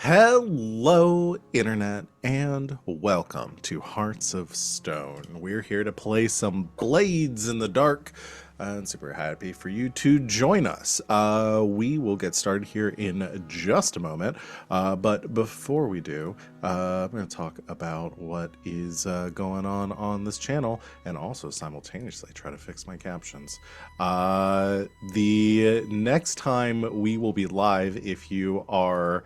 Hello, Internet, and welcome to Hearts of Stone. We're here to play some Blades in the Dark, and super happy for you to join us. We will get started here in just a moment, but before we do, I'm going to talk about what is going on this channel, and also simultaneously try to fix my captions. The next time we will be live, if you are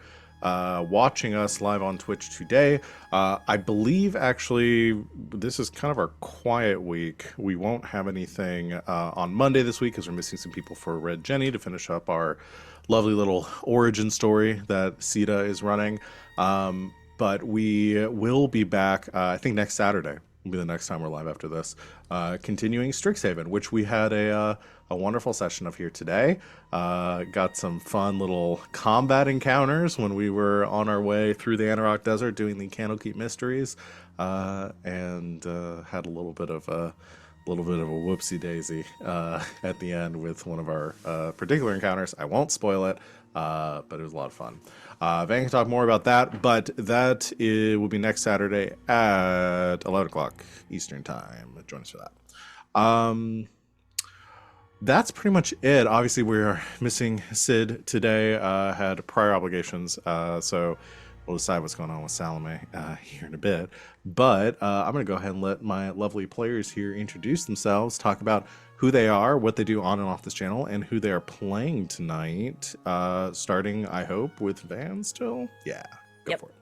watching us live on Twitch today. I believe actually this is kind of our quiet week. We won't have anything on Monday this week because we're missing some people for Red Jenny to finish up our lovely little origin story that Sita is running. But we will be back, I think next Saturday will be the next time we're live after this, continuing Strixhaven, which we had a wonderful session of here today. Got some fun little combat encounters when we were on our way through the Anarok Desert doing the Candlekeep Mysteries, and had a little bit of a whoopsie daisy at the end with one of our particular encounters. I won't spoil it, but it was a lot of fun. Van can talk more about that, but that will be next Saturday at 11 o'clock Eastern Time. Join us for that. That's pretty much it. Obviously, we're missing Sid today. Had prior obligations, so we'll decide what's going on with Salome here in a bit. But I'm going to go ahead and let my lovely players here introduce themselves, talk about who they are, what they do on and off this channel, and who they are playing tonight. Starting, I hope, with Van still. Yeah, go for it.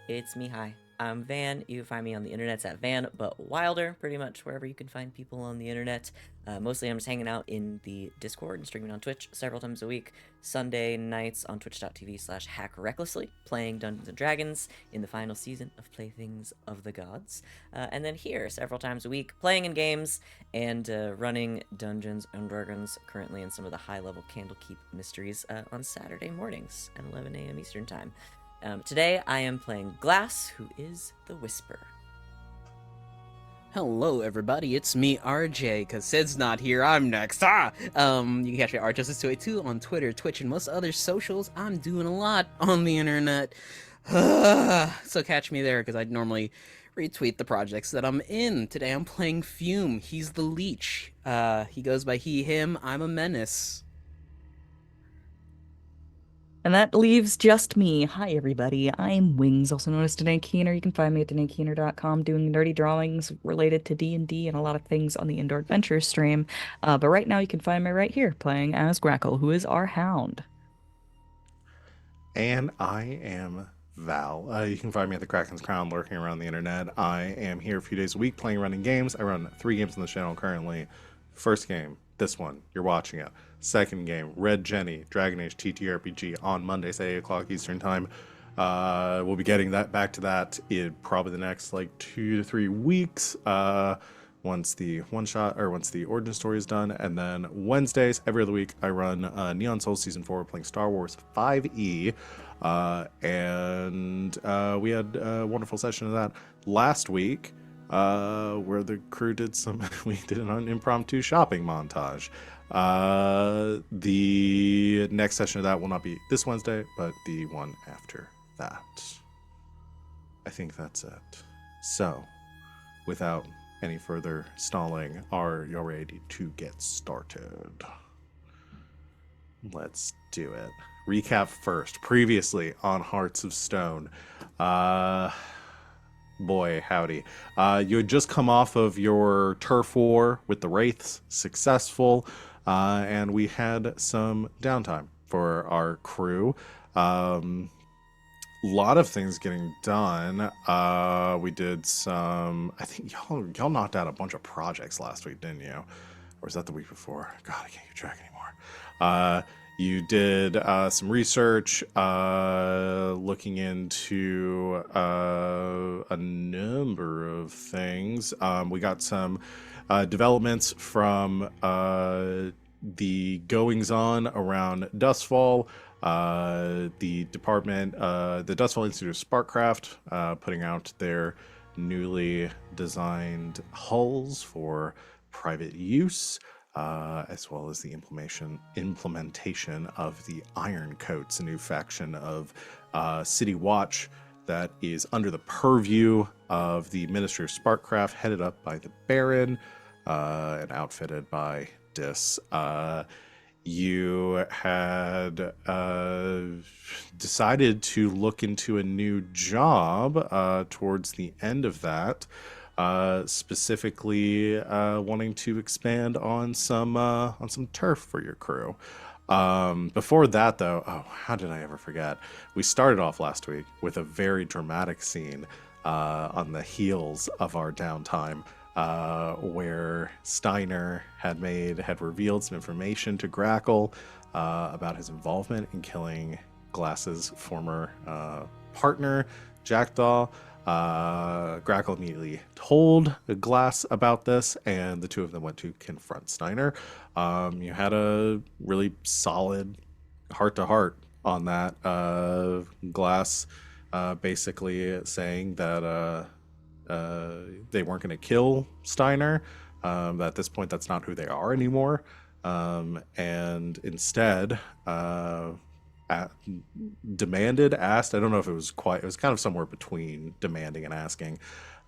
It's me, hi. I'm Van. You can find me on the internets at Van, but Wilder, pretty much wherever you can find people on the internet. Mostly I'm just hanging out in the Discord and streaming on Twitch several times a week. Sunday nights on twitch.tv/hackrecklessly, playing Dungeons & Dragons in the final season of Playthings of the Gods. And then here, several times a week, playing in games and running Dungeons & Dragons, currently in some of the high-level Candlekeep Mysteries on Saturday mornings at 11 a.m. Eastern Time. Today, I am playing Glass, who is the Whisper. Hello, everybody. It's me, RJ. Because Sid's not here, I'm next. You can catch me at RJustice282 on Twitter, Twitch, and most other socials. I'm doing a lot on the internet. So catch me there, because I normally retweet the projects that I'm in. Today, I'm playing Fume. He's the leech. He goes by he, him. I'm a menace. And that leaves just me. Hi, everybody. I'm Wings, also known as Danae Keener. You can find me at DanaeKeener.com doing nerdy drawings related to D&D and a lot of things on the Indoor Adventures stream. But right now you can find me right here playing as Grackle, who is our hound. And I am Val. You can find me at the Kraken's Crown lurking around the internet. I am here a few days a week playing running games. I run 3 games on the channel currently. First game, this one, you're watching it. Second game, Red Jenny, Dragon Age TTRPG on Mondays at 8 o'clock Eastern Time. We'll be getting that back to that in probably the next like 2 to 3 weeks. Once the origin story is done, and then Wednesdays every other week I run Neon Soul Season 4 playing Star Wars 5e, and we had a wonderful session of that last week where the crew did we did an impromptu shopping montage. The next session of that will not be this Wednesday, but the one after that. I think that's it. So, without any further stalling, are you ready to get started? Let's do it. Recap first. Previously on Hearts of Stone. Boy, howdy. You had just come off of your turf war with the Wraiths, successful, and we had some downtime for our crew. Lot of things getting done. We did some, I think y'all knocked out a bunch of projects last week, didn't you? Or was that the week before? God, I can't keep track anymore. You did some research looking into a number of things. We got some developments from the goings-on around Dustfall. The department, the Dustfall Institute of Sparkcraft, putting out their newly designed hulls for private use, as well as the implementation of the Iron Coats, a new faction of city watch that is under the purview of the Ministry of Sparkcraft, headed up by the Baron and outfitted by Dis. You had decided to look into a new job towards the end of that, specifically wanting to expand on some turf for your crew. Before that, though, oh, how did I ever forget? We started off last week with a very dramatic scene on the heels of our downtime, where Steiner had revealed some information to Grackle about his involvement in killing Glass's former partner, Jackdaw. Grackle immediately told Glass about this, and the two of them went to confront Steiner. You had a really solid heart-to-heart on that. Glass basically saying that they weren't going to kill Steiner. At this point, that's not who they are anymore. And instead, asked, I don't know if it was kind of somewhere between demanding and asking.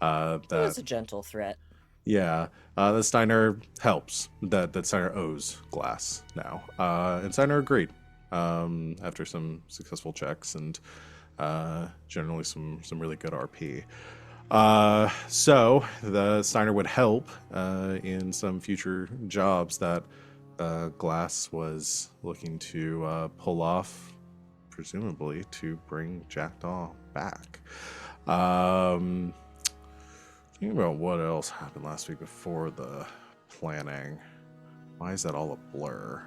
It was a gentle threat. Yeah, that Steiner helps, that Steiner owes Glass now. And Steiner agreed after some successful checks and generally some really good RP. So the Steiner would help in some future jobs that Glass was looking to pull off, presumably to bring Jackdaw back. Thinking about what else happened last week before the planning. Why is that all a blur?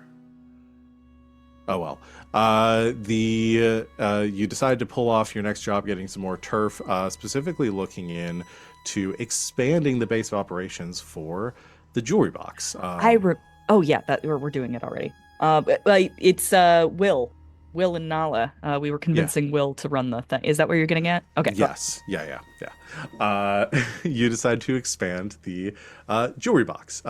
Oh well. You decided to pull off your next job, getting some more turf, specifically looking in to expanding the base of operations for the jewelry box. Oh yeah, that we're doing it already. It's Will and Nala. We were convincing Will to run the thing. Is that where you're getting at? Okay. Yes. Yeah. You decide to expand the jewelry box,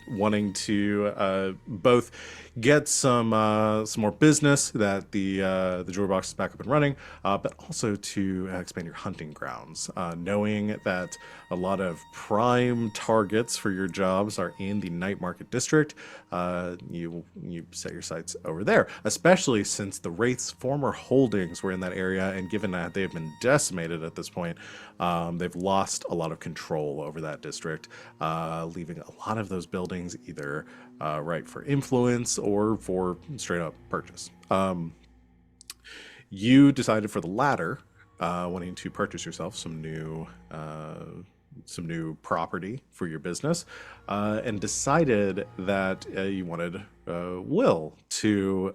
wanting to both get some more business that the jewelry box is back up and running, but also to expand your hunting grounds, knowing that a lot of prime targets for your jobs are in the night market district. You set your sights over there, especially since the Wraith's former holdings were in that area, and given that they've been decimated at this point, they've lost a lot of control over that district, leaving a lot of those buildings either ripe for influence or for straight up purchase. You decided for the latter, wanting to purchase yourself some new property for your business, and decided that you wanted Will to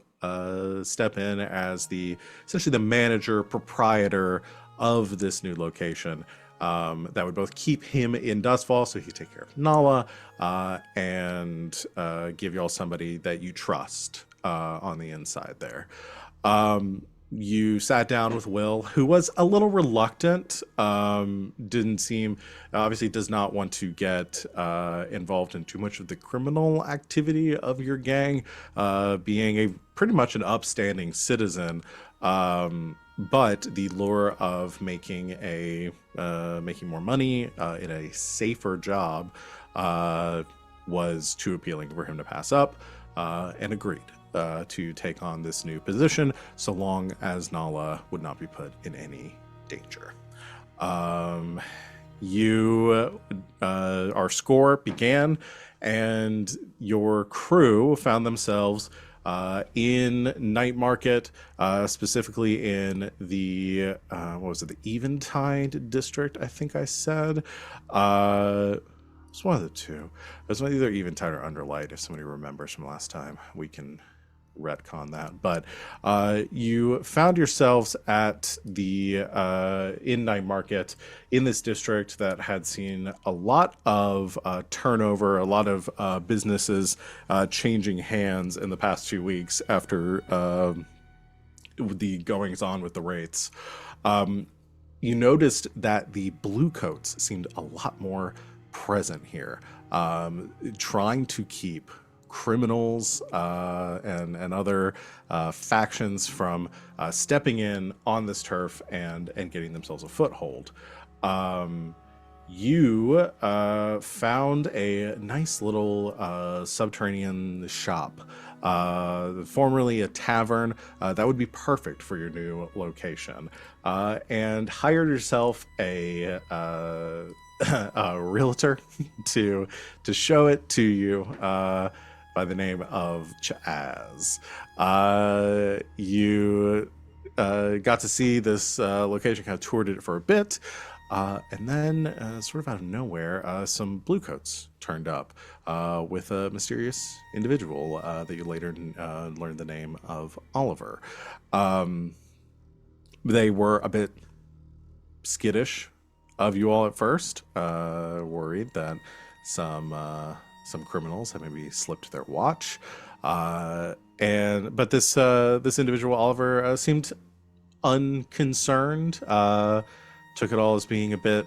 step in as essentially the manager, proprietor of this new location. That would both keep him in Dustfall so he could take care of Nala, and give y'all somebody that you trust on the inside there. You sat down with Will, who was a little reluctant, obviously does not want to get involved in too much of the criminal activity of your gang, being pretty much an upstanding citizen. But the lure of making more money in a safer job was too appealing for him to pass up, and agreed to take on this new position so long as Nala would not be put in any danger. Our score began, and your crew found themselves in Night Market, specifically in the the Eventide district, I think I said. It's one of the two. It was either Eventide or Underlight, if somebody remembers from last time. We can retcon that. But you found yourselves at the in Night Market in this district that had seen a lot of turnover, a lot of businesses changing hands in the past few weeks after the goings on with the Wraiths. You noticed that the Bluecoats seemed a lot more present here, trying to keep criminals and other factions from stepping in on this turf and getting themselves a foothold. You found a nice little subterranean shop, formerly a tavern. That would be perfect for your new location. And hired yourself a realtor to show it to you by the name of Chaz. You got to see this location, kind of toured it for a bit. And then, sort of out of nowhere, some bluecoats turned up with a mysterious individual that you later learned the name of Oliver. They were a bit skittish of you all at first, worried that some criminals had maybe slipped their watch. But this individual, Oliver, seemed unconcerned. Took it all as being a bit,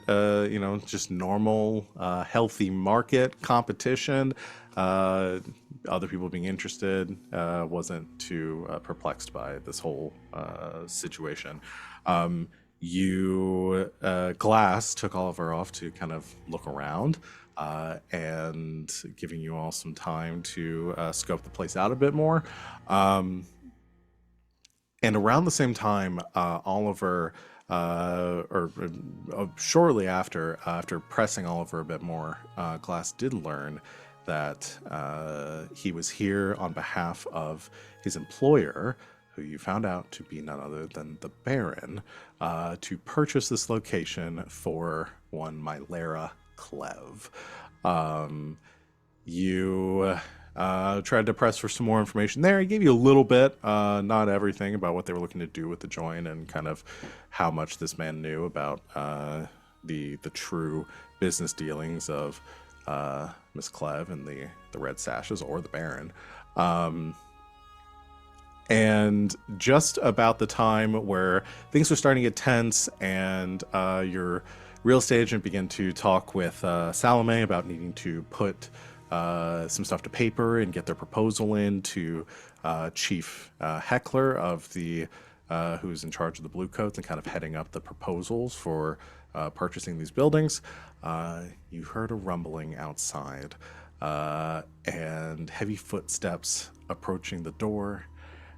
just normal, healthy market competition. Other people being interested, wasn't too perplexed by this whole situation. Glass took Oliver off to kind of look around, and giving you all some time to scope the place out a bit more. And around the same time, Oliver... shortly after pressing Oliver a bit more, Glass did learn that he was here on behalf of his employer, who you found out to be none other than the Baron, to purchase this location for one Mylera Clev. You tried to press for some more information there. He gave you a little bit, not everything, about what they were looking to do with the joint and kind of how much this man knew about the true business dealings of Miss Clev and the Red Sashes or the Baron. And just about the time where things were starting to get tense and your real estate agent began to talk with Salome about needing to put some stuff to paper and get their proposal in to Chief Heckler of the who's in charge of the Bluecoats and kind of heading up the proposals for purchasing these buildings. You heard a rumbling outside and heavy footsteps approaching the door.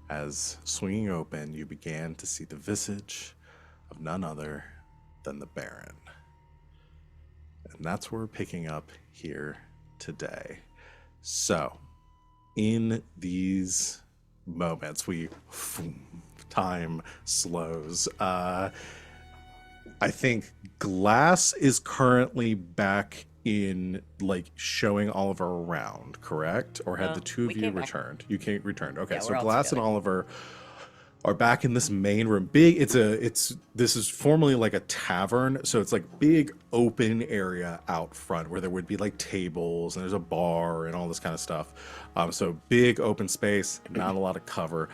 As swinging open, you began to see the visage of none other than the Baron. And that's where we're picking up here today. So, in these moments, time slows. I think Glass is currently back in, like, showing Oliver around, correct? Or had the two of you returned? You came returned. Okay, Yeah, so we're all Glass together. and Oliver are back in this main room. This is formerly like a tavern, so it's like big open area out front where there would be like tables and there's a bar and all this kind of stuff. So big open space, not a lot of cover.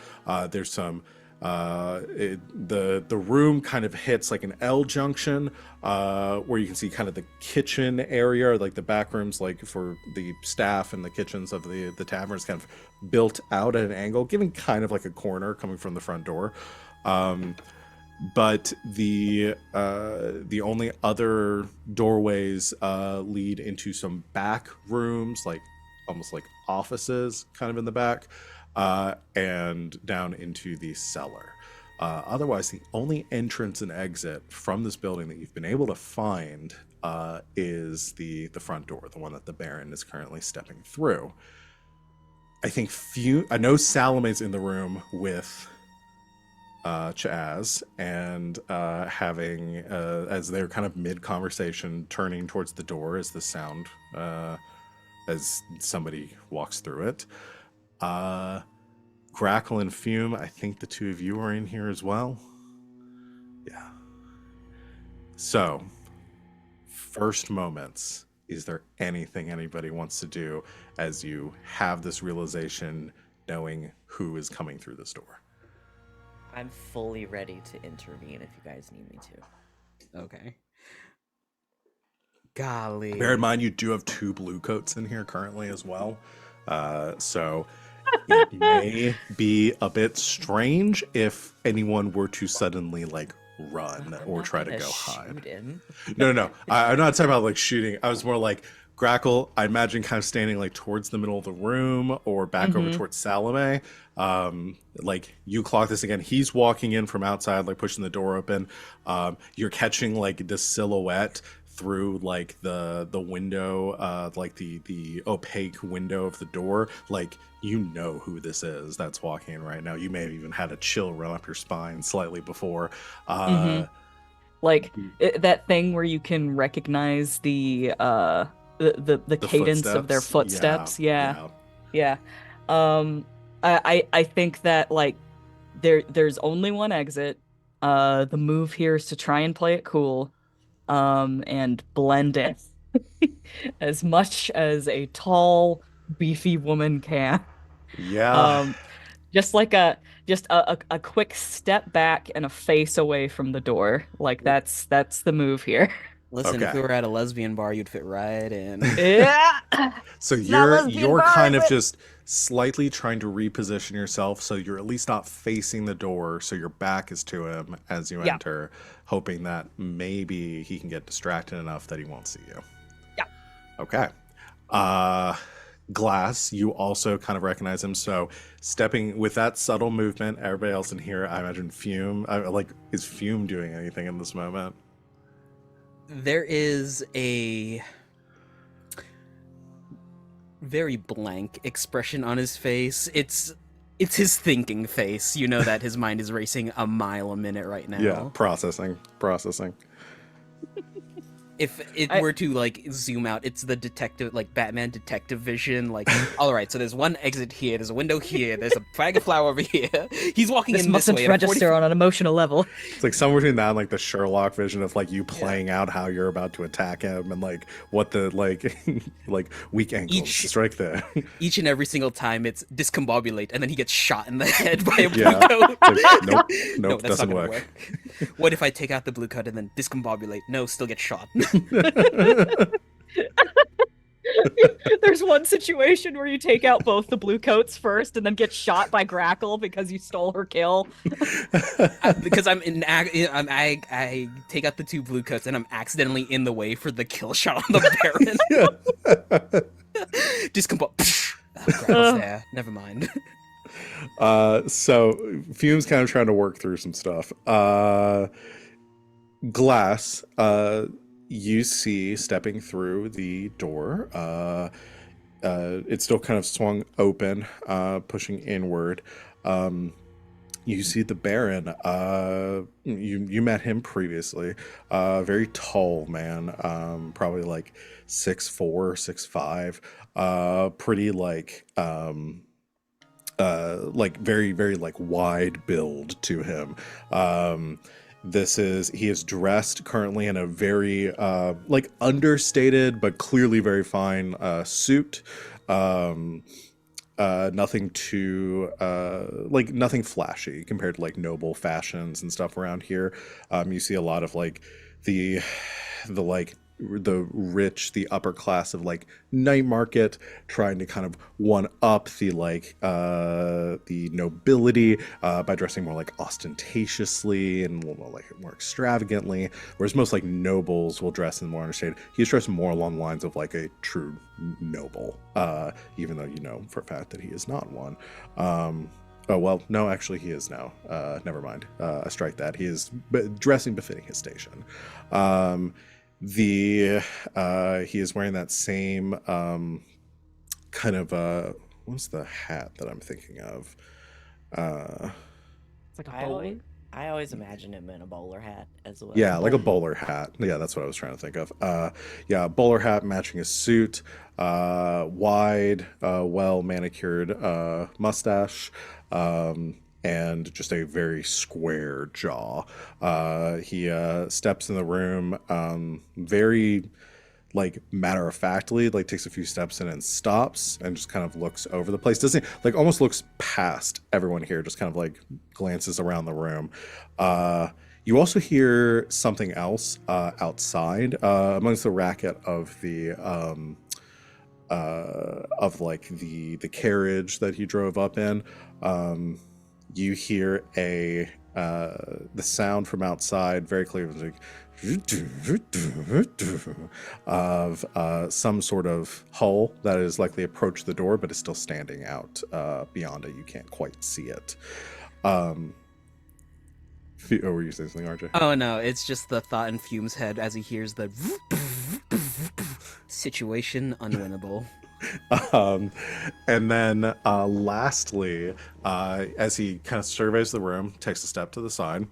There's some the room kind of hits like an L junction, where you can see kind of the kitchen area, like the back rooms, like for the staff and the kitchens of the taverns, kind of built out at an angle, giving kind of like a corner coming from the front door. But the only other doorways lead into some back rooms, like almost like offices, kind of in the back. And down into the cellar. Otherwise, the only entrance and exit from this building that you've been able to find is the front door, the one that the Baron is currently stepping through. I think I know Salome's in the room with Chaz, and having as they're kind of mid-conversation, turning towards the door as the sound as somebody walks through it. Grackle and Fume, I think the two of you are in here as well. Yeah. So, first moments, is there anything anybody wants to do as you have this realization, knowing who is coming through this door? I'm fully ready to intervene if you guys need me to. Okay. Golly. Bear in mind, you do have two blue coats in here currently as well. So it may be a bit strange if anyone were to suddenly like run I'm or not try to gonna go hide. shoot him. No. I'm not talking about like shooting. I was more like Grackle. I imagine kind of standing like towards the middle of the room or back over Mm-hmm. towards Salome. Like you clock this again. He's walking in from outside, like pushing the door open. You're catching like the silhouette through like the window, like the opaque window of the door. Like you know who this is that's walking in right now. You may have even had a chill run up your spine slightly before. Mm-hmm. Like that thing where you can recognize the The cadence of their footsteps. Yeah, footsteps. Yeah. yeah. Yeah. Um I think that like there's only one exit. The move here is to try and play it cool, and blend in as much as a tall, beefy woman can. Yeah. Um, just like a quick step back and a face away from the door. Like that's the move here. Listen, if we Okay. were at a lesbian bar, you'd fit right in. Yeah. So It's not lesbian you're bar, kind is of it? just slightly trying to reposition yourself so you're at least not facing the door, so your back is to him as you Yeah. enter, hoping that maybe he can get distracted enough that he won't see you. Yeah. Okay. Uh Glass, you also kind of recognize him. So stepping with that subtle movement, everybody else in here, I imagine Fume. Like, is Fume doing anything in this moment? There is a very blank expression on his face. It's his thinking face. You know that his mind is racing a mile a minute right now. Yeah, processing. If it I- were to like zoom out, it's the detective, like Batman detective vision. Like, all right, so there's one exit here, there's a window here, there's a bag of flour over here. He's walking This in this mustn't way. At a 40 register on an emotional level. It's like somewhere between that and like the Sherlock vision of like you playing out how you're about to attack him and like what the like like weak ankles Each- strike there. Each and every single time, it's discombobulate, and then he gets shot in the head by a blue Yeah. coat. Like, nope, No, that's doesn't not gonna work. What if I take out the blue coat and then discombobulate? No, still get shot. There's one situation where you take out both the blue coats first and then get shot by Grackle because you stole her kill. Because I take out the two blue coats and I'm accidentally in the way for the kill shot on the Baron. Discombo. Oh, Grackle's there. Never mind. So Fume's kind of trying to work through some stuff. Glass, you see stepping through the door. It's still kind of swung open, pushing inward. You see the Baron. You met him previously. Very tall man, probably like 6'4", 6'5". Pretty like very very like wide build to him. He is dressed currently in a very like understated but clearly very fine suit. Nothing too like nothing flashy compared to like noble fashions and stuff around here. You see a lot of like the like the rich, the upper class of like night market trying to kind of one up the like the nobility by dressing more like ostentatiously and more like more extravagantly, whereas most like nobles will dress in more understated. He's dressed more along the lines of like a true noble, even though you know for a fact that he is not one. Oh, well, no, actually he is now. Never mind. I strike that. He is dressing befitting his station. He is wearing that same kind of what's the hat that I'm thinking of? It's like a I bowler. always, I always imagine him in a bowler hat as well. Yeah, like a bowler hat. Yeah, that's what I was trying to think of. Yeah, bowler hat matching his suit, wide, well manicured mustache, and just a very square jaw. He steps in the room, very like matter of factly, like takes a few steps in and stops and just kind of looks over the place. Doesn't like almost looks past everyone here, just kind of like glances around the room. You also hear something else outside, amongst the racket of the of like the carriage that he drove up in. You hear the sound from outside very clearly, like, of some sort of hull that is likely approached the door, but is still standing out beyond it. You can't quite see it. Were you saying something, RJ? Oh no, it's just the thought in Fume's head as he hears the situation unwinnable. And then lastly, as he kind of surveys the room, takes a step to the side,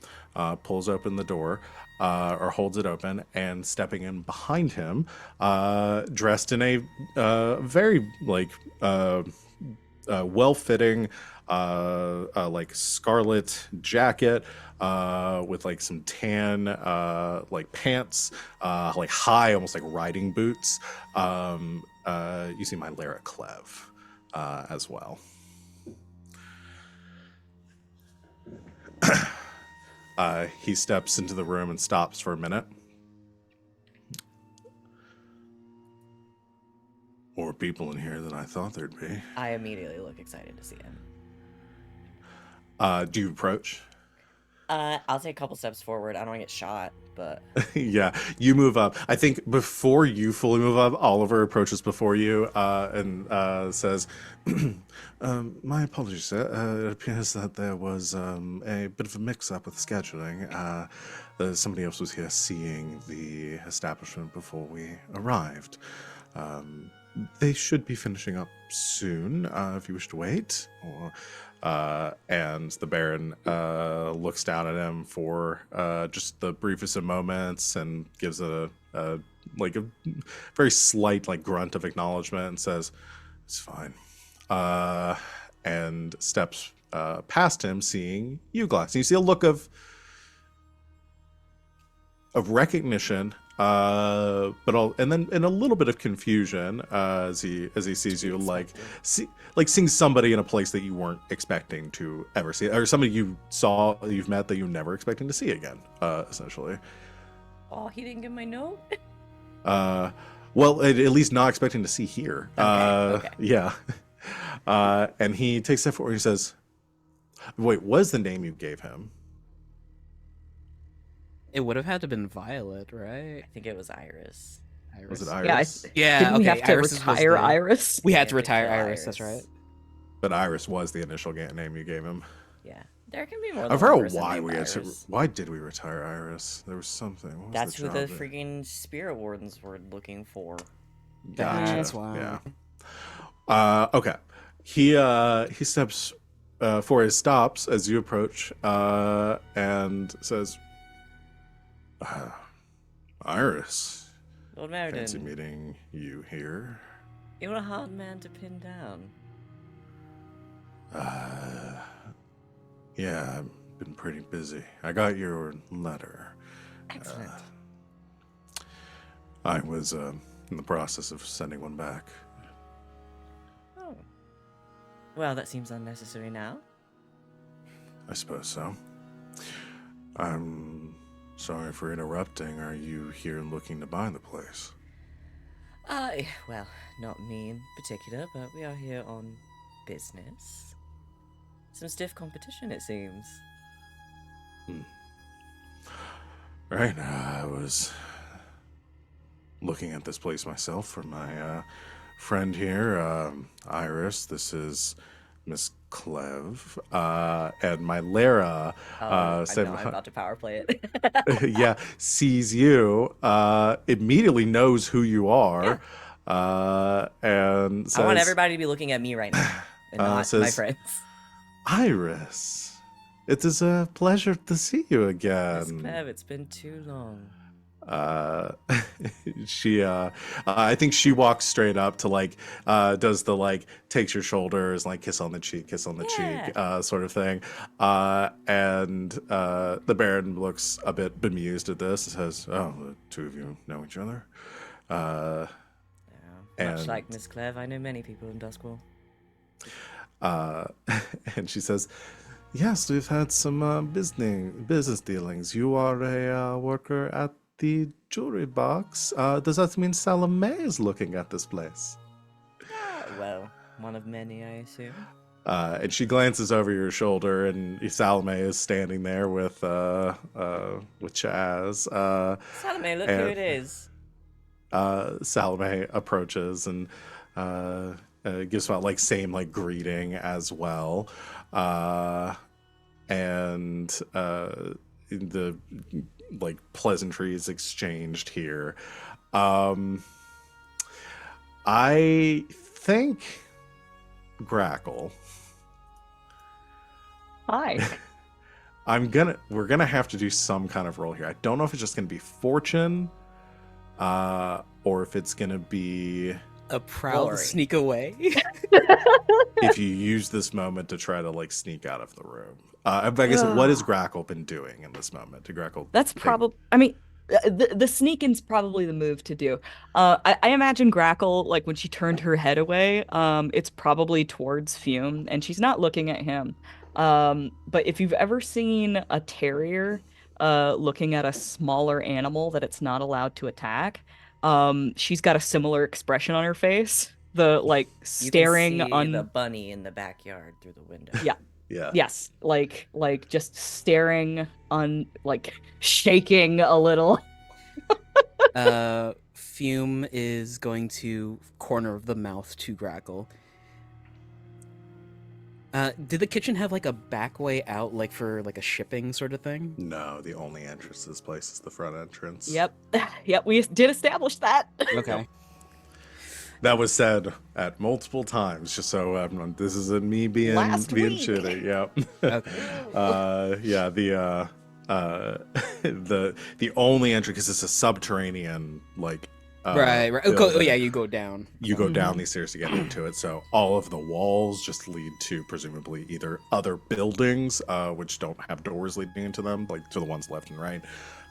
pulls open the door, or holds it open, and stepping in behind him, dressed in a very like well-fitting like scarlet jacket with like some tan like pants, like high, almost like riding boots. You see my Lara Clev as well. He steps into the room and stops for a minute. More people in here than I thought there'd be. I immediately look excited to see him. Do you approach? I'll take a couple steps forward. I don't want to get shot, but Yeah, you move up. I think before you fully move up, Oliver approaches before you and says, my apologies, sir. It appears that there was a bit of a mix-up with scheduling. Somebody else was here seeing the establishment before we arrived. They should be finishing up soon, if you wish to wait. And the Baron looks down at him for just the briefest of moments and gives a very slight like grunt of acknowledgement and says, "It's fine," and steps past him, seeing you, Glass. And you see a look of recognition, and then a little bit of confusion as he sees you, like seeing somebody in a place that you weren't expecting to ever see, or somebody you've met that you're never expecting to see again, essentially. oh, he didn't get my note. Well, at least not expecting to see here. Okay. Yeah. And he takes a step forward and he says, "Wait, what is the name you gave him?" It would have had to been Violet, right? I think it was Iris. Was it Yeah, Iris? Yeah, didn't we okay, have to Iris was retire the- Iris? We Yeah, had to retire kill Iris, that's right. But Iris was the initial name you gave him. Yeah, there can be more. I than one forgot person why named we had to. Iris. Why did we retire Iris? There was something. What was That's who the job? freaking spirit wardens were looking for. Gotcha. That's why. Yeah. Okay. He steps for his stops as you approach, and says, "Iris, Lord fancy Meriden, meeting you here. you're a hard man to pin down. Yeah, I've been pretty busy. I got your letter. Excellent. I was in the process of sending one back." Oh. Well, that seems unnecessary now. I suppose so. I'm sorry for interrupting. Are you here looking to buy the place? Well, not me in particular, but we are here on business. Some stiff competition, it seems. Right. I was looking at this place myself for my friend here, Iris. This is Miss Clev. And my Lara, I said, know, I'm about to power play it. yeah, sees you, immediately knows who you are, and says, I want everybody to be looking at me right now, and not my says- friends. "Iris, it is a pleasure to see you Miss again." Clev, it's been too long. She I think she walks straight up to like does the like takes your shoulders, like kiss on the cheek sort of thing, and the Baron looks a bit bemused at this and says, "Oh, the two of you know each other." Yeah. Much And- like Miss Clev, I know many people in Duskwall. And she says, "Yes, we've had some business dealings. You are a worker at the jewelry box. Does that mean Salome is looking at this place?" Well, one of many, I assume. And she glances over your shoulder, and Salome is standing there with Chaz. Salome, look who and it is. Salome approaches and gives about like same like greeting as well, and the like pleasantries exchanged here. I think Grackle. Hi. We're gonna have to do some kind of roll here. I don't know if it's just gonna be fortune, or if it's gonna be A prowl to Glory. sneak away. if you use this moment to try to like sneak out of the room. I guess what has Grackle been doing in this moment? To Grackle, That's probably. I mean, the sneaking's probably the move to do. I imagine Grackle, like when she turned her head away, it's probably towards Fume, and she's not looking at him. But if you've ever seen a terrier, looking at a smaller animal that it's not allowed to attack, she's got a similar expression on her face. The like You can staring see the bunny in the backyard through the window. Yeah. yeah. Yes, like just staring on, like shaking a little. Fume is going to corner of the mouth to Grackle. Did the kitchen have like a back way out, like for like a shipping sort of thing? No, the only entrance to this place is the front entrance. Yep. Yep, we did establish that. Okay. That was said at multiple times, just so everyone. This isn't me being Last week. shitty. Yeah. Okay. Yeah. The only entry, because it's a subterranean like. Right. Oh, building. yeah, you go down. You go down these stairs to get into it, so all of the walls just lead to presumably either other buildings, which don't have doors leading into them, like to the ones left and right,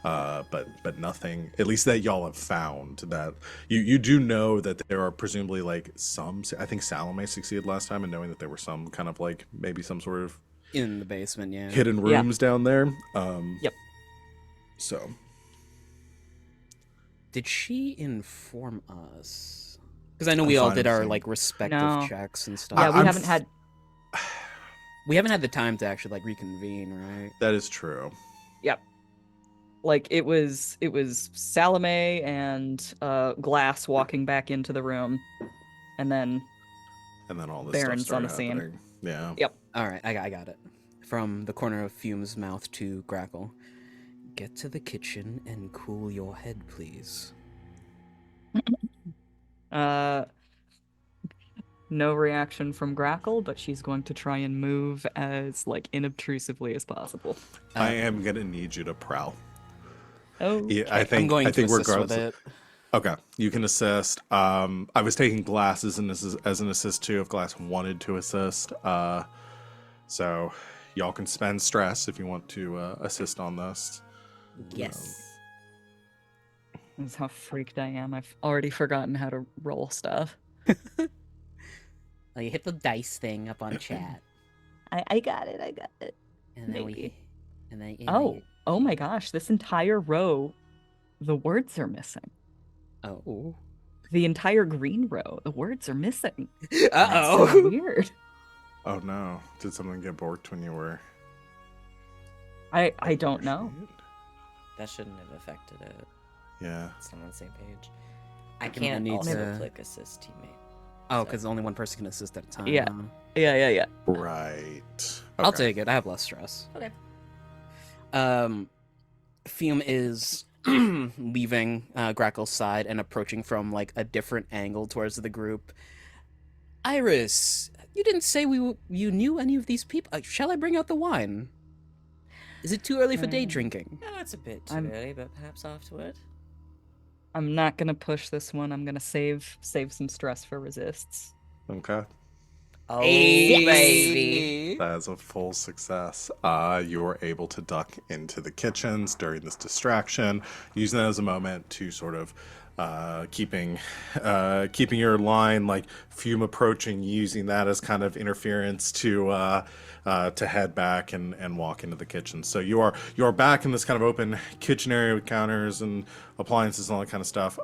but nothing, at least that y'all have found. That you do know that there are presumably like some. I think Salome succeeded last time in knowing that there were some kind of like maybe some sort of In the basement, yeah. hidden rooms down there. Yep. So. Did she inform us? Because I know we I'm all fine did our saying- like respective No. checks and stuff. Yeah, we I'm haven't had. We haven't had the time to actually like reconvene, right? That is true. Yep. Like it was Salome and Glass walking back into the room, and then And then all this Baron's stuff on started the scene. happening. Yeah. Yep. All right, I got it. From the corner of Fume's mouth to Grackle. Get to the kitchen and cool your head, please. No reaction from Grackle, but she's going to try and move as like inobtrusively as possible. I am gonna need you to prowl. Oh, Yeah, I think I'm going I think to assist with regardless. it. Okay, you can assist. I was taking Glass as an assist too, if Glass wanted to assist. So y'all can spend stress if you want to assist on this. Yes. that's how freaked I am. I've already forgotten how to roll stuff. Oh, you hit the dice thing up on chat, I got it. I got it. and then Maybe. Oh my gosh! This entire row, the words are missing. Oh. The entire green row, the words are missing. Uh That's oh. so weird. Oh no! Did something get borked when you were? I don't know. That shouldn't have affected it. Yeah. It's not on the same page. I think I can't need also to- click assist teammate. Oh, because only one person can assist at a time. Yeah. huh? Yeah. Right. I'll Okay. take it. I have less stress. Okay. Fume is leaving Grackle's side and approaching from like a different angle towards the group. Iris, you didn't say you knew any of these people. Shall I bring out the wine? Is it too early for day drinking? No, it's a bit too I'm- early, but perhaps afterward. I'm not gonna push this one. I'm gonna save some stress for resists. Okay. Oh, Hey, baby. That is a full success. You are able to duck into the kitchens during this distraction, using that as a moment to sort of keeping your line, like Fume approaching, using that as kind of interference to head back and walk into the kitchen. So you are back in this kind of open kitchen area with counters and appliances and all that kind of stuff.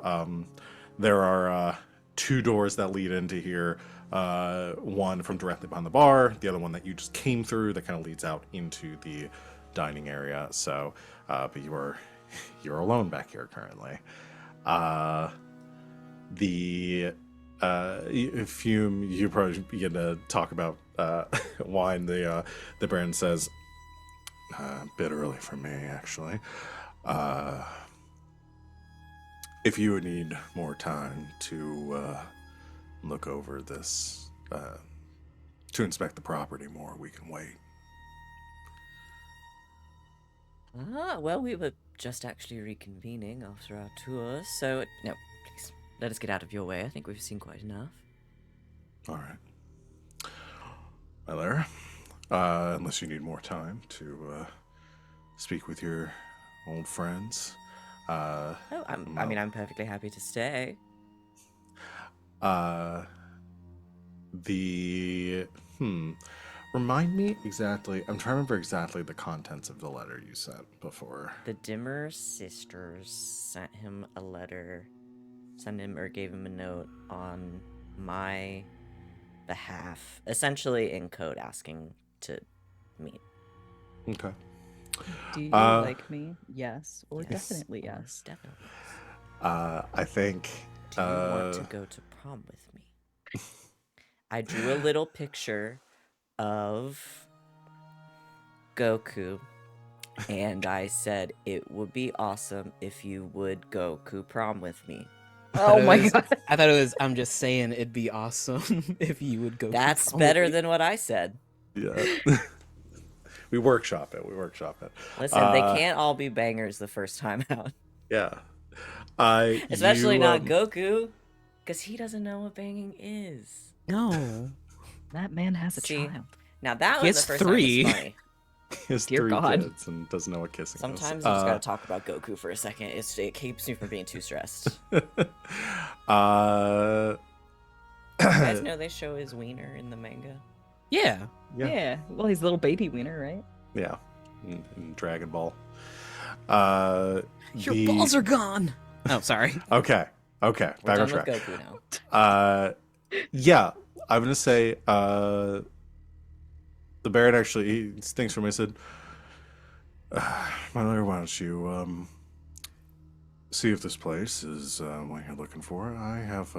There are two doors that lead into here. One from directly behind the bar, the other one that you just came through that kind of leads out into the dining area. So, but you're alone back here currently. The Fume, you probably begin to talk about wine. The Baron says, a bit early for me, actually. If you would need more time to look over this, to inspect the property more, we can wait. Well, we were just actually reconvening after our tour, so no, please, let us get out of your way. I think we've seen quite enough. All right. Well, there. Unless you need more time to speak with your old friends. I mean, I'm perfectly happy to stay. Remind me exactly. I'm trying to remember exactly the contents of the letter you sent before. The Dimmer sisters sent him a letter, gave him a note on my behalf, essentially in code asking to meet. Okay. Do you like me? Yes, or Yes, definitely or yes. definitely. I think. Do you want to go to prom with me? I drew a little picture of Goku, and I said it would be awesome if you would Goku prom with me. Oh my god. I thought it was. I'm just saying it'd be awesome if you would go. That's prom better with me. than what I said. Yeah. We workshop it. Listen, they can't all be bangers the first time out. Yeah. Especially not Goku, because he doesn't know what banging is. No. That man has a See, child. now that He was has the first 3. time. It's funny. He has Dear 3 God. kids and doesn't know what kissing Sometimes is. you just gotta talk about Goku for a second. It keeps me from being too stressed. uh, You guys know they show his wiener in the manga? Yeah. Yeah. Yeah. Well, he's a little baby wiener, right? Yeah. In Dragon Ball. Your balls are gone. Oh, sorry. Okay. We're Back done on with track. Goku now. Yeah. I'm gonna say the Baron actually he thinks for me. He said, "My lord, why don't you see if this place is what you're looking for? I have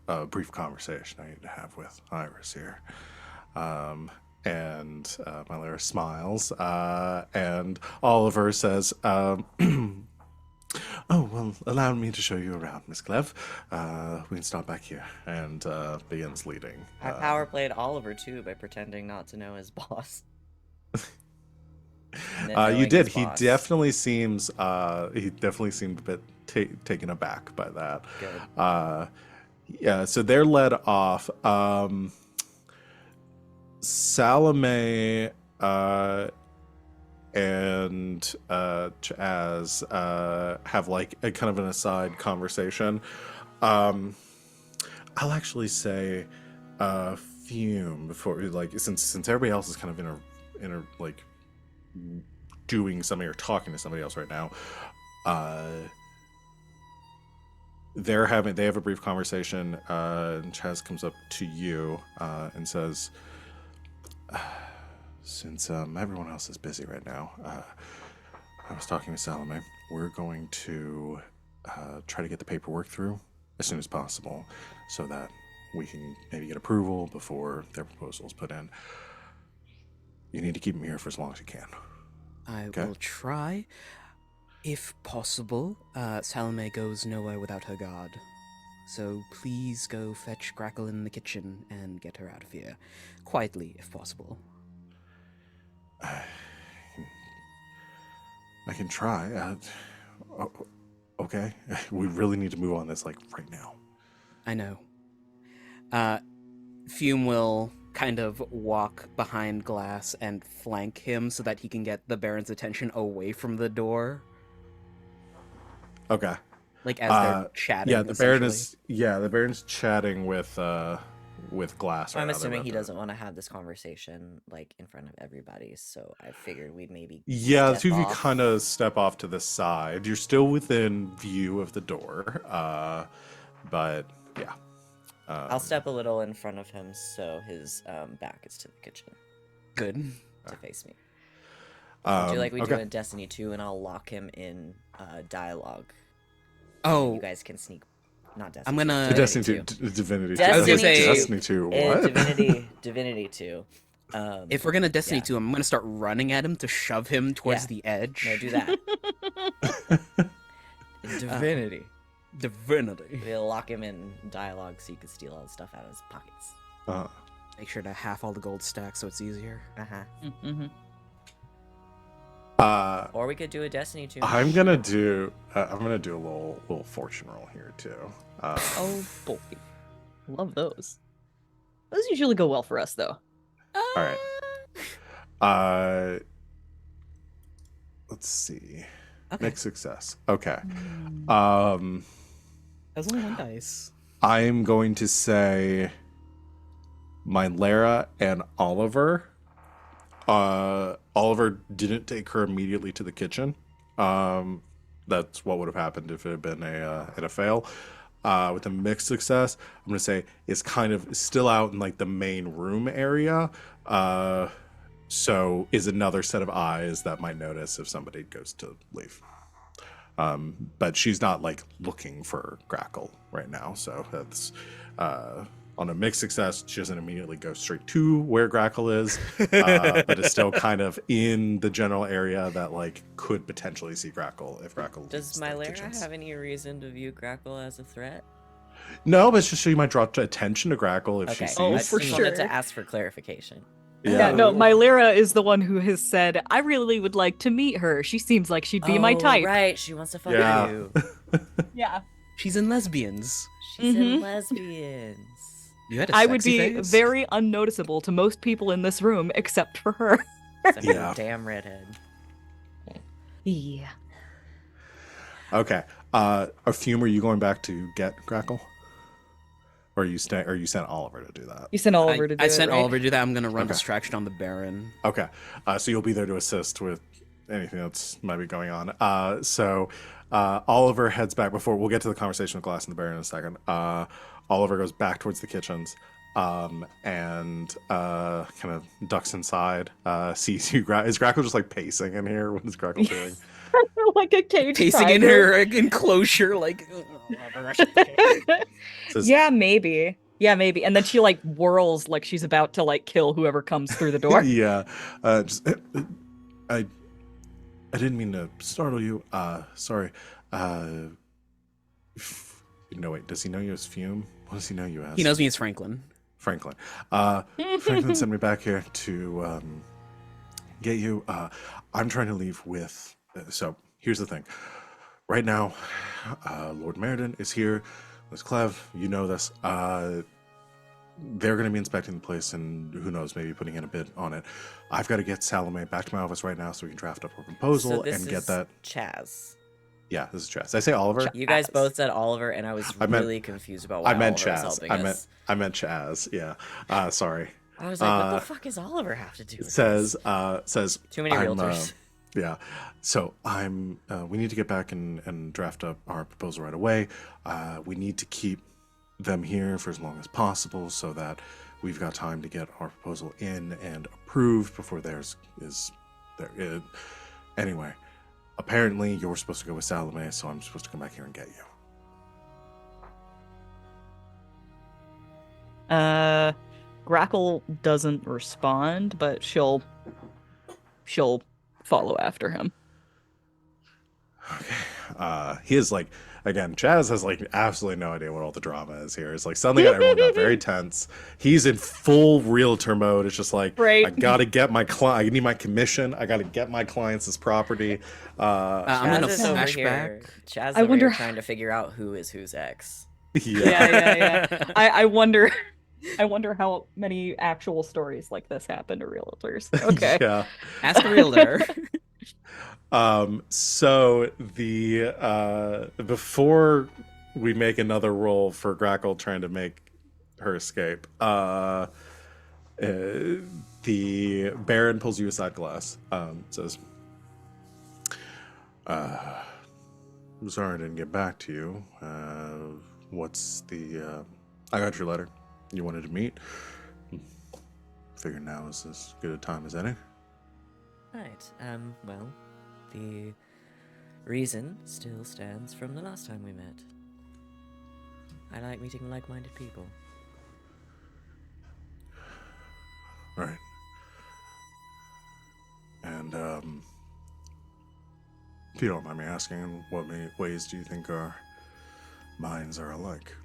a brief conversation I need to have with Iris here." And Mylara smiles, and Oliver says, "Oh, well, allow me to show you around, Miss Clev. We can stop back here," and begins leading. I power played Oliver too by pretending not to know his boss. And then You knowing did. his He boss. definitely seems. He definitely seemed a bit taken aback by that. Good. Yeah. So they're led off. Salome and Chaz have like a kind of an aside conversation. I'll actually say Fume before, like, since everybody else is kind of in a like doing something or talking to somebody else right now. They have a brief conversation, and Chaz comes up to you and says, since everyone else is busy right now, I was talking with Salome. We're going to try to get the paperwork through as soon as possible so that we can maybe get approval before their proposal is put in. You need to keep them here for as long as you can. I Okay. will try. If possible, Salome goes nowhere without her guard. So please go fetch Grackle in the kitchen and get her out of here. Quietly, if possible. I can try. Okay. We really need to move on this, like, right now. I know. Fume will kind of walk behind Glass and flank him so that he can get the Baron's attention away from the door. Okay. Like, as they're chatting, Yeah, the Baron essentially. the Baron's chatting with Glass right I'm now. They're assuming about he to- doesn't want to have this conversation like in front of everybody, so I figured we'd maybe Yeah, the step two of you off. kind of step off to the side. You're still within view of the door, but yeah. I'll step a little in front of him so his back is to the kitchen Good. to face me. Would you like we do okay. a Destiny 2 and I'll lock him in dialogue? Oh, You guys can sneak. Not Destiny. I'm gonna- 2, Destiny 2, Divinity 2. I was gonna say Destiny 2, what? Divinity 2. if we're gonna Destiny yeah. 2, I'm gonna start running at him to shove him towards Yeah. the edge. No, do that. Divinity. Divinity. We'll lock him in dialogue so you can steal all the stuff out of his pockets. Make sure to half all the gold stacks so it's easier. Uh-huh. Uh, Or we could do a Destiny 2. I'm gonna do a little fortune roll here too. Oh boy, love those. Those usually go well for us, though. All right. Let's see. Okay. Mixed success. Okay. That's only one dice. I'm going to say my Lara and Oliver. Oliver didn't take her immediately to the kitchen. That's what would have happened if it had been a fail. With a mixed success, I'm gonna say it's kind of still out in like the main room area. So is another set of eyes that might notice if somebody goes to leave. But she's not like looking for Grackle right now. So that's on a mixed success, she doesn't immediately go straight to where Grackle is, but is still kind of in the general area that like could potentially see Grackle if Grackle leaves Does the my Lara kitchens. have any reason to view Grackle as a threat? No, but it's just so you might draw attention to Grackle if she Okay, sees. Oh, I for just wanted sure. to ask for clarification. Yeah, no, my Lyra is the one who has said, I really would like to meet her. She seems like she'd be my type. Right, she wants to fuck Yeah. you. Yeah. She's in lesbians. She's in Mhm. lesbians. You had a I would sexy be face. very unnoticeable to most people in this room except for her. Except for Yeah. the damn redhead. Yeah. Okay. Fume, are you going back to get Grackle? Or you sent Oliver to do that? You sent Oliver to do I it, sent right? Oliver to do that. I'm gonna run Okay. distraction on the Baron. Okay. So you'll be there to assist with anything that's might be going on. So Oliver heads back before we'll get to the conversation with Glass and the Baron in a second. Oliver goes back towards the kitchens and kind of ducks inside, sees you. Is Grackle just like pacing in here? What is Grackle doing? Like a cage Pacing in tiger. her enclosure, like. Says, Yeah, maybe. Yeah, maybe. And then she like whirls like she's about to like kill whoever comes through the door. Yeah. I didn't mean to startle you. Sorry. No, wait. Does he know you as Fume? What does he know you as? He knows me as Franklin. Franklin. Franklin sent me back here to get you. I'm trying to leave with. So here's the thing. Right now, Lord Meriden is here. There's Clev. You know this. They're going to be inspecting the place and who knows, maybe putting in a bid on it. I've got to get Salome back to my office right now so we can draft up a proposal So this and is get that. Chaz. Yeah, this is Chaz. Did I say Oliver? You guys Chaz. both said Oliver, and I was I meant- really confused about why I meant Oliver was Chaz. helping us. I meant Chaz. Yeah. Sorry. I was like, what the fuck is Oliver have to do It with says this? Too many I'm, realtors. yeah. So we need to get back and draft up our proposal right away. We need to keep them here for as long as possible so that we've got time to get our proposal in and approved before theirs is there. Anyway, apparently you're supposed to go with Salome, so I'm supposed to come back here and get you. Grackle doesn't respond, but she'll follow after him. Okay. He is like, again, Chaz has like absolutely no idea what all the drama is here. It's like suddenly everyone got very tense. He's in full realtor mode. It's just like, Right. I gotta get my client. I need my commission. I gotta get my clients' property. I'm in a Chaz is over here. flashback. Chaz is I over wonder here trying to figure out who is whose ex. Yeah. I wonder how many actual stories like this happen to realtors. Okay. Yeah. Ask a realtor. So the before we make another roll for Grackle trying to make her escape, the Baron pulls you aside, Glass. Says, "I'm sorry I didn't get back to you. what's the, I got your letter. You wanted to meet. Figure now is as good a time as any. Right. Well, the reason still stands from the last time we met. I like meeting like-minded people. Right. And, if you don't mind me asking, what ways do you think our minds are alike?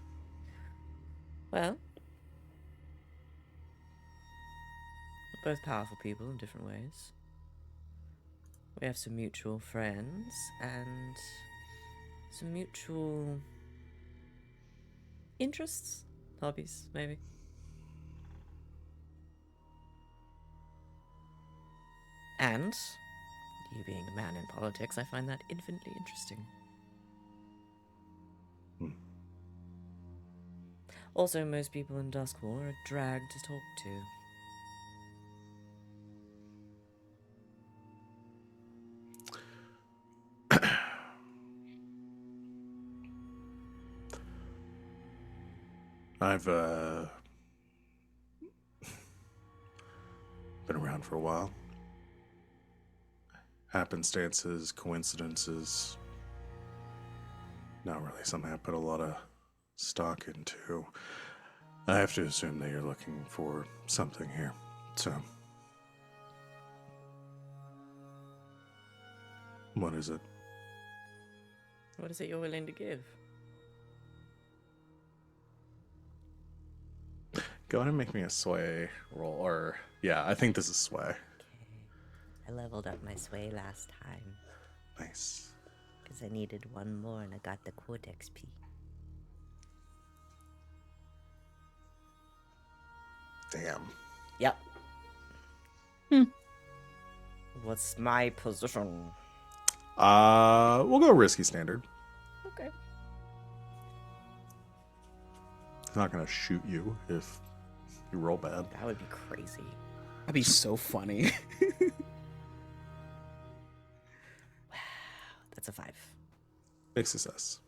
Well, we're both powerful people in different ways. We have some mutual friends and some mutual interests, hobbies, maybe. And you being a man in politics, I find that infinitely interesting. Also, most people in Duskwall are a drag to talk to. I've been around for a while. Happenstances, coincidences, not really something I put a lot of stock into. I have to assume that you're looking for something here. So, what is it? What is it you're willing to give? Go ahead and make me a sway roll, or yeah, I think this is sway. Okay. I leveled up my sway last time. Nice. Because I needed one more and I got the quote XP. Damn. Yep. What's my position? We'll go risky standard. Okay. He's not gonna shoot you if you roll bad. That would be crazy. That'd be so funny. Wow. That's a 5. Big success.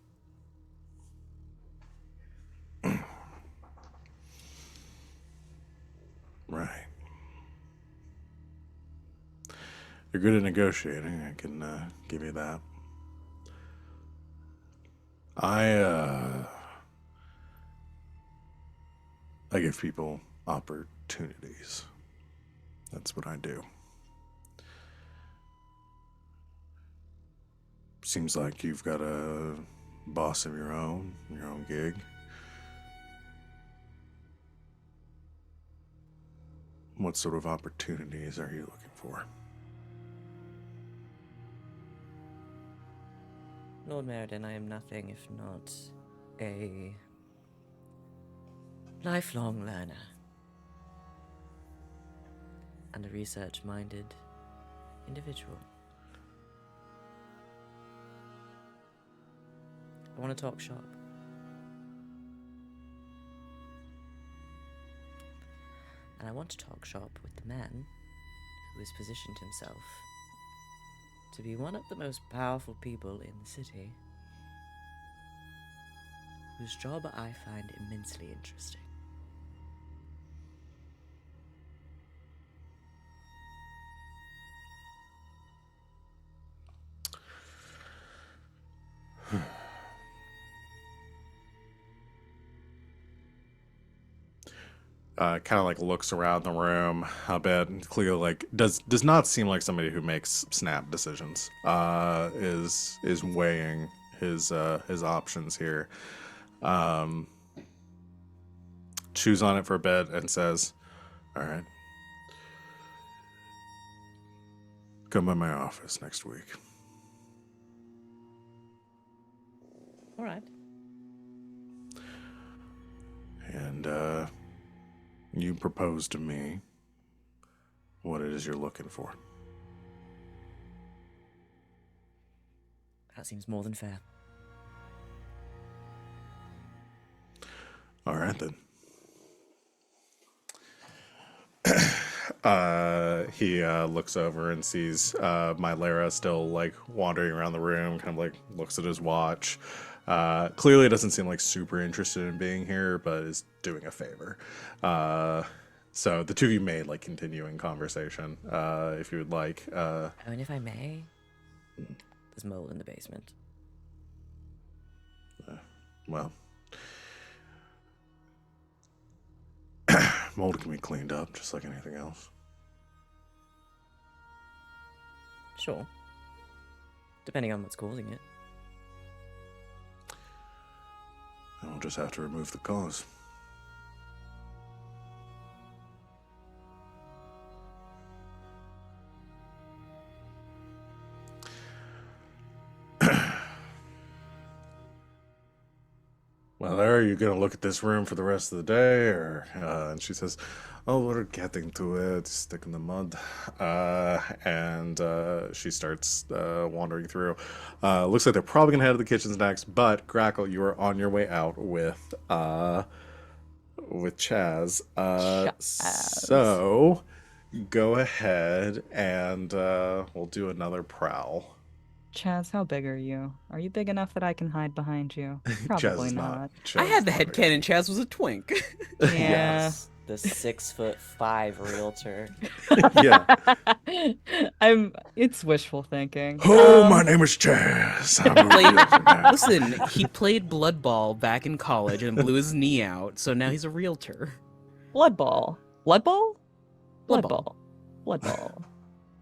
Right. You're good at negotiating. I can give you that. I give people opportunities. That's what I do. Seems like you've got a boss of your own gig. What sort of opportunities are you looking for? Lord Meriden, I am nothing if not a lifelong learner and a research-minded individual. I want to talk shop. And I want to talk shop with the man who has positioned himself to be one of the most powerful people in the city, whose job I find immensely interesting. Kind of like looks around the room a bit. Clearly, like does not seem like somebody who makes snap decisions. Is weighing his options here. Chews on it for a bit and says, "All right, come by my office next week." All right. And you propose to me what it is you're looking for. That seems more than fair. All right then. He looks over and sees my Lara still like wandering around the room, kind of like looks at his watch. Clearly doesn't seem like super interested in being here, but is doing a favor. So the two of you may like continuing conversation if you would like. I mean, if I may, there's mold in the basement. Well, mold can be cleaned up just like anything else. Sure. Depending on what's causing it. And we'll just have to remove the cause. Well, are you gonna look at this room for the rest of the day, or? And she says, "Oh, we're getting to it. Stick in the mud." And she starts wandering through. Looks like they're probably gonna head to the kitchens next. But Grackle, you are on your way out with Chaz. So go ahead and we'll do another prowl. Chaz, how big are you? Are you big enough that I can hide behind you? Chaz Probably is not. Chaz I had the is head not headcanon Chaz was a twink. Yeah. Yes, the 6'5" realtor. Yeah. It's wishful thinking. Oh, my name is Chaz. I'm a realtor now. Listen, he played Blood Ball back in college and blew his knee out, so now he's a realtor. Blood Ball. Blood Ball? Blood Blood Ball. Ball. Blood Ball.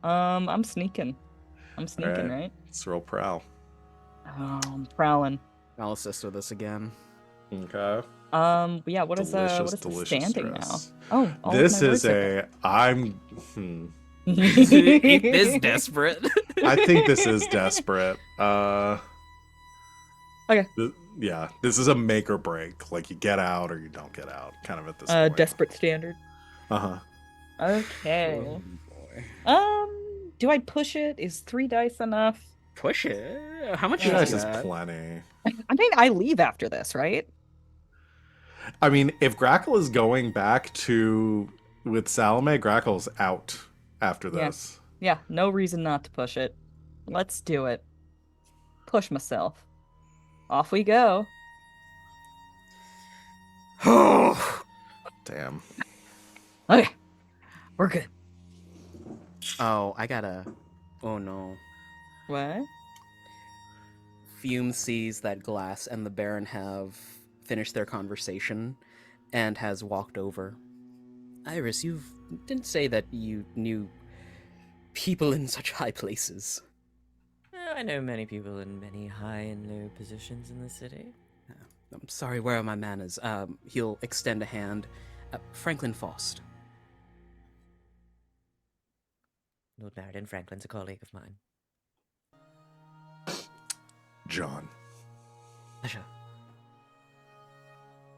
I'm sneaking. I'm sneaking, right? Let's roll prowl. Oh, I'm prowling. I'll assist with this again. Okay. Yeah, what is Delicious, the delicious standing stress. now? Oh, all of This my is words are I'm. Ain't this desperate? I think this is desperate. Okay. Yeah, this is a make or break. Like you get out or you don't get out, kind of at this point. Desperate standard. Uh-huh. Okay. Oh, boy. Do I push it? Is 3 dice enough? Push it. How much This is is that? plenty. I mean, I leave after this, right? I mean, if Grackle is going back to with Salome, Grackle's out after Yeah. this. Yeah, no reason not to push it. Let's do it. Push myself. Off we go. Damn. Okay. We're good. Oh, I gotta. Oh no. What? Fume sees that Glass and the Baron have finished their conversation and has walked over. Iris, you didn't say that you knew people in such high places. I know many people in many high and low positions in the city. I'm sorry, where are my manners? He'll extend a hand. Franklin Faust. Lord Meriden Franklin's a colleague of mine. John. Pleasure.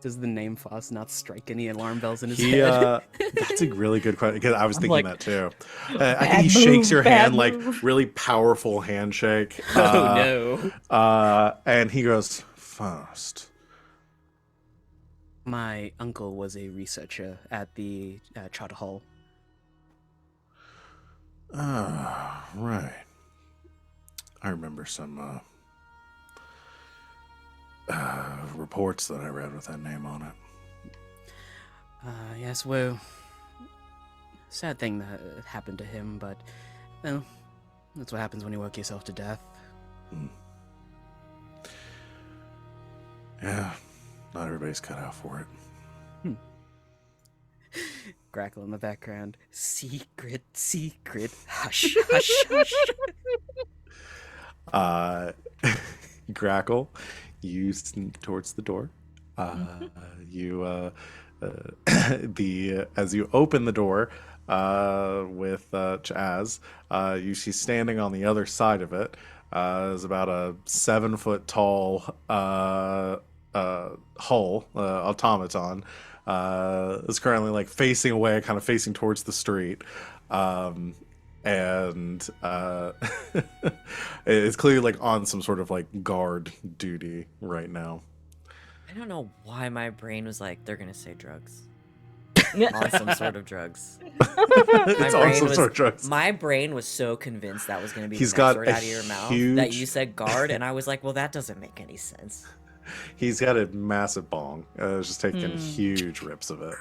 Does the name Faust not strike any alarm bells in his He, head? that's a really good question because I was I'm thinking like, that too. I bad think he shakes move, your bad hand like move. really powerful handshake. Oh no. And he goes, "Faust." My uncle was a researcher at the Charter Hall. Ah, right. I remember some reports that I read with that name on it. Yes, well, sad thing that happened to him, but, well, that's what happens when you work yourself to death. Yeah, not everybody's cut out for it. Grackle in the background. Secret, secret, hush, hush, hush. Grackle, you sneak towards the door. You as you open the door with Chaz, you see standing on the other side of it is about a 7-foot tall hull automaton. Is currently like facing away, kind of facing towards the street. And it's clearly like on some sort of like guard duty right now. I don't know why my brain was like, they're gonna say drugs. on some sort of drugs. It's brain also was- sort of drugs. My brain was so convinced that was going to be He's the next got word a out of your mouth that huge- you said guard, and I was like, well, that doesn't make any sense. He's got a massive bong. Just taking huge rips of it.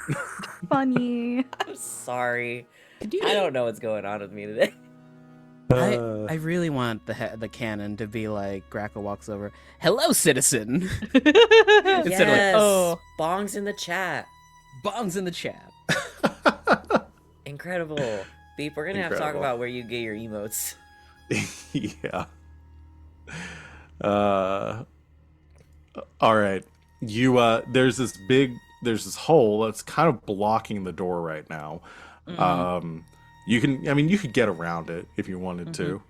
Funny. I'm sorry. I don't know what's going on with me today. I really want the canon to be like Grackle walks over, "Hello, citizen." Yes, Instead of like, oh. bongs in the chat. bongs in the chat. Incredible. Beep, we're going to have to talk Incredible. about where you get your emotes. Yeah. All right. There's this hole that's kind of blocking the door right now. You could get around it if you wanted to.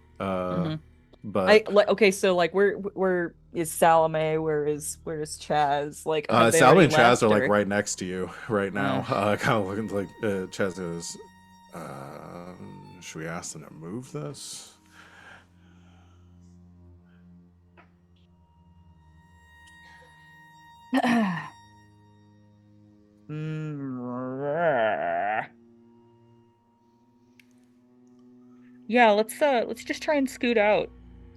But Okay, so like where is Salome? Where is Chaz? Like have they Salome already and Chaz left, are like or- right next to you right now. Kind of looking like Chaz goes, should we ask them to move this? Yeah, let's just try and scoot out.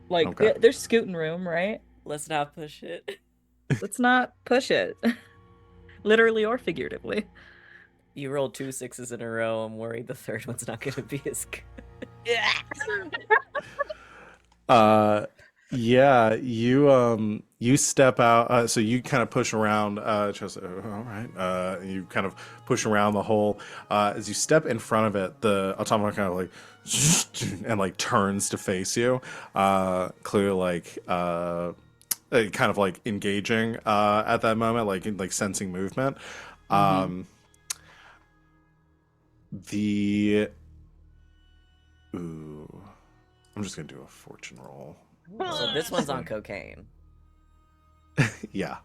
Like Okay. there's scooting room, right? Let's not push it. Let's not push it. Literally or figuratively. You rolled 2 6s in a row. I'm worried the third one's not going to be as good. Yeah, you step out, so you kind of push around, just all right, you kind of push around the hole. As you step in front of it, the automaton kind of like and like turns to face you, clearly like kind of like engaging at that moment, like sensing movement. I'm just gonna do a fortune roll. So this one's on cocaine. Yeah.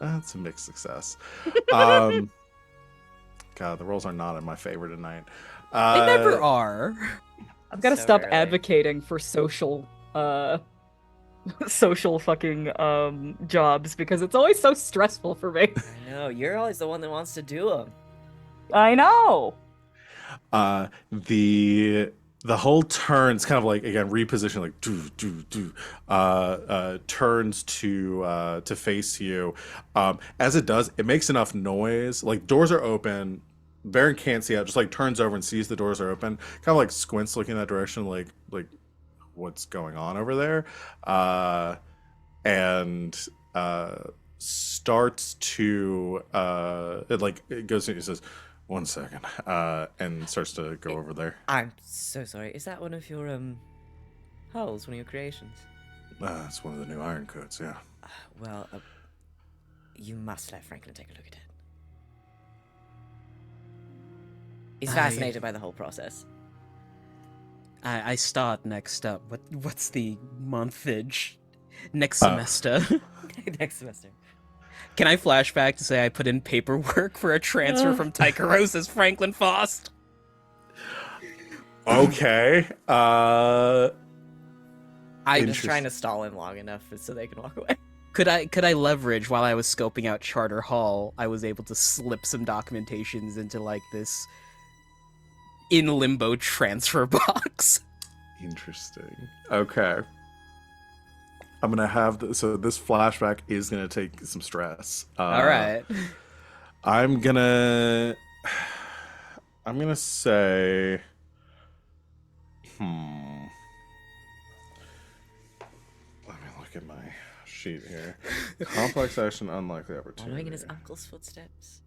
That's a mixed success. God, the rolls are not in my favor tonight. They never are. I've got to So stop early. advocating for social fucking jobs because it's always so stressful for me. I know. You're always the one that wants to do them. I know. The whole turns kind of like, again, reposition, like turns to face you. As it does, it makes enough noise. Like doors are open. Baron can't see out, just like turns over and sees the doors are open. Kind of like squints looking in that direction, like what's going on over there, and starts to it goes. He says, "1 second," and starts to go over there. I'm so sorry. Is that one of your holes, one of your creations? It's one of the new iron codes, yeah. Well, you must let Franklin take a look at it. He's fascinated by the whole process. I start next up. What's the monthage? Next semester. Next semester. Can I flashback to say I put in paperwork for a transfer from Tycheros as Franklin Faust? Okay. I'm just Interest- trying to stall him long enough so they can walk away. Could I leverage while I was scoping out Charter Hall? I was able to slip some documentations into like this in limbo transfer box. Interesting. Okay. I'm gonna have so this flashback is gonna take some stress. All right. I'm gonna say, let me look at my sheet here. Complex action, unlikely opportunity. Following in his uncle's footsteps.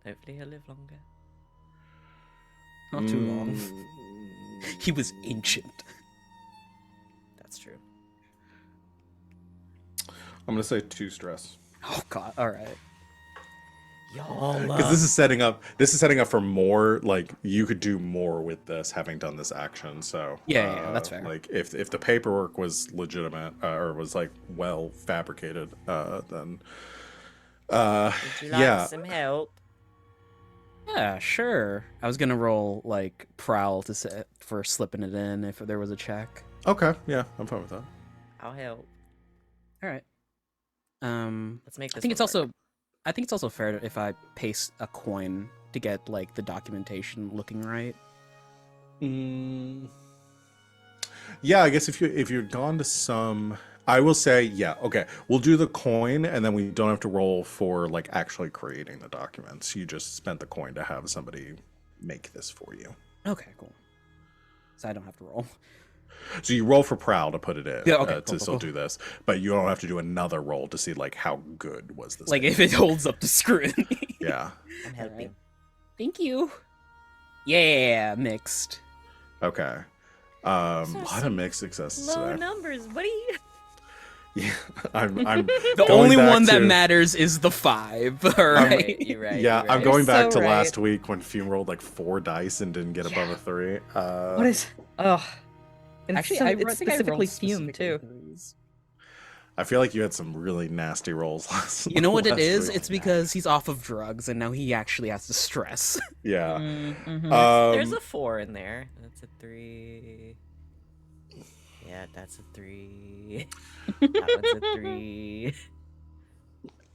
Hopefully he'll live longer. Not too long. He was ancient. That's true. I'm gonna say 2 stress. Oh god. All right. Because this is setting up for more, like you could do more with this having done this action. So Yeah, that's fair. Like if the paperwork was legitimate or was like well fabricated, then Would you like yeah. some help? Yeah, sure. I was gonna roll like prowl to set for slipping it in if there was a check. Okay, yeah, I'm fine with that. I'll help. All right. Let's make this I think it's one work. also. I think it's also fair if I paste a coin to get like the documentation looking right. Mm, yeah, I guess if you'd gone to some, I will say, yeah, okay, we'll do the coin, and then we don't have to roll for like actually creating the documents. You just spent the coin to have somebody make this for you. Okay, cool. So I don't have to roll. So you roll for prowl to put it in, Yeah, okay, to cool, still cool. do this, but you don't have to do another roll to see like how good was this. Like thing. if it holds up to scrutiny. Yeah. I'm helping. Thank you. Yeah, mixed. Okay. So A lot of some mixed successes Low today. numbers. What do you? Yeah, I'm The going only back one that to- matters is the 5. All right. You're right. Yeah, you're I'm right. going You're back so to right. last week when Fume rolled like 4 dice and didn't get above a 3. What is? Ugh. And Actually, so, I it's think I specifically rolled Fume too. threes. I feel like you had some really nasty rolls last. You know what it last is? week. It's because he's off of drugs and now he actually has to stress. Yeah. Mm-hmm. There's a 4 in there. That's a 3. Yeah, that's a 3. That one's a 3.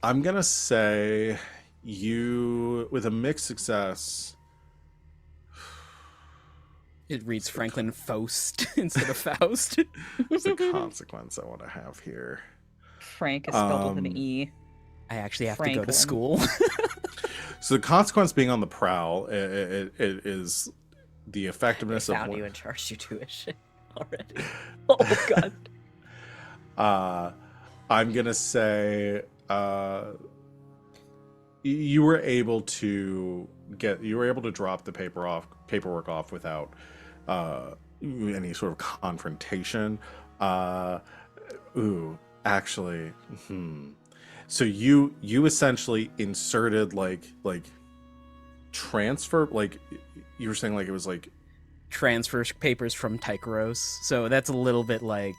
I'm gonna say you with a mixed success. It reads Franklin Faust instead of Faust. What's the consequence I want to have here? Frank is spelled with an Um, E. I actually have to go Franklin. to school. So the consequence being on the prowl it is the effectiveness They of found what- you and charged you tuition already. Oh God. I'm gonna say you were able to drop the paperwork off without any sort of confrontation. Actually, so you essentially inserted like transfer, like you were saying, like it was like Transfer papers from Tycheros. So that's a little bit like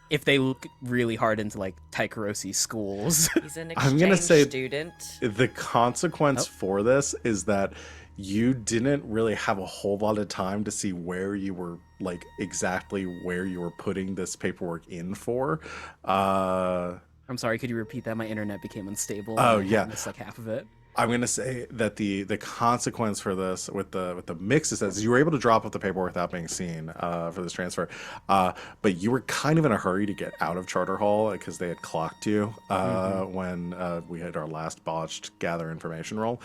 if they look really hard into like Tycherosi schools. He's an I'm exchange gonna say student. the consequence for this is that you didn't really have a whole lot of time to see where you were, like exactly where you were putting this paperwork in for. I'm sorry, could you repeat that? My internet became unstable. Oh, and I yeah. missed like half of it. I'm gonna say that the consequence for this with the mix is that you were able to drop off the paperwork without being seen for this transfer, but you were kind of in a hurry to get out of Charter Hall because they had clocked you when we had our last botched gather information roll.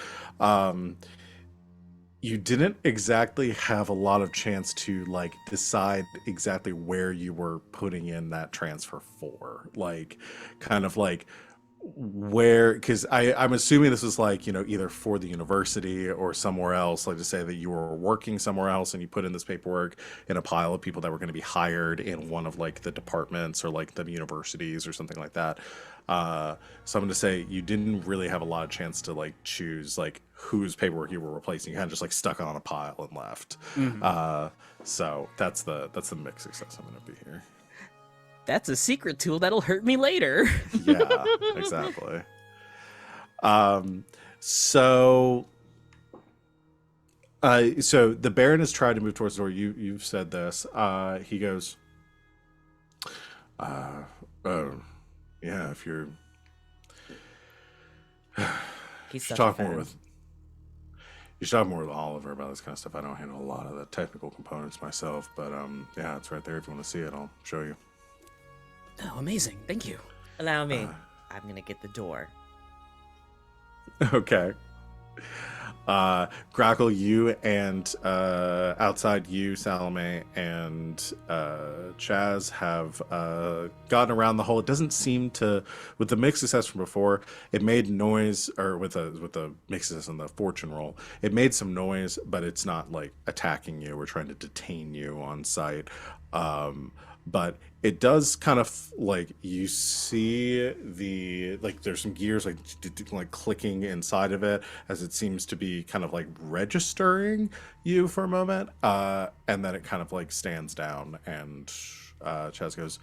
You didn't exactly have a lot of chance to like decide exactly where you were putting in that transfer for, like kind of like where, because I'm assuming this was like, you know, either for the university or somewhere else, like to say that you were working somewhere else and you put in this paperwork in a pile of people that were going to be hired in one of like the departments or like the universities or something like that. So I'm going to say you didn't really have a lot of chance to like choose like whose paperwork you were replacing. You kind of just like stuck it on a pile and left. So that's the mixed success I'm going to be here. That's a secret tool that'll hurt me later. Yeah, exactly. So the Baron has tried to move towards the door. You've said this. He goes, oh, yeah, if you're He's should such a talk more fan. with you should talk more with Oliver about this kind of stuff. I don't handle a lot of the technical components myself, but yeah, it's right there. If you want to see it, I'll show you. Oh, amazing. Thank you. Allow me. I'm gonna get the door. Okay. Grackle, you and outside you, Salome, and Chaz have gotten around the hole. It doesn't seem to, with the mixed success from before, it made noise, or with the mixed success and the fortune roll, it made some noise, but it's not like attacking you or trying to detain you on site. But it does kind of like you see the like there's some gears like clicking inside of it as it seems to be kind of like registering you for a moment, and then it kind of like stands down and Chaz goes,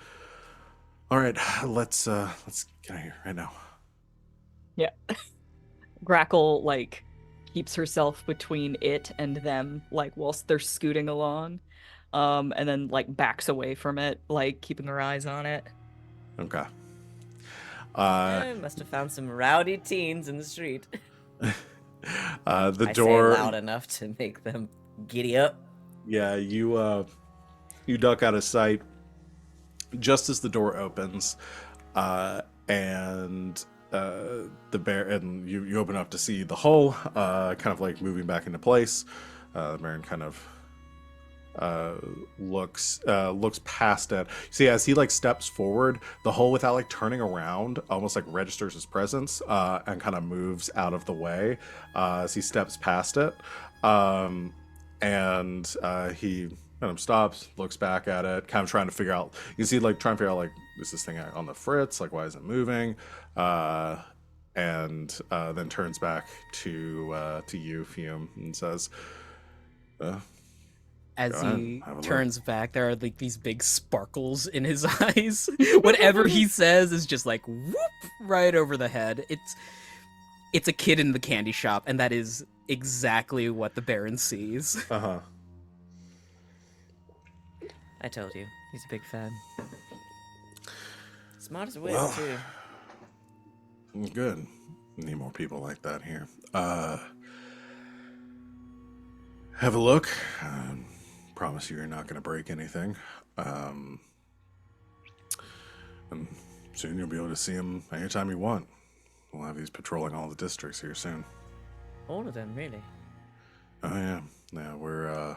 "All right, let's get out of here right now." Yeah. Grackle like keeps herself between it and them, like whilst they're scooting along. And then like backs away from it, like keeping her eyes on it. Okay. I must have found some rowdy teens in the street. The I say door. loud enough to make them giddy up. Yeah, you duck out of sight just as the door opens, and the bear and you open up to see the hull, kind of like moving back into place. The Baron kind of looks past it. See, as he like steps forward, the hull, without like turning around, almost like registers his presence, and kind of moves out of the way as he steps past it. And he kind of stops, looks back at it, kind of trying to figure out. You can see like trying to figure out like, is this thing on the fritz? Like, why isn't it moving? And then turns back to you, Fume, and says, As Go ahead, he have a look. turns back, there are like these big sparkles in his eyes. Whatever he says is just like whoop right over the head. It's a kid in the candy shop, and that is exactly what the Baron sees. uh-huh. I told you, he's a big fan. Smart as a whip, Well. too. Good. Need more people like that here. Have a look. Promise you're not going to break anything. And soon you'll be able to see them anytime you want. We'll have these patrolling all the districts here soon. All of them, really. Oh yeah. Yeah, we're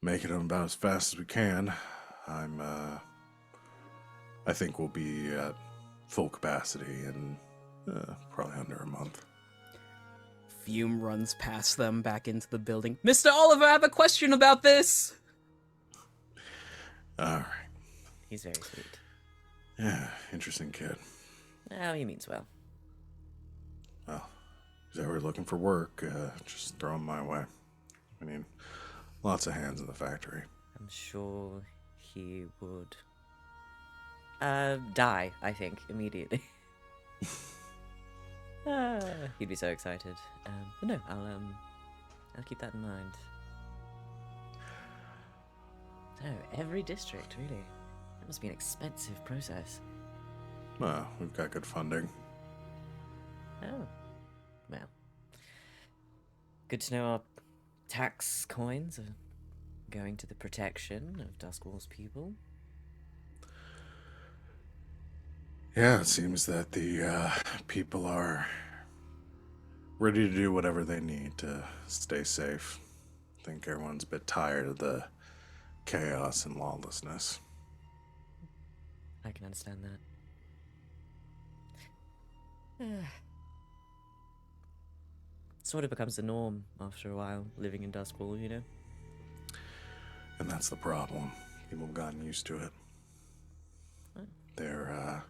making them about as fast as we can. I think we'll be at full capacity in probably under a month. Fume runs past them back into the building. Mr. Oliver, I have a question about this. All right. He's very sweet. Yeah, interesting kid. Oh, he means well. Well, if ever looking for work, just throw him my way. I mean, lots of hands in the factory. I'm sure he would die, I think, immediately. He'd be so excited. But no, I'll keep that in mind. Oh, every district, really. That must be an expensive process. Well, we've got good funding. Oh, well. Good to know our tax coins are going to the protection of Duskwall's people. Yeah, it seems that the people are ready to do whatever they need to stay safe. I think everyone's a bit tired of the chaos and lawlessness. I can understand that. Sort of becomes the norm after a while, living in Duskwall, you know? And that's the problem. People have gotten used to it. Oh. They're,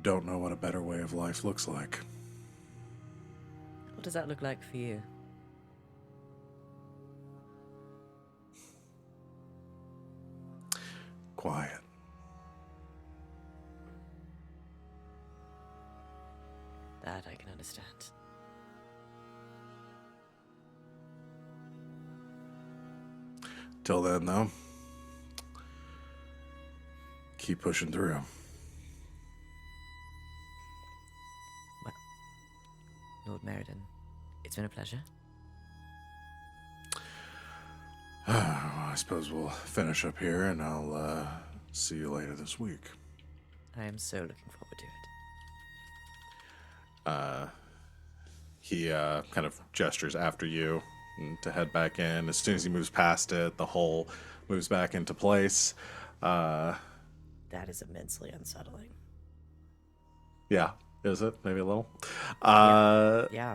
don't know what a better way of life looks like. What does that look like for you? Quiet. That I can understand. Till then, though, keep pushing through. Lord Meriden, it's been a pleasure. I suppose we'll finish up here, and I'll see you later this week. I am so looking forward to it. He kind of gestures after you to head back in. As soon as he moves past it, the hole moves back into place. That is immensely unsettling. Yeah, is it? Maybe a little? Yeah.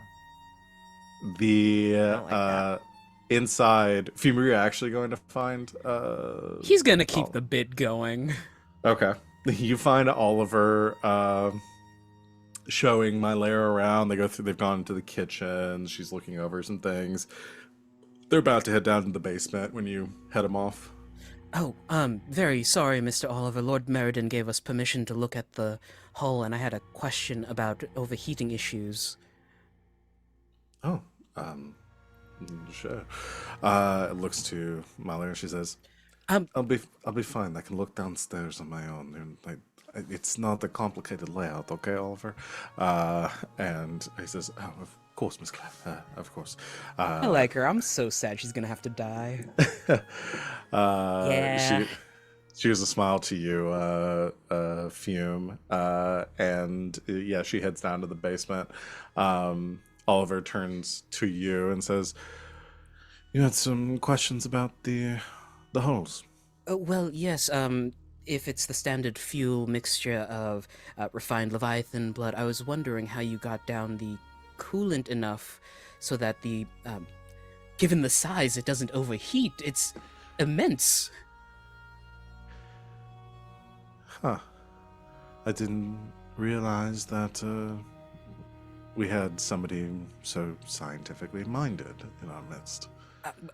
The don't like that. inside, Fume, are you actually going to find... He's gonna keep the bid going. Okay. You find Oliver showing my lair around. They've gone into the kitchen. She's looking over some things. They're about to head down to the basement when you head them off. Oh, very sorry, Mr. Oliver. Lord Meriden gave us permission to look at the hull, and I had a question about overheating issues. Oh, sure. Looks to Mahler and she says, Um- I'll be fine. I can look downstairs on my own. And it's not a complicated layout, okay, Oliver? And he says, "Oh, of course, Miss Claire, of course." I like her. I'm so sad she's gonna have to die. Yeah. She gives a smile to you, Fume, and yeah, she heads down to the basement. Oliver turns to you and says, "You had some questions about the holes." Well, yes, if it's the standard fuel mixture of refined Leviathan blood, I was wondering how you got down the coolant enough so that given the size, it doesn't overheat. It's immense. Huh. I didn't realize that we had somebody so scientifically minded in our midst.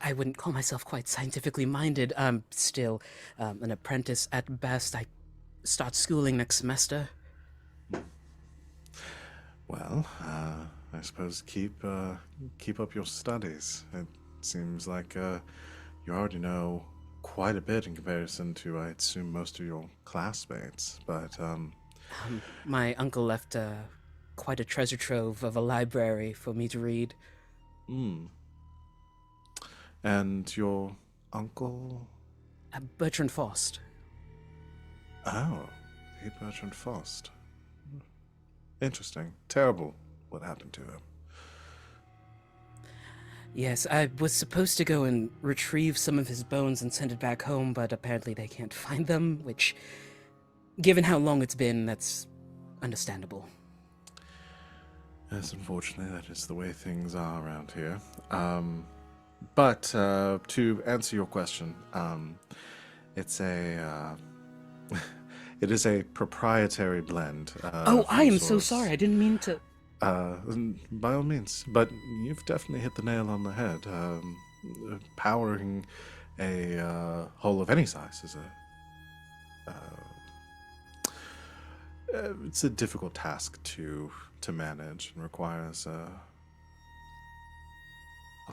I wouldn't call myself quite scientifically minded. I'm still an apprentice at best. I start schooling next semester. Well, I suppose keep up your studies. It seems like you already know quite a bit in comparison to, I assume, most of your classmates. But My uncle left quite a treasure trove of a library for me to read. and your uncle? Bertrand Faust. Oh, he Bertrand Faust. Interesting. Terrible what happened to him. Yes, I was supposed to go and retrieve some of his bones and send it back home, but apparently they can't find them, which, given how long it's been, that's understandable. Yes, unfortunately, that is the way things are around here. But to answer your question, it's a it is a proprietary blend. Oh, I am fuel so source. sorry. I didn't mean to. By all means, but you've definitely hit the nail on the head. Powering a hole of any size is it's a difficult task to manage and requires a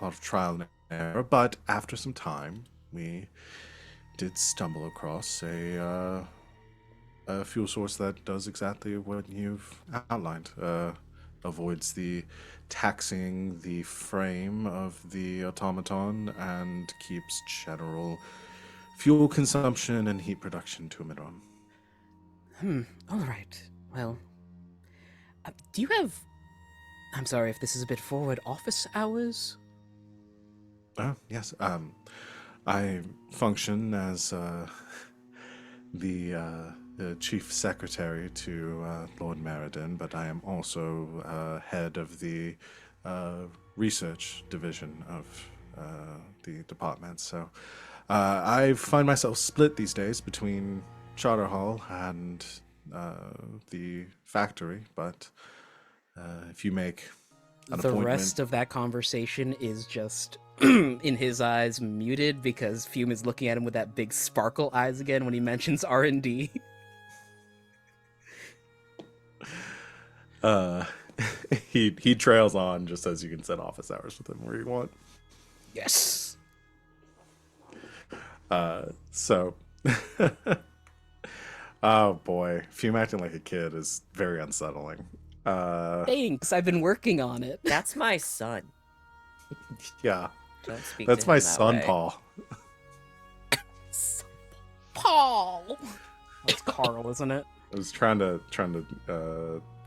lot of trial and error. But after some time, we did stumble across a fuel source that does exactly what you've outlined. Avoids the taxing the frame of the automaton and keeps general fuel consumption and heat production to a minimum. All right. Well, do you have. I'm sorry if this is a bit forward, office hours? Oh, yes. I function as the chief secretary to Lord Meriden, but I am also head of the research division of the department. So I find myself split these days between Charter Hall and the factory. But if you make an The appointment, rest of that conversation is just, in his eyes, muted because Fume is looking at him with that big sparkle eyes again when he mentions R&D. he trails on, just as you can set office hours with him where you want. Yes. So, oh boy, Fume acting like a kid is very unsettling. Thanks, I've been working on it. That's my son. Yeah, Don't speak that's to my him that son, way. Paul. Paul! That's Carl, isn't it? I was trying to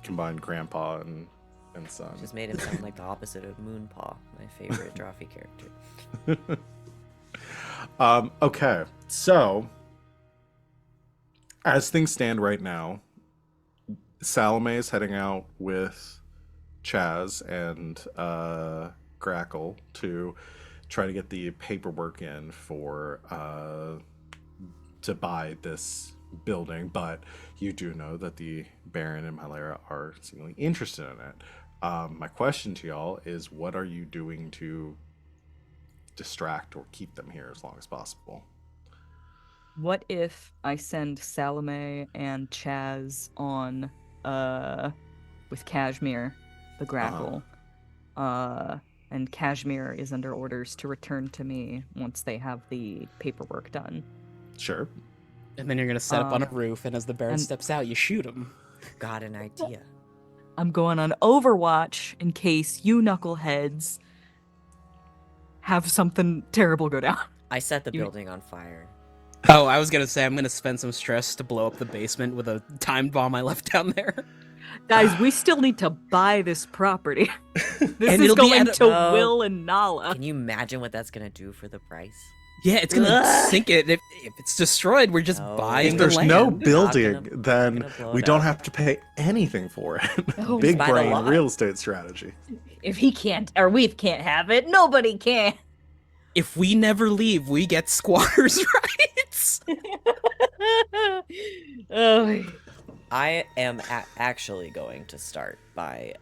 combine grandpa and son. Just made him sound like the opposite of Moonpaw, my favorite Drawfee character. Okay, so as things stand right now, Salome is heading out with Chaz and Grackle to try to get the paperwork in for to buy this building, but you do know that the Baron and Malera are seemingly interested in it. My question to y'all is, what are you doing to distract or keep them here as long as possible? What if I send Salome and Chaz on with Kashmir, the Grackle, and Kashmir is under orders to return to me once they have the paperwork done? Sure. And then you're gonna set up on a Um, roof, and as the Baron and- steps out, you shoot him. Got an idea. I'm going on Overwatch in case you knuckleheads have something terrible go down. I set the You- building on fire. Oh, I was gonna say I'm gonna spend some stress to blow up the basement with a timed bomb I left down there. Guys, we still need to buy this property. This And is it'll be going at to a- Will and Nala. Can you imagine what that's gonna do for the price? Yeah, it's gonna Ugh. sink it. If it's destroyed, we're just No. buying If the there's land. no Not building, gonna then blow we it don't up. have to pay anything for it. Oh, Big buy the brain lot. real estate strategy. If he can't, or we can't have it, nobody can. If we never leave, we get squatters' rights. Oh, I am actually going to start by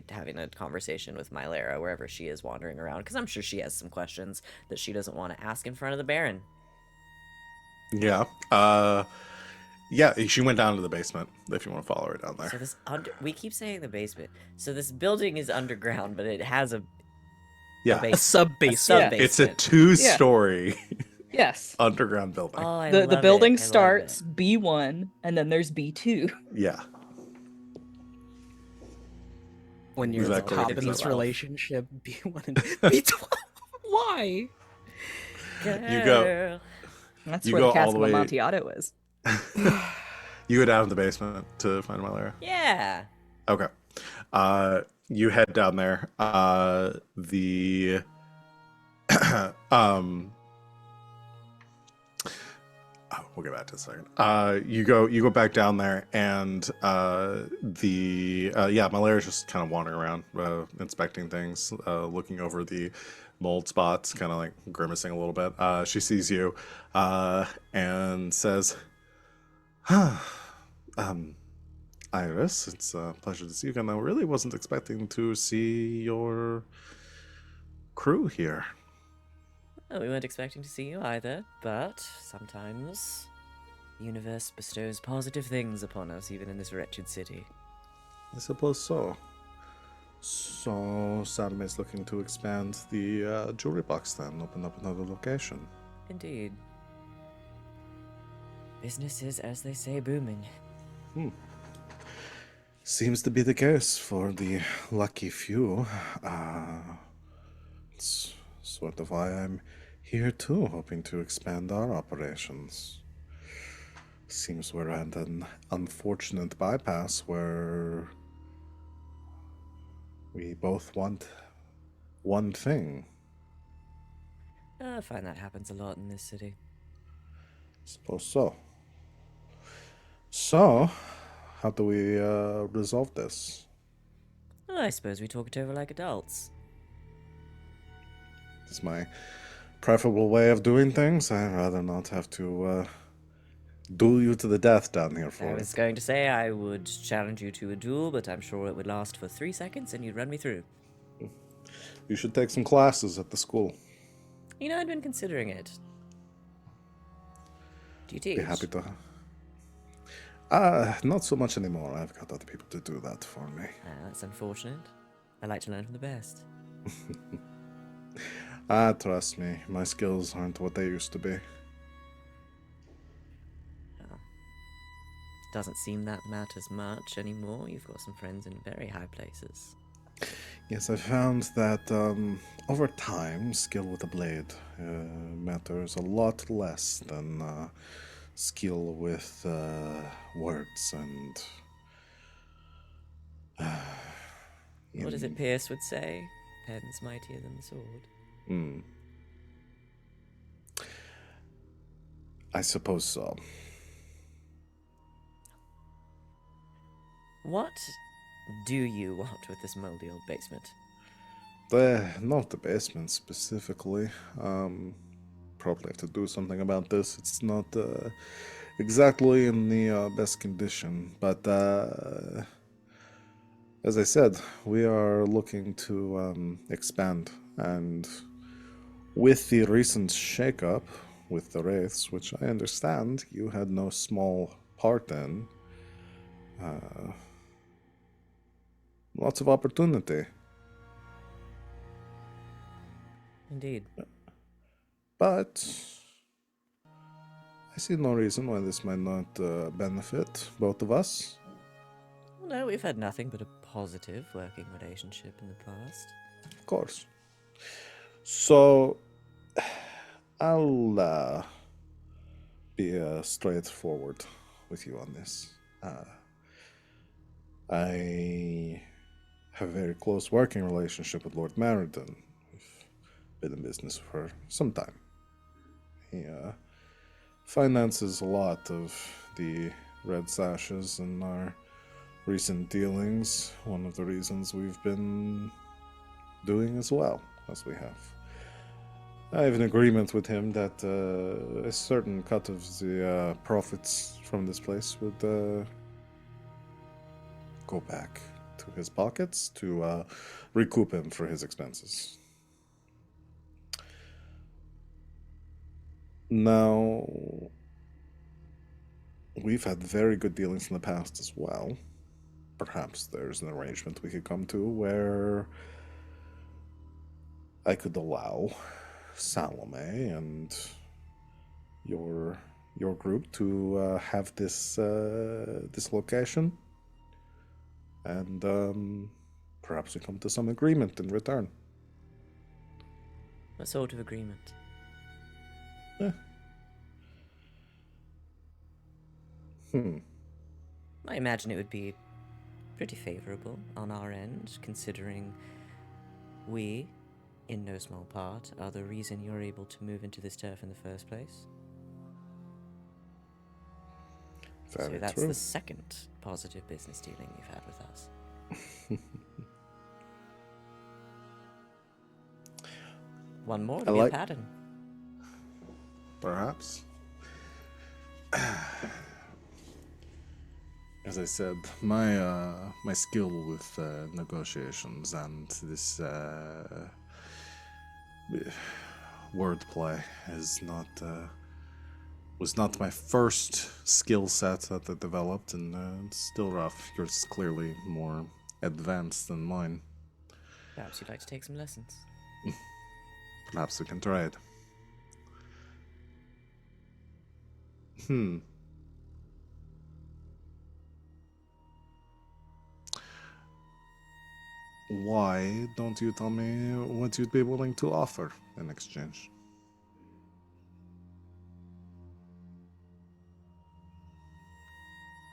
having a conversation with Mylera wherever she is wandering around, because I'm sure she has some questions that she doesn't want to ask in front of the Baron. Yeah. Yeah, she went down to the basement if you want to follow her down there. So this we keep saying the basement. So this building is underground, but it has a Yeah. A sub basement. sub-basement. It's a 2-story yes. underground building. Oh, I The love building it. I love starts it. B1, and then there's B2. Yeah. When you're Is the that top correct? in this B12. relationship, B1 and B12. Why? You go- Girl. That's You where go the all Castle the way- Amontillado is. You go down to the basement to find Malera. Yeah. Okay. You head down there. We'll get back to it in a second. You go back down there, and Malera's just kind of wandering around, inspecting things, looking over the mold spots, kind of like grimacing a little bit. She sees you, and says, Iris, it's a pleasure to see you again. I really wasn't expecting to see your crew here. Well, we weren't expecting to see you either, but sometimes the universe bestows positive things upon us, even in this wretched city. I suppose so. So, Salome is looking to expand the jewelry box then, open up another location. Indeed. Business is, as they say, booming. Seems to be the case for the lucky few. It's sort of why I'm here too, hoping to expand our operations. Seems we're at an unfortunate bypass where we both want one thing. I find that happens a lot in this city. Suppose so. So, how do we resolve this? Well, I suppose we talk it over like adults. It's my preferable way of doing things. I'd rather not have to duel you to the death down here for I it. was going to say I would challenge you to a duel, but I'm sure it would last for 3 seconds and you'd run me through. You should take some classes at the school. You know, I'd been considering it. Do you teach? Be happy to. Not so much anymore. I've got other people to do that for me. That's unfortunate. I like to learn from the best. Trust me, my skills aren't what they used to be. Doesn't seem that matters much anymore. You've got some friends in very high places. Yes, I found that over time, skill with a blade matters a lot less than skill with words and. What is it Pierce would say? Pen's mightier than the sword. I suppose so. What do you want with this moldy old basement? Not the basement specifically. Probably have to do something about this. It's not exactly in the best condition, but as I said, we are looking to expand, and with the recent shakeup with the Wraiths, which I understand you had no small part in, lots of opportunity. Indeed. But I see no reason why this might not benefit both of us. Well, no, we've had nothing but a positive working relationship in the past. Of course. So, I'll be straightforward with you on this. I have a very close working relationship with Lord Meriden. We've been in business for some time. He finances a lot of the red sashes in our recent dealings. One of the reasons we've been doing as well as we have. I have an agreement with him that a certain cut of the profits from this place would go back to his pockets to recoup him for his expenses. Now, we've had very good dealings in the past as well. Perhaps there's an arrangement we could come to where I could allow Salome and your group to have this location, and perhaps we come to some agreement in return. What sort of agreement? I imagine it would be pretty favorable on our end, considering we, in no small part, are the reason you're able to move into this turf in the first place. Very so that's true. the second positive business dealing you've had with us. One more to be a pattern. Perhaps. As I said, my skill with negotiations and this wordplay was not my first skill set that I developed, and it's still rough. Yours is clearly more advanced than mine. Perhaps you'd like to take some lessons. Perhaps we can try it. Why don't you tell me what you'd be willing to offer in exchange?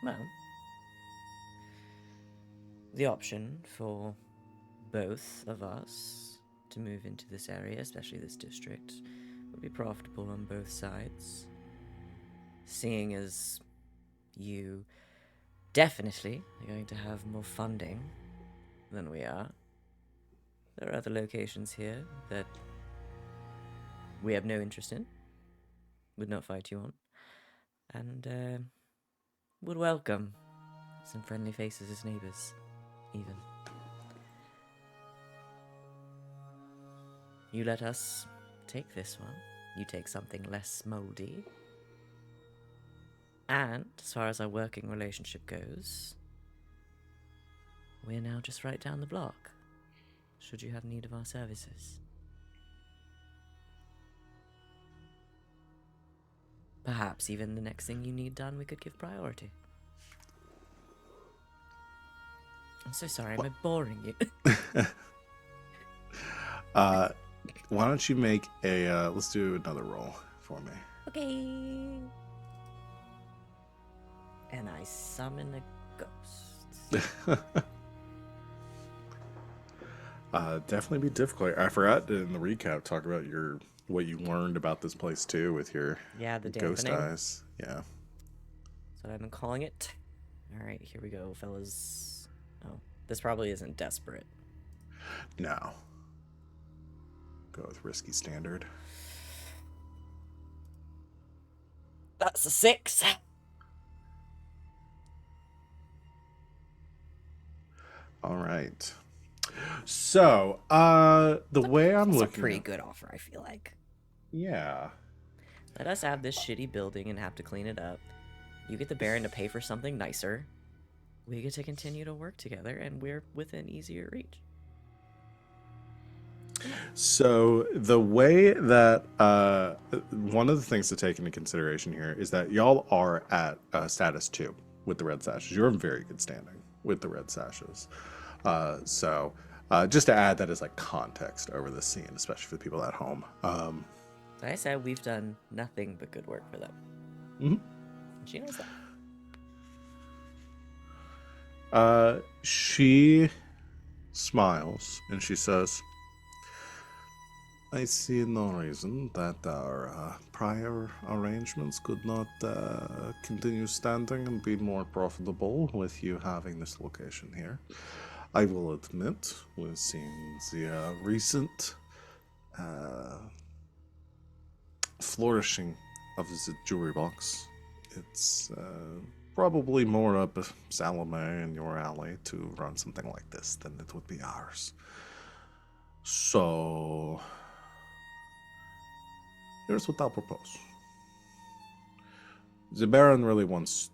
Well, the option for both of us to move into this area, especially this district, would be profitable on both sides. Seeing as you definitely are going to have more funding than we are, there are other locations here that we have no interest in, would not fight you on, and would welcome some friendly faces as neighbors, even. You let us take this one, you take something less moldy, and as far as our working relationship goes, we're now just right down the block, should you have need of our services. Perhaps even the next thing you need done we could give priority. I'm so sorry, am I boring you? Why don't you make a, let's do another roll for me. Okay. And I summon a ghost. Definitely be difficult. I forgot in the recap talk about what you learned about this place too with your the ghost dampening. eyes. Yeah. That's what I've been calling it. Alright, here we go, fellas. Oh, this probably isn't desperate. No. Go with risky standard. That's a 6. All right. So, the way I'm looking, a pretty good offer, I feel like. Yeah. Let us have this shitty building and have to clean it up. You get the Baron to pay for something nicer. We get to continue to work together, and we're within easier reach. So the way that one of the things to take into consideration here is that y'all are at status 2 with the red sashes. You're in very good standing with the red sashes. So just to add that as like context over the scene, especially for the people at home. Like I said, we've done nothing but good work for them. Mhm. And she knows that. She smiles and she says, I see no reason that our prior arrangements could not continue standing and be more profitable with you having this location here. I will admit, we've seen the recent flourishing of the jewelry box. It's probably more up Salome and your alley to run something like this than it would be ours. So, here's what I'll propose. The Baron really wants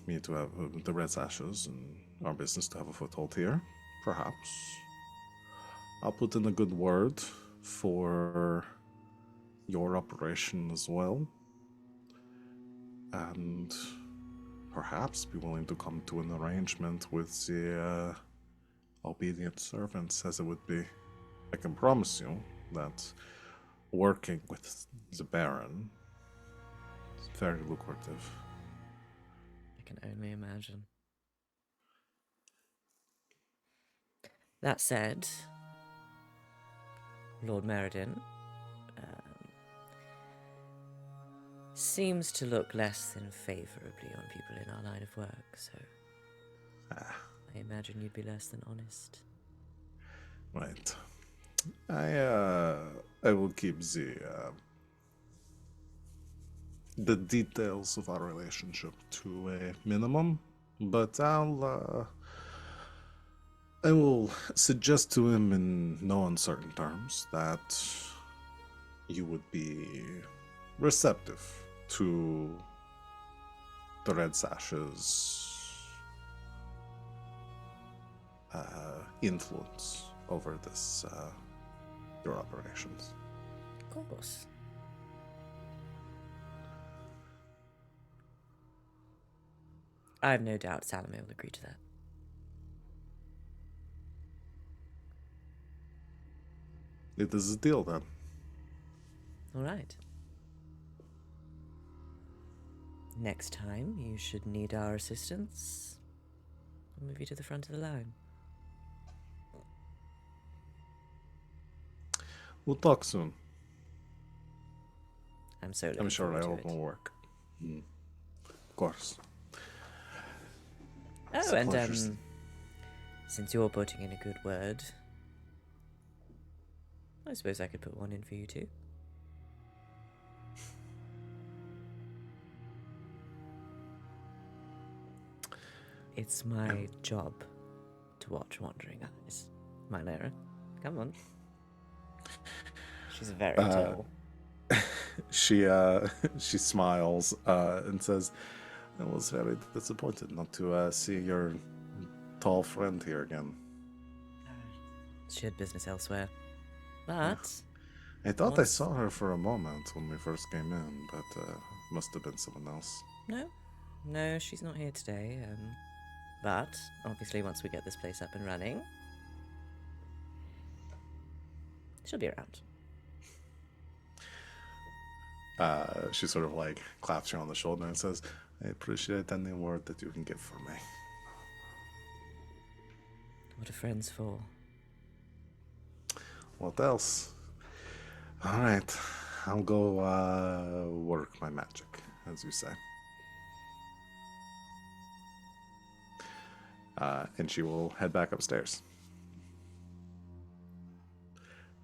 me to have the Red Sashes and our business to have a foothold here. Perhaps. I'll put in a good word for your operation as well. And perhaps be willing to come to an arrangement with the obedient servants, as it would be. I can promise you that working with the Baron is very lucrative. I can only imagine. That said, Lord Meriden seems to look less than favourably on people in our line of work, so I imagine you'd be less than honest. Right. I will keep the details of our relationship to a minimum, but I will suggest to him in no uncertain terms that you would be receptive to the Red Sash's influence over this your operations. Of course. I have no doubt Salome will agree to that. It is a deal then. All right. Next time you should need our assistance, I'll move you to the front of the line. We'll talk soon. I'm so looking I'm sure forward I to hope it. will work. Of course. Oh, and since you're putting in a good word, I suppose I could put one in for you too. It's my job to watch wandering eyes. Mynera, come on. She's very tall. She she smiles and says, I was very disappointed not to see your tall friend here again. She had business elsewhere. But I thought I saw her for a moment when we first came in, but must have been someone else. No, she's not here today. But obviously once we get this place up and running, she'll be around. She sort of like claps you on the shoulder and says, I appreciate any word that you can give for me. What are friends for? What else? Alright, I'll go work my magic, as you say. And she will head back upstairs.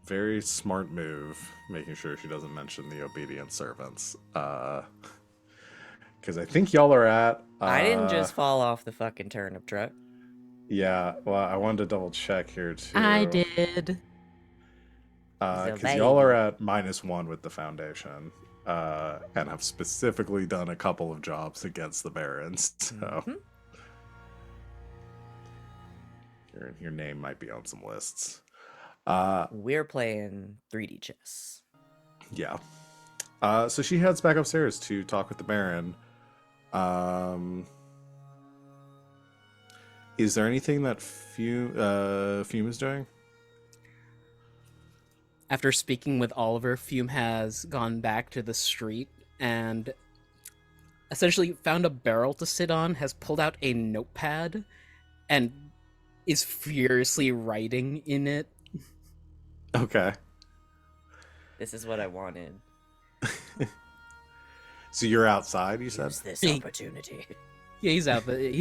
Very smart move, making sure she doesn't mention the obedient servants. Because I think y'all are at... I didn't just fall off the fucking turnip truck. Yeah, well, I wanted to double check here, too. I did. Because y'all are at -1 with the Foundation. And have specifically done a couple of jobs against the Barons, so... Your name might be on some lists. We're playing 3D chess. Yeah. So she heads back upstairs to talk with the Baron. Is there anything that Fume is doing? After speaking with Oliver, Fume has gone back to the street and essentially found a barrel to sit on, has pulled out a notepad, and is furiously writing in it. Okay. This is what I wanted. So you're outside, you said? Use this Hey. opportunity. Yeah, he's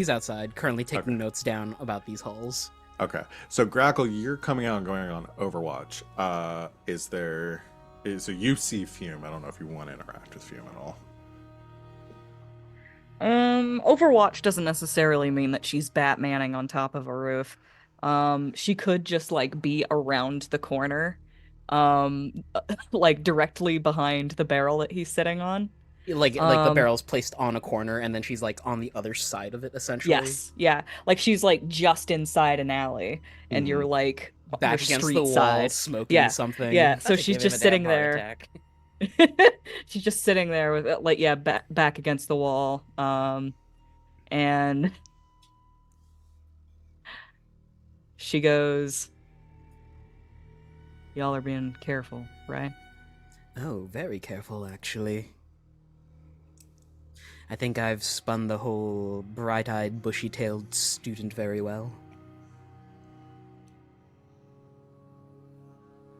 outside, currently taking notes down about these hulls. Okay. So Grackle, you're coming out and going on Overwatch. So you see Fume. I don't know if you want to interact with Fume at all. Overwatch doesn't necessarily mean that she's Batmaning on top of a roof. She could just like be around the corner, like directly behind the barrel that he's sitting on. Like the barrel's placed on a corner, and then she's like on the other side of it, essentially. Yes, yeah. Like she's like just inside an alley, and you're like Back your against street the wall, side. smoking Yeah, something. yeah. About So to she's give him just a damn sitting heart there. attack. She's just sitting there with like back against the wall. And she goes, "Y'all are being careful, right?" Oh, very careful, actually. I think I've spun the whole bright-eyed, bushy-tailed student very well.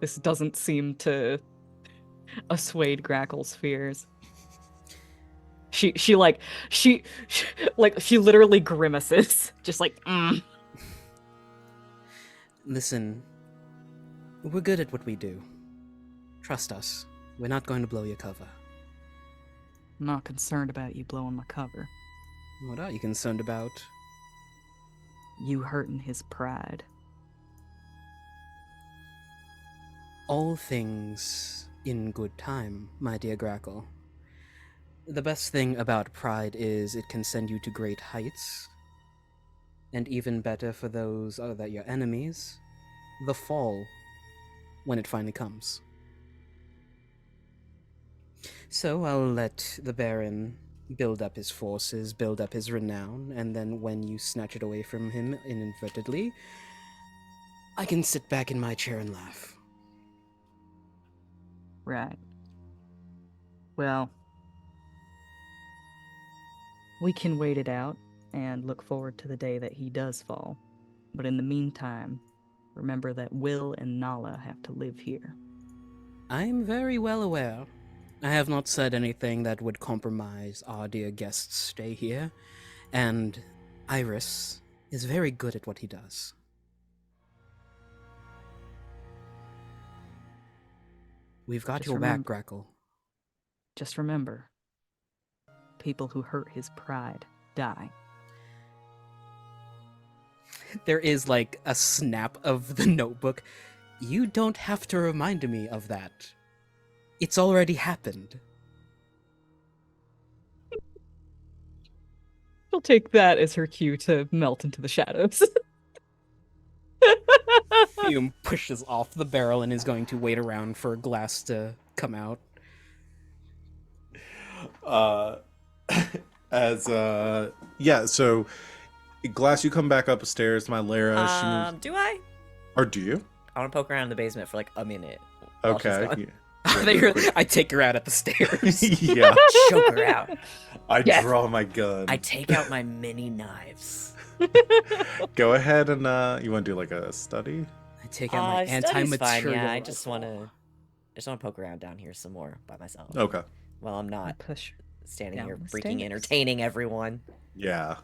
This doesn't seem to assuade Grackle's fears. She literally grimaces, just like, Listen, we're good at what we do. Trust us. We're not going to blow your cover. I'm not concerned about you blowing my cover. What are you concerned about? You hurting his pride. All things in good time, my dear Grackle. The best thing about pride is it can send you to great heights. And even better for those that your enemies, the fall, when it finally comes. So I'll let the Baron build up his forces, build up his renown, and then when you snatch it away from him inadvertently, I can sit back in my chair and laugh. Right. Well, we can wait it out and look forward to the day that he does fall. But in the meantime, remember that Will and Nala have to live here. I am very well aware. I have not said anything that would compromise our dear guest's stay here, and Iris is very good at what he does. We've got Just your remember- back, Grackle. Just remember, people who hurt his pride die. There is like a snap of the notebook. You don't have to remind me of that. It's already happened. She'll take that as her cue to melt into the shadows. Fume pushes off the barrel and is going to wait around for Glass to come out. So Glass, you come back upstairs. My Lara, she moves. Do I? Or do you? I want to poke around in the basement for like a minute. while she's Okay. gone. Yeah. I take her out at the stairs. Yeah. Choke her out. I Yes. draw my gun. I take out my mini knives. Go ahead and you want to do like a study? I take out my Study's anti-material. fine, yeah. I just want to poke around down here some more by myself. Okay. Well, I'm not Push. standing Down here the freaking stairs. entertaining everyone. Yeah.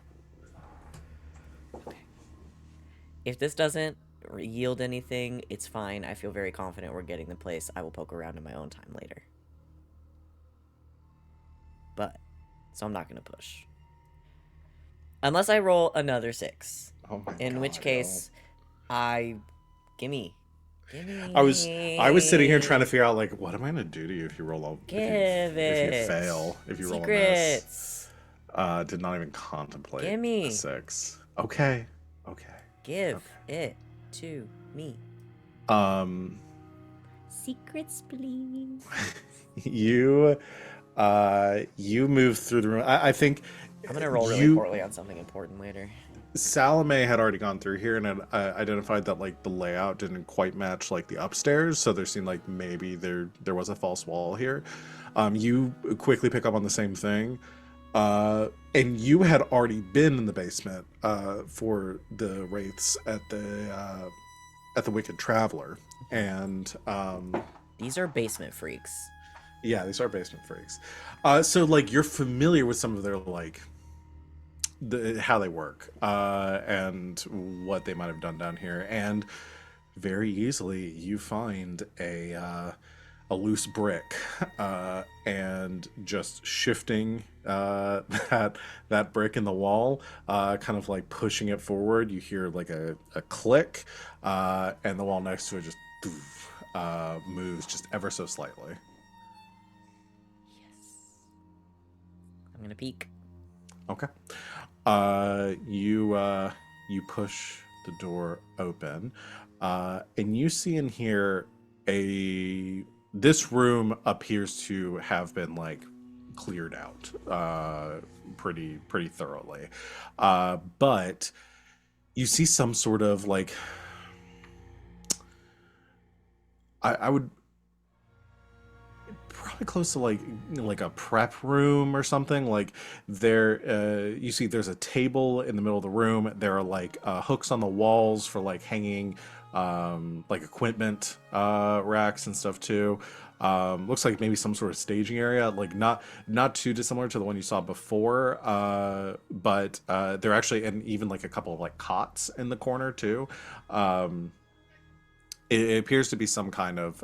If this doesn't yield anything, it's fine. I feel very confident we're getting the place. I will poke around in my own time later. So I'm not going to push. Unless I roll another 6. Oh my In which God, case, gimme. I was sitting here trying to figure out like what am I gonna do to you if you roll a Give if you it. fail if you roll a miss. Secrets. Did not even contemplate Gimme. a 6. Okay. Give it to me. Um, Secrets, please. you you move through the room. I think I'm gonna roll really you poorly on something important later. Salome had already gone through here and had identified that like the layout didn't quite match like the upstairs, so there seemed like maybe there was a false wall here. You quickly pick up on the same thing, and you had already been in the basement for the wraiths at the Wicked Traveler, and These are basement freaks. yeah, these are basement freaks. So like you're familiar with some of their like how they work and what they might have done down here, and very easily you find a loose brick and just shifting that brick in the wall, kind of like pushing it forward. You hear like a click, and the wall next to it just moves just ever so slightly. Yes. I'm gonna peek. Okay. You push the door open, and you see in here this room appears to have been like cleared out pretty thoroughly, but you see some sort of like I would probably close to like a prep room or something. Like there you see there's a table in the middle of the room. There are like hooks on the walls for like hanging like equipment racks and stuff too. Looks like maybe some sort of staging area, like not too dissimilar to the one you saw before, but there actually, and even like a couple of like cots in the corner too. It appears to be some kind of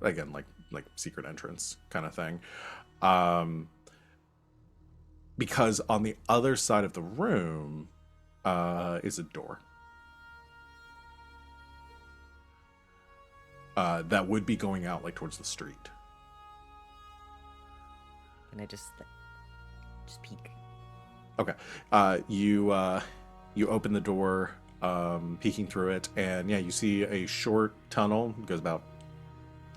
again like secret entrance kind of thing, because on the other side of the room is a door that would be going out like towards the street. Can I just peek? Okay. You open the door, peeking through it, and yeah, you see a short tunnel. It goes about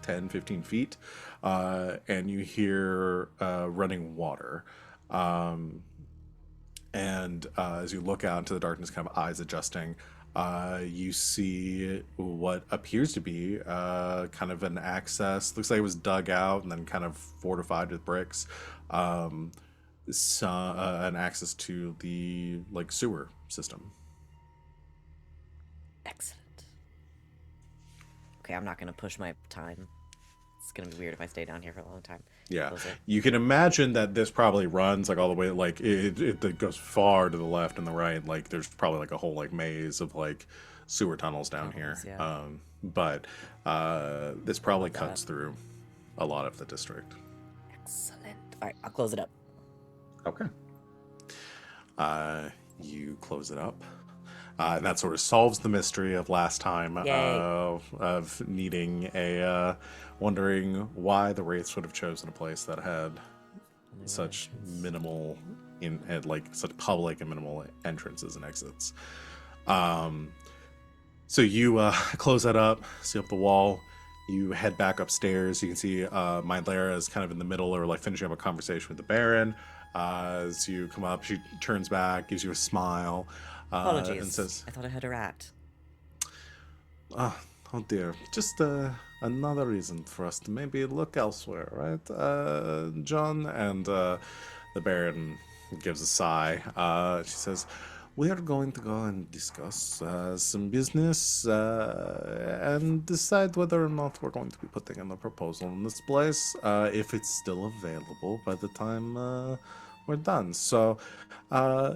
10-15 feet, and you hear running water. And as you look out into the darkness, kind of eyes adjusting, you see what appears to be kind of an access. Looks like it was dug out and then kind of fortified with bricks. An access to the like sewer system. Excellent. Okay, I'm not gonna push my time. It's gonna be weird if I stay down here for a long time. Yeah, Close it. you can imagine that this probably runs like all the way, like it goes far to the left and the right. Like there's probably like a whole like maze of like sewer tunnels down here. Yeah. But this probably Love that. cuts through a lot of the district. Excellent. All right, I'll close it up. Okay. You close it up. And that sort of solves the mystery of last time, Yay. of needing wondering why the Wraiths would have chosen a place that had such minimal, like such public and minimal entrances and exits. So you close that up, seal up the wall. You head back upstairs. You can see Mylara is kind of in the middle, or like finishing up a conversation with the Baron. As you come up, she turns back, gives you a smile. Apologies. And says, I thought I had a rat. oh dear, just another reason for us to maybe look elsewhere, right, John? And the Baron gives a sigh. She says, we are going to go and discuss some business and decide whether or not we're going to be putting in a proposal in this place, if it's still available by the time we're done. So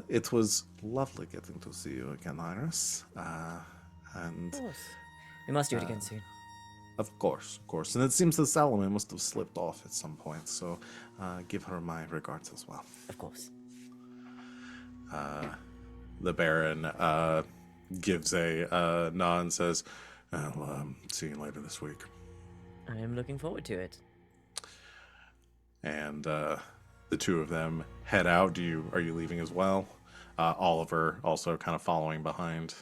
it was lovely getting to see you again, Iris. And Of course. We must do it again soon. of course. And it seems that Salome must have slipped off at some point, so give her my regards as well. Of course. The Baron gives a nod and says, I'll see you later this week. I am looking forward to it. And the two of them head out. Are you leaving as well? Oliver also kind of following behind.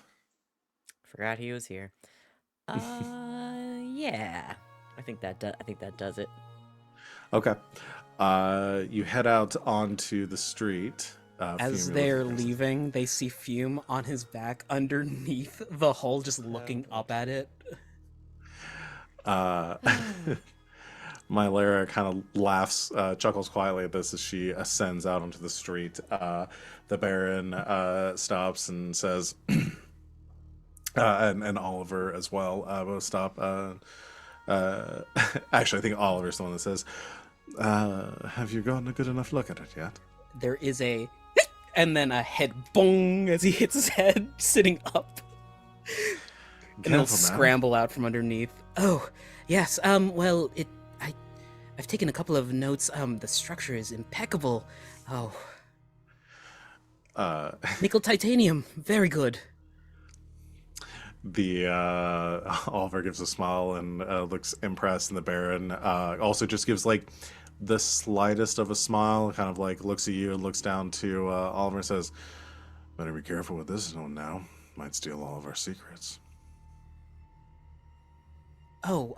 Forgot he was here. Yeah. I think that does it. Okay. You head out onto the street. As Fume, they're leaving, they see Fume on his back underneath the hole, just looking up at it. My Lara kind of laughs, chuckles quietly at this as she ascends out onto the street. The Baron stops and says, and Oliver as well both stop. Actually, I think Oliver's the one that says, have you gotten a good enough look at it yet? There is a and then a head bong as he hits his head sitting up. And he'll Careful, man. scramble out from underneath. Oh, yes. Well, I've taken a couple of notes. The structure is impeccable. Oh, nickel titanium, very good. The Oliver gives a smile and looks impressed, and the Baron also just gives like the slightest of a smile, kind of like looks at you and looks down to Oliver and says, "Better be careful with this one now. Might steal all of our secrets." Oh,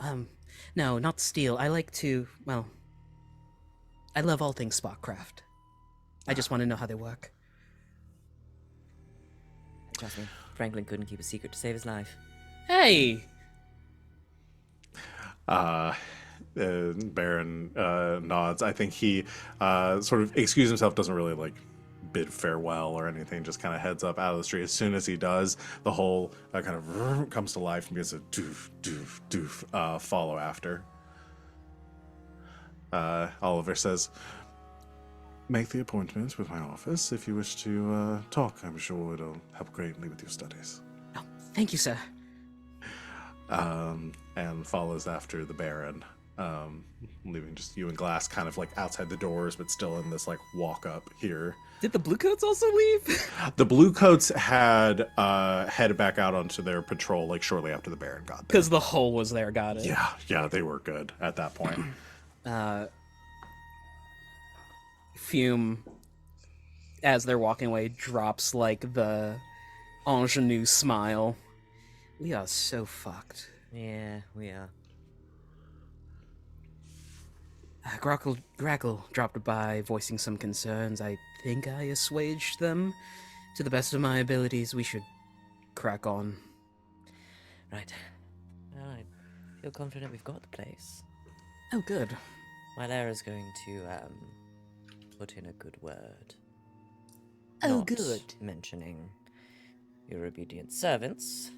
no, not steel. I like to, well, I love all things Spockcraft. I just want to know how they work. Trust me, Franklin couldn't keep a secret to save his life. Hey! Baron nods. I think he sort of excuses himself, doesn't really like bid farewell or anything, just kind of heads up out of the street. As soon as he does, the whole kind of comes to life and begins to doof, doof, doof follow after. Oliver says, "Make the appointment with my office if you wish to talk. I'm sure it'll help greatly with your studies." Oh, thank you, sir. And follows after the Baron, leaving just you and Glass kind of like outside the doors, but still in this like walk up here. Did the Bluecoats also leave? The Bluecoats had headed back out onto their patrol like shortly after the Baron got there. Because the hole was there, got it. Yeah, they were good at that point. Fume, as they're walking away, drops like the ingenue smile. We are so fucked. Yeah, we are. Grackle dropped by, voicing some concerns. I think I assuaged them. To the best of my abilities, we should crack on. Right. Well, I feel confident we've got the place. Oh, good. My Lara's going to put in a good word. Oh, Not good. mentioning your obedient servants.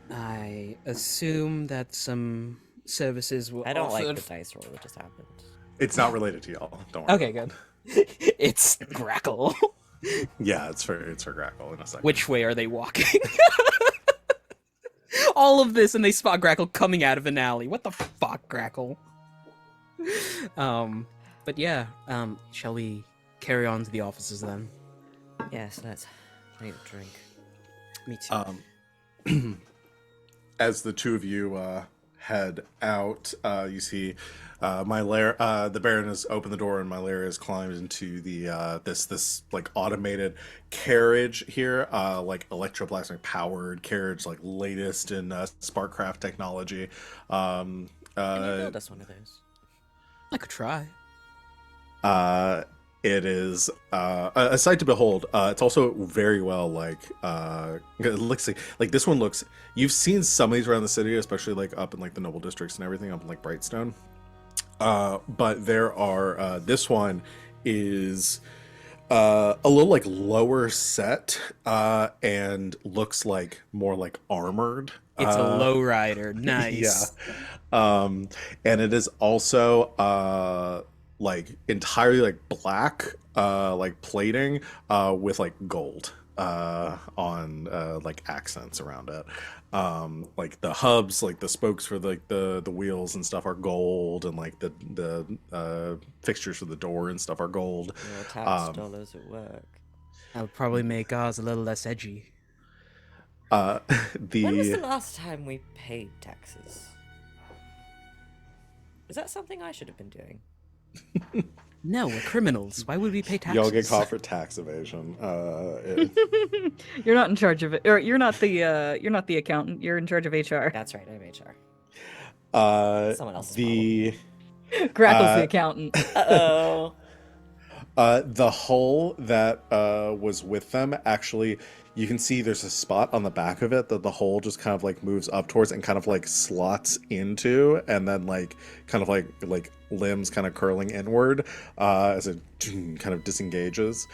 I assume that some services were I don't offered. like the dice roll that just happened. It's not related to y'all. Don't worry. Okay, good. It's Grackle. Yeah, it's for Grackle in a second. Which way are they walking? All of this, and they spot Grackle coming out of an alley. What the fuck, Grackle? But yeah, shall we carry on to the offices then? Yes, let's. I need a drink. Me too. As the two of you head out, you see the Baron has opened the door and Mylara has climbed into the this like automated carriage here, like electroplasmic powered carriage, like latest in Sparkcraft technology. Can you build us one of those? I could try. It is a sight to behold. It's also very well it looks like this one looks. You've seen some of these around the city, especially like up in like the noble districts and everything, up in like Brightstone. But there are this one is a little like lower set and looks like more like armored. It's a lowrider. Nice. Yeah. And it is also like entirely like black like plating with like gold on like accents around it. Like the hubs, like the spokes for like the wheels and stuff are gold, and like the fixtures for the door and stuff are gold. Your tax dollars at work. That would probably make ours a little less edgy. When was the last time we paid taxes? Is that something I should have been doing? No, we're criminals. Why would we pay taxes? Y'all get caught for tax evasion. You're not in charge of it, or you're not the accountant. You're in charge of HR. That's right, I'm HR. Someone else's Grackle's the accountant. Uh-oh. The hole that was with them, actually, you can see there's a spot on the back of it that the hole just kind of like moves up towards and kind of like slots into, and then like kind of like limbs kind of curling inward as it kind of disengages.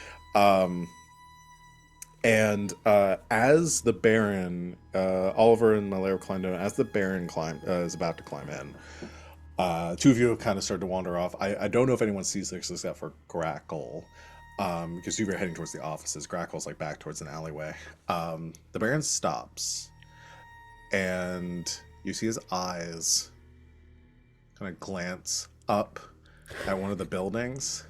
And as the Baron, Oliver and Malero climbed in, as the Baron is about to climb in, two of you have kind of started to wander off. I don't know if anyone sees this except for Grackle, because you were heading towards the offices. Grackle's like back towards an alleyway. The Baron stops, and you see his eyes kind of glance up at one of the buildings,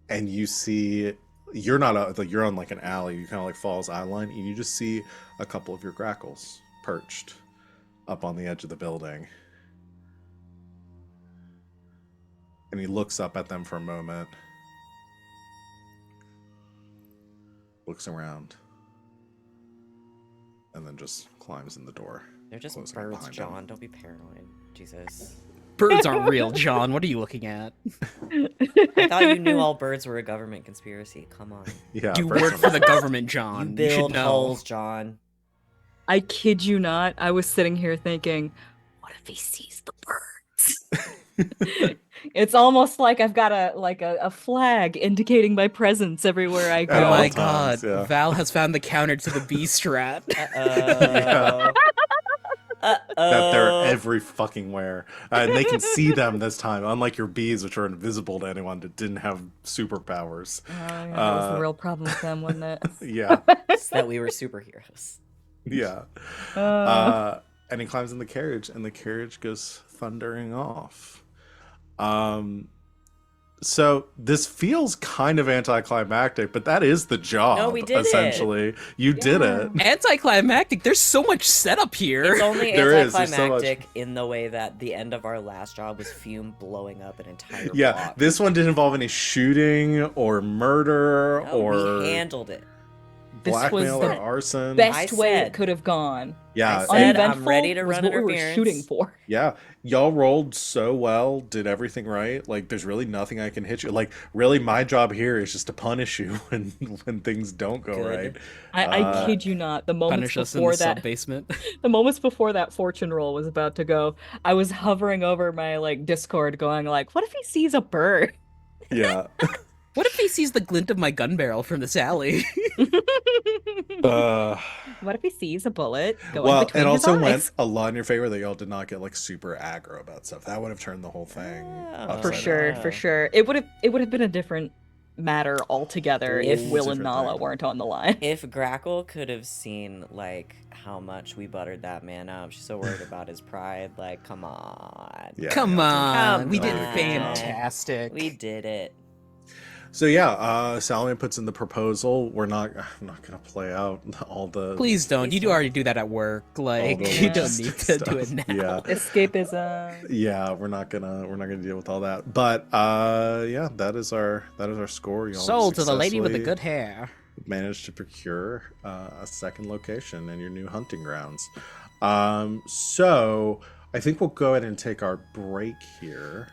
and you see you're not like you're on like an alley. You kind of like follow his eye line, and you just see a couple of your Grackles perched up on the edge of the building. And he looks up at them for a moment, looks around, and then just climbs in the door. They're just closing it birds, behind John. him. Don't be paranoid. Jesus. Birds aren't real, John. What are you looking at? I thought you knew all birds were a government conspiracy. Come on. Yeah, You first work one- for the government, You John. You, build should know. holes, John. I kid you not. I was sitting here thinking, what if he sees the birds? It's almost like I've got a flag indicating my presence everywhere I At Oh go. all my times, god. yeah. Val has found the counter to the bee strat. Uh-oh. that they're every fucking where, and they can see them this time, unlike your bees, which are invisible to anyone that didn't have superpowers. Oh, yeah, that was the real problem with them, wasn't it? Yeah, It's that we were superheroes. yeah. Uh, And he climbs in the carriage, and the carriage goes thundering off. So this feels kind of anticlimactic, but that is the job. No, we did it. essentially. You did it. Anticlimactic. There's so much setup here. It's only There is, there's so anticlimactic in the way that the end of our last job was Fume blowing up an entire Yeah, block. this one didn't involve any shooting or murder No, or we handled it. This was blackmail the or arson. best I way said- it could have gone. Yeah, I said I'm Uneventful ready to was run what we were interference. shooting for. yeah. Y'all rolled so well, did everything right. Like, there's really nothing I can hit you. Like, really, my job here is just to punish you when things don't go Good. right. I kid you not. The moments Punish us in before the that, sub-basement. the moments before that fortune roll was about to go, I was hovering over my like Discord, going like, "What if he sees a bird?" Yeah. What if he sees the glint of my gun barrel from this alley? What if he sees a bullet going Well, between it his also eyes? went a lot in your favor that y'all did not get like super aggro about stuff. That would have turned the whole thing Yeah. For upside sure, down. for sure. It would have been a different matter altogether if If- Will and Different Nala thing. weren't on the line. If Grackle could have seen like how much we buttered that man up, she's so worried about his pride. Like, come on. Yeah, Come yeah. on. Come We did on. fantastic. We did it. So yeah, Salome puts in the proposal. I'm not gonna play out all the Please don't. Please You do don't. already do that at work. Like, the you don't logistic need to do it stuff. now. Yeah. Escapism. Yeah, we're not gonna deal with all that. But yeah, that is our score. Y'all Sold to the lady with the successfully good hair. managed to procure a second location in your new hunting grounds. So I think we'll go ahead and take our break here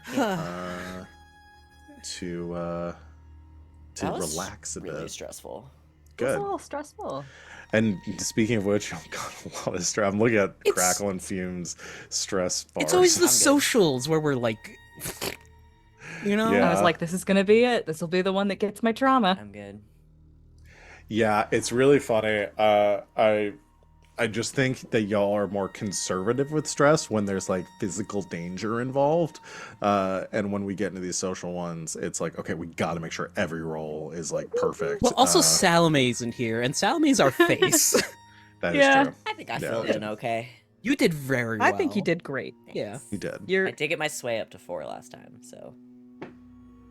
to That was relax a really bit. stressful. It's a Good. little stressful. And speaking of which, I've got a lot of stress. I'm looking at It's- Grackle and Fume's stress bars. It's always the I'm good. socials where we're like, you know? Yeah. I was like, this is gonna be it. This will be the one that gets my trauma. I'm good. Yeah, it's really funny. I just think that y'all are more conservative with stress when there's like physical danger involved, and when we get into these social ones, it's like, okay, we got to make sure every roll is like perfect. Well, also Salome's in here, and Salome's our face. that is Yeah. true. I think I Yeah. filled in okay. You did very well. I think you did great. Yeah. Thanks. You did. You're I did get my sway up to 4 last time, so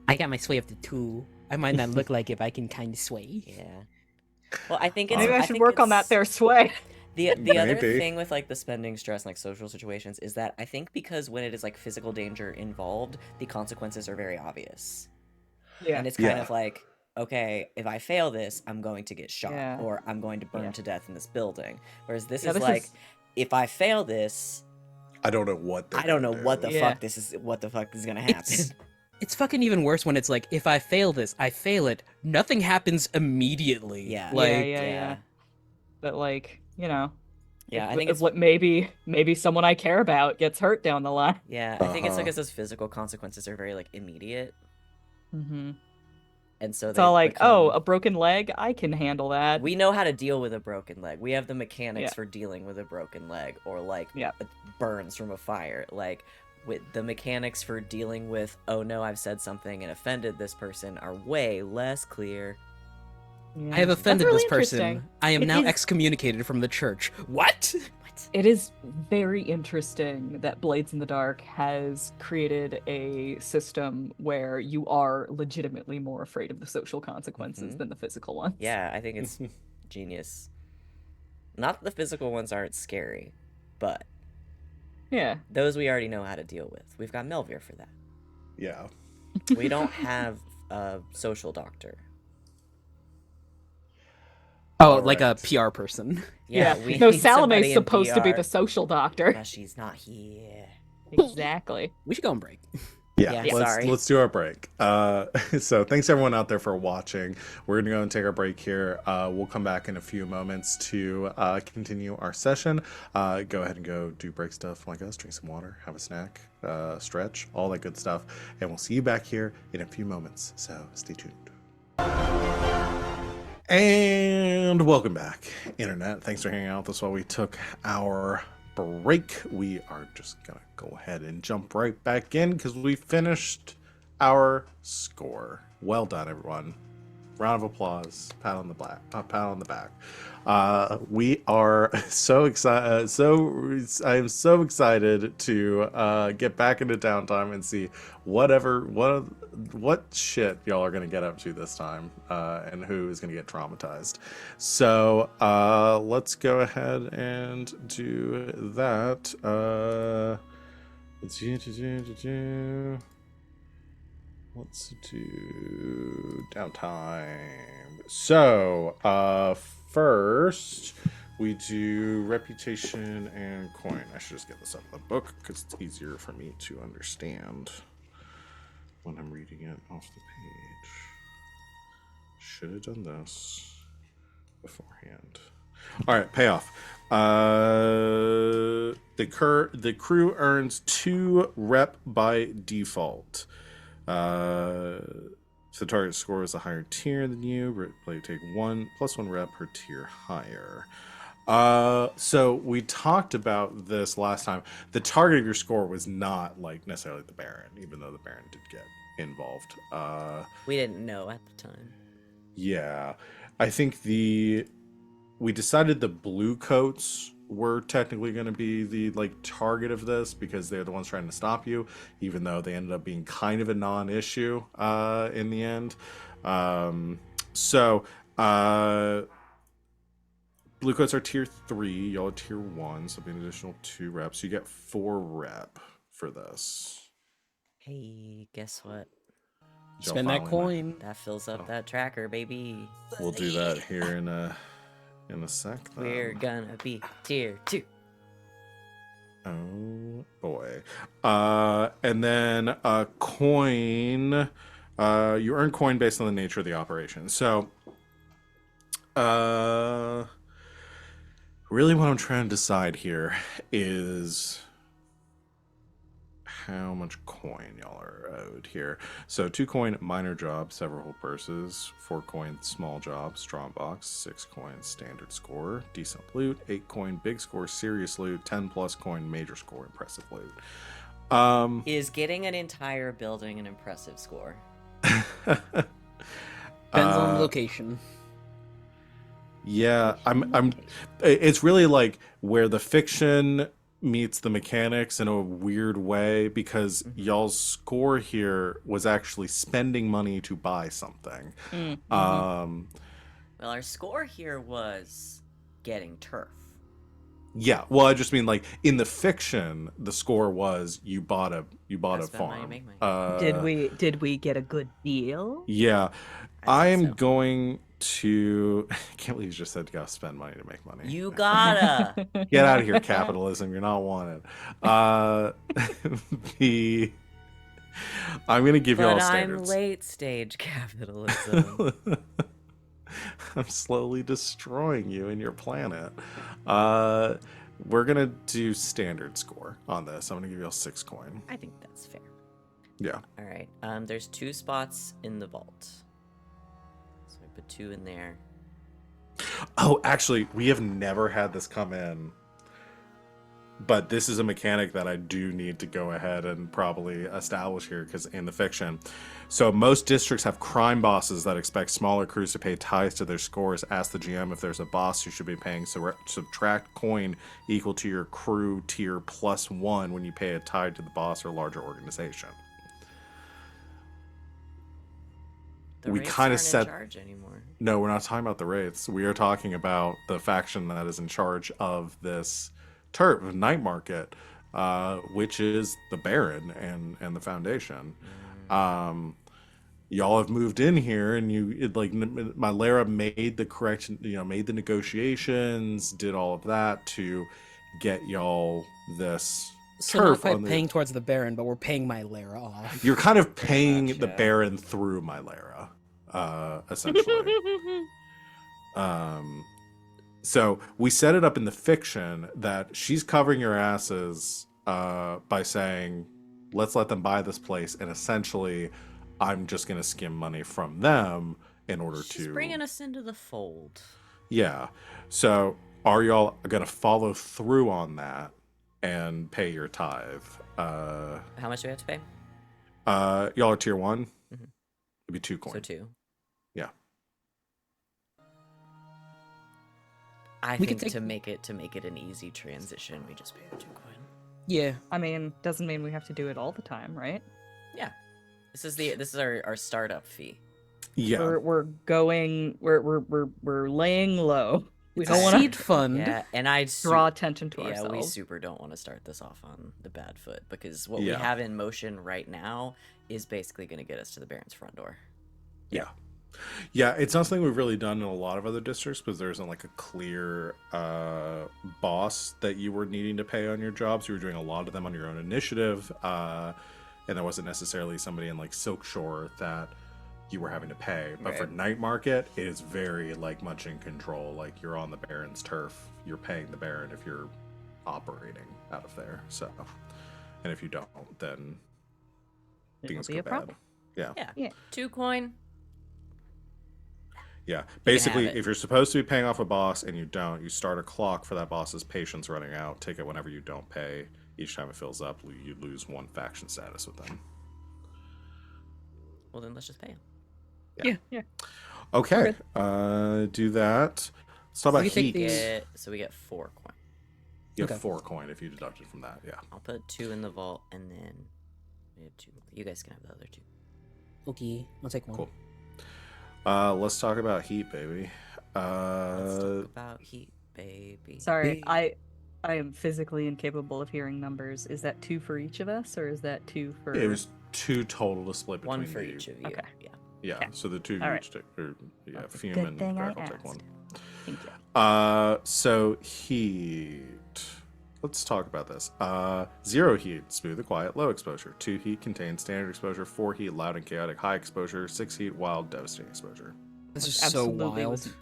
I got my sway up to 2. I might not look like it, but I can kind of sway. yeah. Well, I think it's. maybe I should think work on that it's- there sway. The other Maybe. thing with like the spending stress and like social situations is that I think because when it is like physical danger involved, the consequences are very obvious. Yeah. And it's kind Yeah. of like, okay, if I fail this, I'm going to get shot, Yeah. or I'm going to burn Yeah. to death in this building. Whereas this Yeah, is this like, is- if I fail this, I don't know what they're I don't know gonna what do. the Yeah. fuck what the fuck is gonna happen. It's fucking even worse when it's like, if I fail this, I fail it. Nothing happens immediately. Yeah. Like, yeah. But like, you know, Yeah, I think it's what maybe someone I care about gets hurt down the line. yeah, I think it's Uh-huh. because those physical consequences are very like immediate, Mm-hmm. and so It's they all like, become. oh, a broken leg, I can handle that. We know how to deal with a broken leg. We have the mechanics Yeah. for dealing with a broken leg, or like Yeah. burns from a fire. Like with the mechanics for dealing with, oh no, I've said something and offended this person, are way less clear. Yeah. I have That's offended really this person. interesting. I am It now is- excommunicated from the church. What? It is very interesting that Blades in the Dark has created a system where you are legitimately more afraid of the social consequences Mhm. than the physical ones. Yeah, I think it's genius. Not that the physical ones aren't scary, but Yeah. those we already know how to deal with. We've got Melvir for that. Yeah. We don't have a social doctor. Oh, like a Alright. PR person. Yeah, we No, need Salome's somebody in supposed to be PR, the social doctor. but she's not here. Exactly. We should go on break. Yeah, Yeah, let's sorry. let's do our break. So thanks everyone out there for watching. We're gonna go and take our break here. We'll come back in a few moments to continue our session. Go ahead and go do break stuff like us, drink some water, have a snack, stretch, all that good stuff, and we'll see you back here in a few moments. So stay tuned. And welcome back, Internet. Thanks for hanging out with us while we took our break. We are just gonna go ahead and jump right back in because we finished our score. Well done, everyone. Round of applause. Pat on the back. We are so excited. I am so excited to get back into downtime and see what shit y'all are gonna get up to this time, and who is gonna get traumatized. So let's go ahead and do that. Let's do downtime. So, first we do reputation and coin. I should just get this up in the book because it's easier for me to understand when I'm reading it off the page. Should have done this beforehand. All right, payoff. The crew earns 2 rep by default. If the target score is a higher tier than you, play take 1 + 1 rep per tier higher. So we talked about this last time. The target of your score was not like necessarily the Baron, even though the Baron did get involved. We didn't know at the time. Yeah, I think we decided the blue coats were technically going to be the like target of this because they're the ones trying to stop you, even though they ended up being kind of a non-issue in the end. Blue coats are tier 3, y'all are tier 1, so it'll be an additional 2 reps. You get 4 rep for this. Hey, guess what? Y'all Spend that following coin. That fills up that tracker, baby. We'll do that here in a sec. Then. We're gonna be tier 2. Oh boy. And then coin. You earn coin based on the nature of the operation. So, really what I'm trying to decide here is how much coin y'all are owed here. So 2 coin minor job, several purses, 4 coin small job, strong box, 6 coin standard score, decent loot, 8 coin big score, serious loot, 10 plus coin major score, impressive loot. Is getting an entire building an impressive score? Depends on location. Yeah, it's really like where the fiction meets the mechanics in a weird way because y'all's score here was actually spending money to buy something. Well, our score here was getting turf. Yeah, well, I just mean like in the fiction, the score was you bought a Gotta spend money to farm. make money. Did we get a good deal? Yeah, I'd I say am so. going to. I can't believe you just said you gotta spend money to make money. You gotta. Get out of here, capitalism. You're not wanted. Uh, the I'm gonna give you But all I'm standards. late stage capitalism. I'm slowly destroying you and your planet. Uh, we're gonna do standard score on this. I'm gonna give you all 6 coin. I think that's fair. Yeah. All right. There's 2 spots in the vault, so I put 2 in there. Oh, actually, we have never had this come in, but this is a mechanic that I do need to go ahead and probably establish here because in the fiction. So most districts have crime bosses that expect smaller crews to pay tithes to their scores. Ask the GM if there's a boss who should be paying. So subtract coin equal to your crew tier +1 when you pay a tithe to the boss or larger organization. The We Wraiths kinda aren't said- in charge anymore. No, we're not talking about the Wraiths. We are talking about the faction that is in charge of this night market, which is the Baron and the Foundation. Y'all have moved in here, and my Lara made the correction, made the negotiations, did all of that to get y'all this So not turf quite on the. paying towards the Baron, but we're paying my Lara off. You're kind of paying much, the yeah. Baron through my Lara, essentially. So we set it up in the fiction that she's covering your asses by saying, let's let them buy this place. And essentially, I'm just going to skim money from them in order She's to. bringing us into the fold. Yeah. So are y'all going to follow through on that and pay your tithe? How much do we have to pay? Y'all are tier 1. Mhm. It'd be 2 coin. So 2. Yeah. I We think could take- to make it an easy transition, we just pay the 2 coin. Yeah. I mean, doesn't mean we have to do it all the time, right? Yeah. This is our startup fee. Yeah. We're laying low. We It's don't a want seed to fund. Yeah, and I draw attention to we ourselves. super don't want to start this off on the bad foot because what Yeah. we have in motion right now is basically going to get us to the Baron's front door. Yeah. Yeah, it's not something we've really done in a lot of other districts because there isn't like a clear boss that you were needing to pay on your jobs. You were doing a lot of them on your own initiative, and there wasn't necessarily somebody in like Silkshore that you were having to pay. But for Right. Night Market, it is very like much in control. Like you're on the Baron's turf, you're paying the Baron if you're operating out of there. So, and if you don't, then It'll things be go a bad. problem. Yeah. Yeah. 2 coin. Yeah, have basically, it. if you're supposed to be paying off a boss and you don't, you start a clock for that boss's patience running out. Take it whenever you don't pay. Each time it fills up, you lose 1 faction status with them. Well, then let's just pay him. Okay, do that. Let's talk about We can heat. take these- So we get 4 coin. You have Okay. 4 coin if you deduct it from that. Yeah. I'll put 2 in the vault, and then we have 2. You guys can have the other 2. Okay, I'll take one. Cool. Let's talk about heat, baby. Let's talk about heat, baby. Sorry, I am physically incapable of hearing numbers. Is that 2 for each of us, or is that 2 for? It was 2 total to split between 1 for you. each of you. Okay. Yeah. Yeah, Okay. so the 2 of All you right. each take, or, yeah, That's a Fume good and thing I Grackle take asked. 1. Thank you. So heat. Let's talk about this. 0 heat, smooth and quiet, low exposure. 2 heat contains standard exposure. 4 heat, loud and chaotic, high exposure. 6 heat, wild, devastating exposure. This is Which so absolutely wild. was-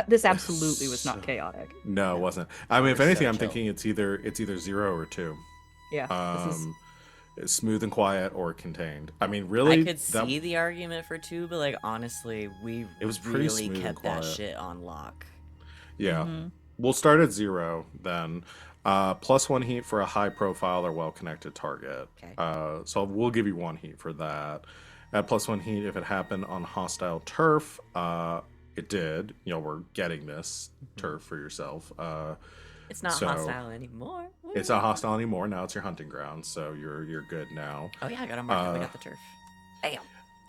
this absolutely was So- not chaotic. No, it wasn't. I mean, if We're anything, so I'm chill. thinking it's either 0 or 2. Yeah. This is Smooth and quiet or contained. I mean, really, I could see the argument for 2, but like honestly, we It was pretty really smooth and kept that quiet. shit on lock. Yeah. Mhm. We'll start at 0 then. +1 heat for a high profile or well connected target. Okay. So we'll give you 1 heat for that. At +1 heat if it happened on hostile turf. It did. We're getting this turf for yourself. It's not So- hostile anymore. It's not hostile anymore. Now it's your hunting ground, so you're good now. Oh yeah, I got a market. We got the turf. Damn.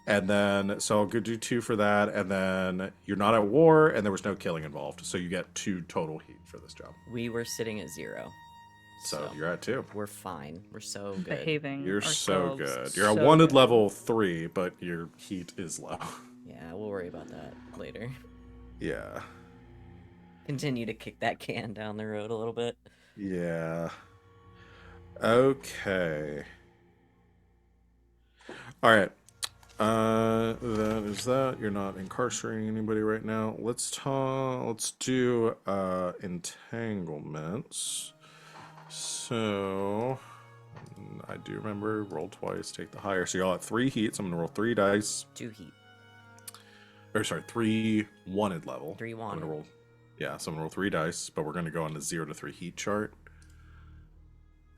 And then, so I'll do 2 for that, and then you're not at war, and there was no killing involved, so you get 2 total heat for this job. We were sitting at 0. So you're at 2. We're fine. We're so good. Behaving You're so ourselves good. You're so at wanted good. level 3, but your heat is low. Yeah, we'll worry about that later. Yeah. Continue to kick that can down the road a little bit. Yeah. Okay. All right. That is that. You're not incarcerating anybody right now. Let's do entanglements. So I do remember roll twice, take the higher. So y'all at 3 heats. I'm gonna roll 3 dice. 2 heat. Or sorry, 3 wanted level. 3 I'm wanted. gonna roll. Yeah, so I'm gonna roll 3 dice, but we're gonna go on the 0 to 3 heat chart.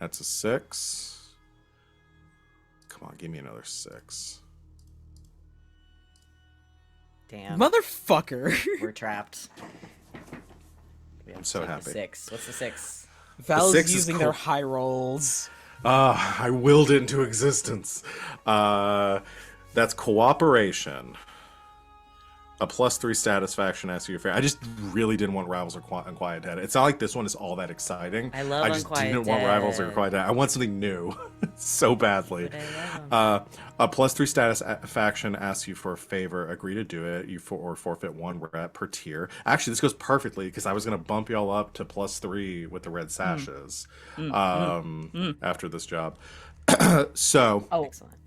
That's a 6. Come on, give me another 6. Damn. Motherfucker. We're trapped. We have I'm to so take the happy. 6. What's the 6? Val's 6 is using their high rolls. I willed it into existence. That's cooperation. A +3 satisfaction as to your fair. I just really didn't want Rivals or Unquiet Dead. It's not like this one is all that exciting. I love I just Unquiet didn't want Rivals or Dead. Unquiet Dead. I want something new so badly. But I love 'em. A +3 satisfaction asks you for a favor. Agree to do it. Or forfeit 1 rep per tier. Actually, this goes perfectly because I was going to bump y'all up to +3 with the red sashes after this job. So, Excellent.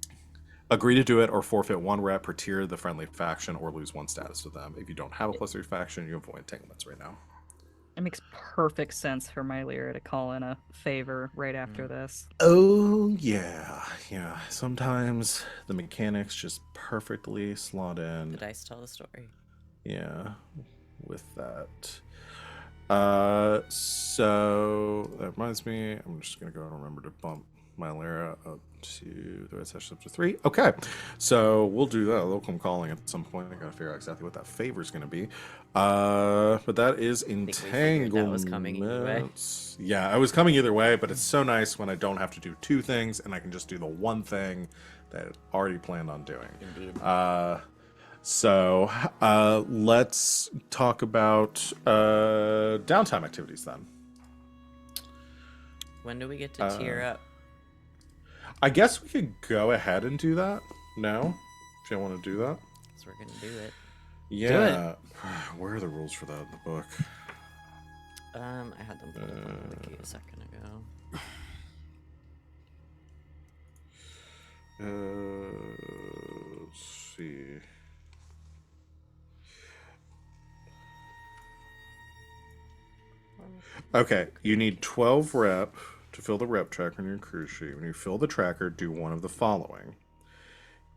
agree to do it or forfeit 1 rep per tier of the friendly faction or lose 1 status to them. If you don't have a +3 faction, you avoid entanglements right now. It makes perfect sense for my Lyra to call in a favor right after this. Oh, yeah. Yeah. Sometimes the mechanics just perfectly slot The in. dice tell the story. Yeah, with that. So that reminds me, I'm just gonna go and remember to bump my Lyra up to the red session up to 3. Okay, so we'll do that. They'll come calling at some point. I gotta figure out exactly what that favor is gonna be. But that is we figured entanglements. that was coming either way. Yeah, I was coming either way, but it's so nice when I don't have to do 2 things and I can just do the one thing that I already planned on doing. Indeed. So let's talk about downtime activities then. When do we get to tier up? I guess we could go ahead and do that now, if you want to do that. So we're gonna do it. Yeah. Where are the rules for that in the book? I had them pulled up on the wiki a second ago. Let's see. Okay, you need 12 rep to fill the rep tracker on your cruise sheet. When you fill the tracker, do one of the following.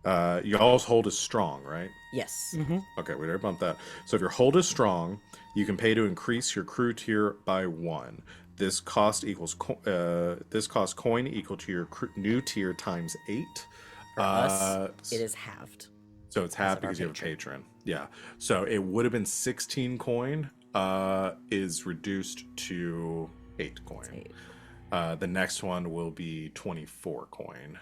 Y'all's hold is strong, right? Yes. Okay, we already bumped that. So if your hold is strong, you can pay to increase your crew tier by 1. This cost coin equal to your new tier times 8. For us, it is halved. So it's half because you have a patron. Yeah. So it would have been 16 coin, is reduced to 8 coin. The next one will be 24 coin.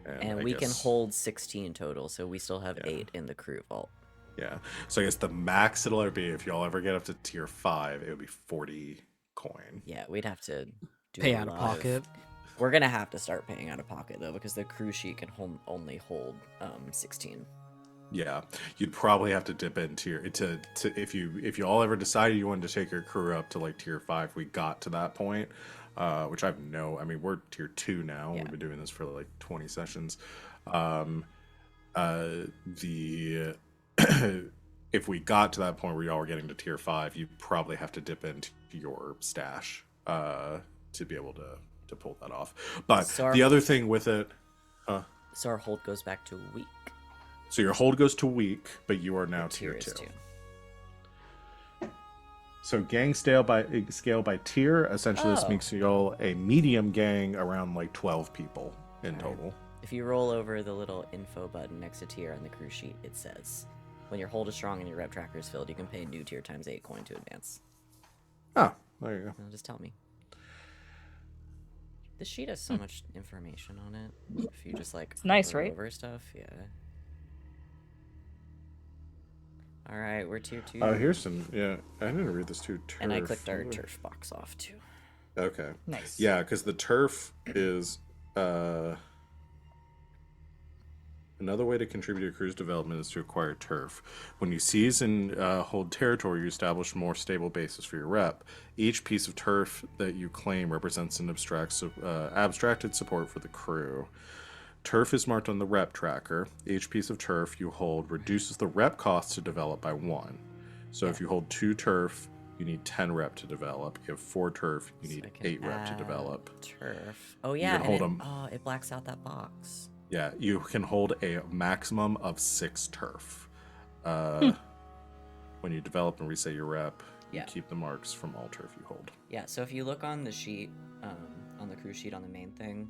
And we can hold 16 total, so we still have 8 in the crew vault. Yeah. So I guess the max it'll ever be, if y'all ever get up to tier 5, it would be 40 coin. Yeah, we'd have to do Pay a out of lot pocket. We're gonna have to start paying out of pocket though, because the crew sheet can only hold 16. Yeah, you'd probably have to dip into your to if you all ever decided you wanted to take your crew up to like tier 5. We got to that point, which I mean we're tier 2 now. Yeah. We've been doing this for like 20 sessions. If we got to that point where y'all were getting to tier 5, you'd probably have to dip into your stash to be able to pull that off. But So the other thing with it, So our hold goes back to weak. so your hold goes to weak, but you are now tier Is 2. So gang scale by tier, essentially this makes y'all a medium gang around like 12 people in total. If you roll over the little info button next to tier on the crew sheet, it says, when your hold is strong and your rep tracker is filled, you can pay new tier times 8 coin to advance. Oh, there you go. Just tell me. This sheet has so much information on it. If you just like It's nice, hover right? over stuff, yeah. All right, we're tier 2. Here's some. Yeah, I didn't read this too. Turf. And I clicked our turf box off too. Okay. Nice. Yeah, because the turf is another way to contribute to crew's development is to acquire turf. When you seize and hold territory, you establish a more stable basis for your rep. Each piece of turf that you claim represents an abstracted support for the crew. Turf is marked on the rep tracker. Each piece of turf you hold reduces the rep cost to develop by 1. So if you hold 2 turf, you need 10 rep to develop. You have 4 turf, you need I can 8 rep to add develop. Turf. Oh yeah, can hold 'em. Oh, it blacks out that box. Yeah, you can hold a maximum of 6 turf. When you develop and reset your rep, you Yeah. keep the marks from all turf you hold. Yeah, so if you look on the sheet, on the crew sheet on the main thing,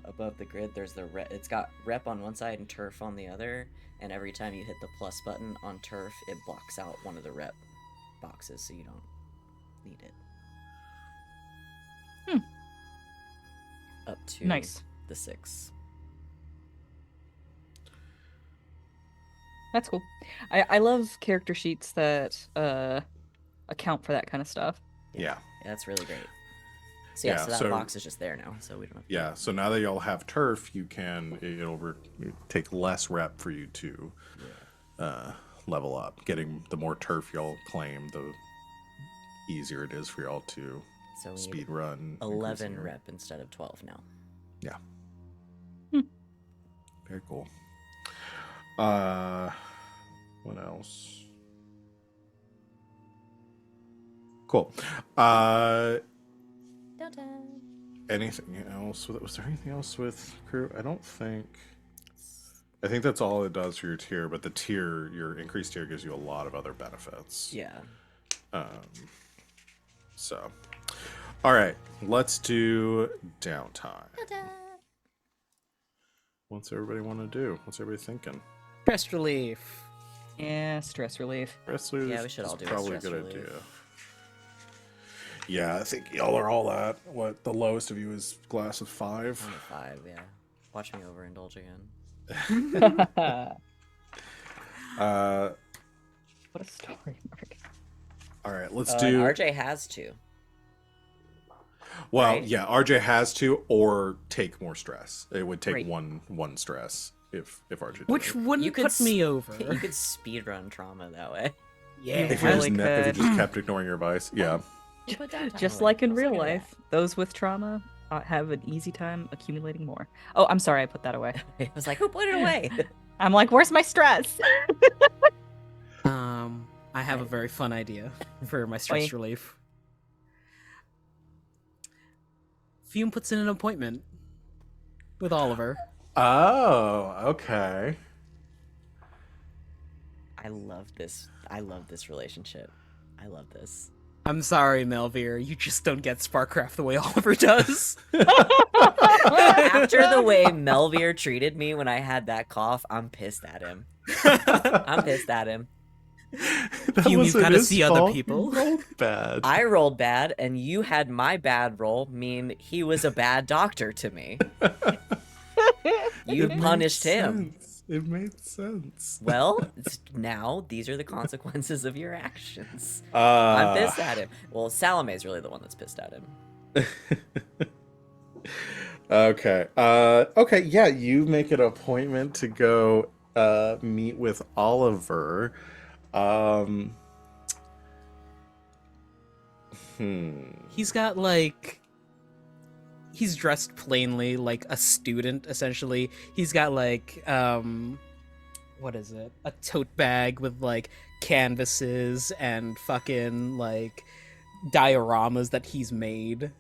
above the grid, there's the it's got rep on one side and turf on the other, and every time you hit the plus button on turf, it blocks out one of the rep boxes, so you don't need it. Up to Nice. the 6. That's cool. I love character sheets that account for that kind of stuff. Yeah. That's really great. So yeah, Yeah, so that so- box is just there now, so we don't have to... Yeah, so now that y'all have turf, it'll take less rep for you to level up. Getting the more turf y'all claim, the easier it is for y'all to So we need speed run. 11 increasing your- rep instead of 12 now. Yeah. Hmm. Very cool. What else? Cool. Downtown. Anything else? Was there anything else with crew? I don't think. I think that's all it does for your tier, but the tier, your increased tier, gives you a lot of other benefits. Yeah. So, all right, let's do downtime. What's everybody want to do? What's everybody thinking? Stress relief. Yeah, stress relief. Wrestlers. Yeah, we should all is do a probably a stress good relief. idea. Yeah, I think y'all are all at what the lowest of you is glass of 5. I'm at 5, yeah. Watch me overindulge again. What a story, Mark. All right, let's And do. RJ has to. Well, right? yeah, RJ has to or take more stress. It would take Right. one stress if RJ did Which it. wouldn't You could put me over. You could speedrun trauma that way. Yeah. If you, really if you could. just kept ignoring your advice, yeah. You put downtime Just away. like in What's real the point of life, those with trauma have an easy time accumulating more. Oh, I'm sorry, I put that away. that? I was like, who put it away? I'm like, where's my stress? I have a very fun idea for my stress Oi. relief. Fume puts in an appointment with Oliver. Oh, okay. I love this. I love this relationship. I love this. I'm sorry, Melvir, you just don't get Sparkcraft the way Oliver does. After the way Melvir treated me when I had that cough, I'm pissed at him. I'm pissed at him. That Fume, you've wasn't gotta his see other fault. people. He rolled bad. I rolled bad, and you had my bad roll mean he was a bad doctor to me. You It made punished him. sense. It made sense. Well, now these are the consequences of your actions. I'm Uh, pissed at him. Well, Salome's really the one that's pissed at him. Okay. Okay. Yeah, you make an appointment to go meet with Oliver. He's got like he's dressed plainly like a student essentially. He's got like what is it? A tote bag with like canvases and fucking like dioramas that he's made.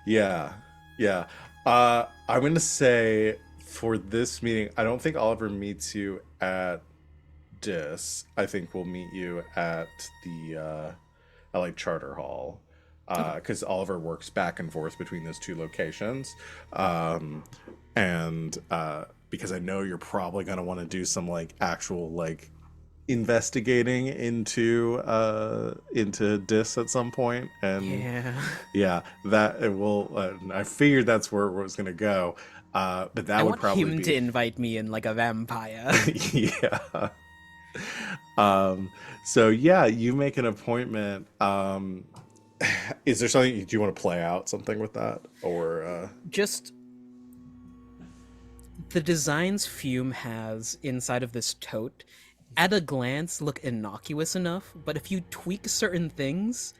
Yeah. Yeah. I'm gonna say for this meeting, I don't think Oliver meets you at Dis. I think we'll meet you at the at like Charter Hall. Because Oliver works back and forth between those two locations. And because I know you're probably gonna want to do some like actual like investigating into Dis at some point, and Yeah. that it will. I figured that's where it was going to go, but that I would want probably him be to invite me in like a vampire. yeah. So yeah, you make an appointment. Is there something, do you want to play out something with that, or Just the designs Fume has inside of this tote, at a glance, look innocuous enough, but if you tweak certain things,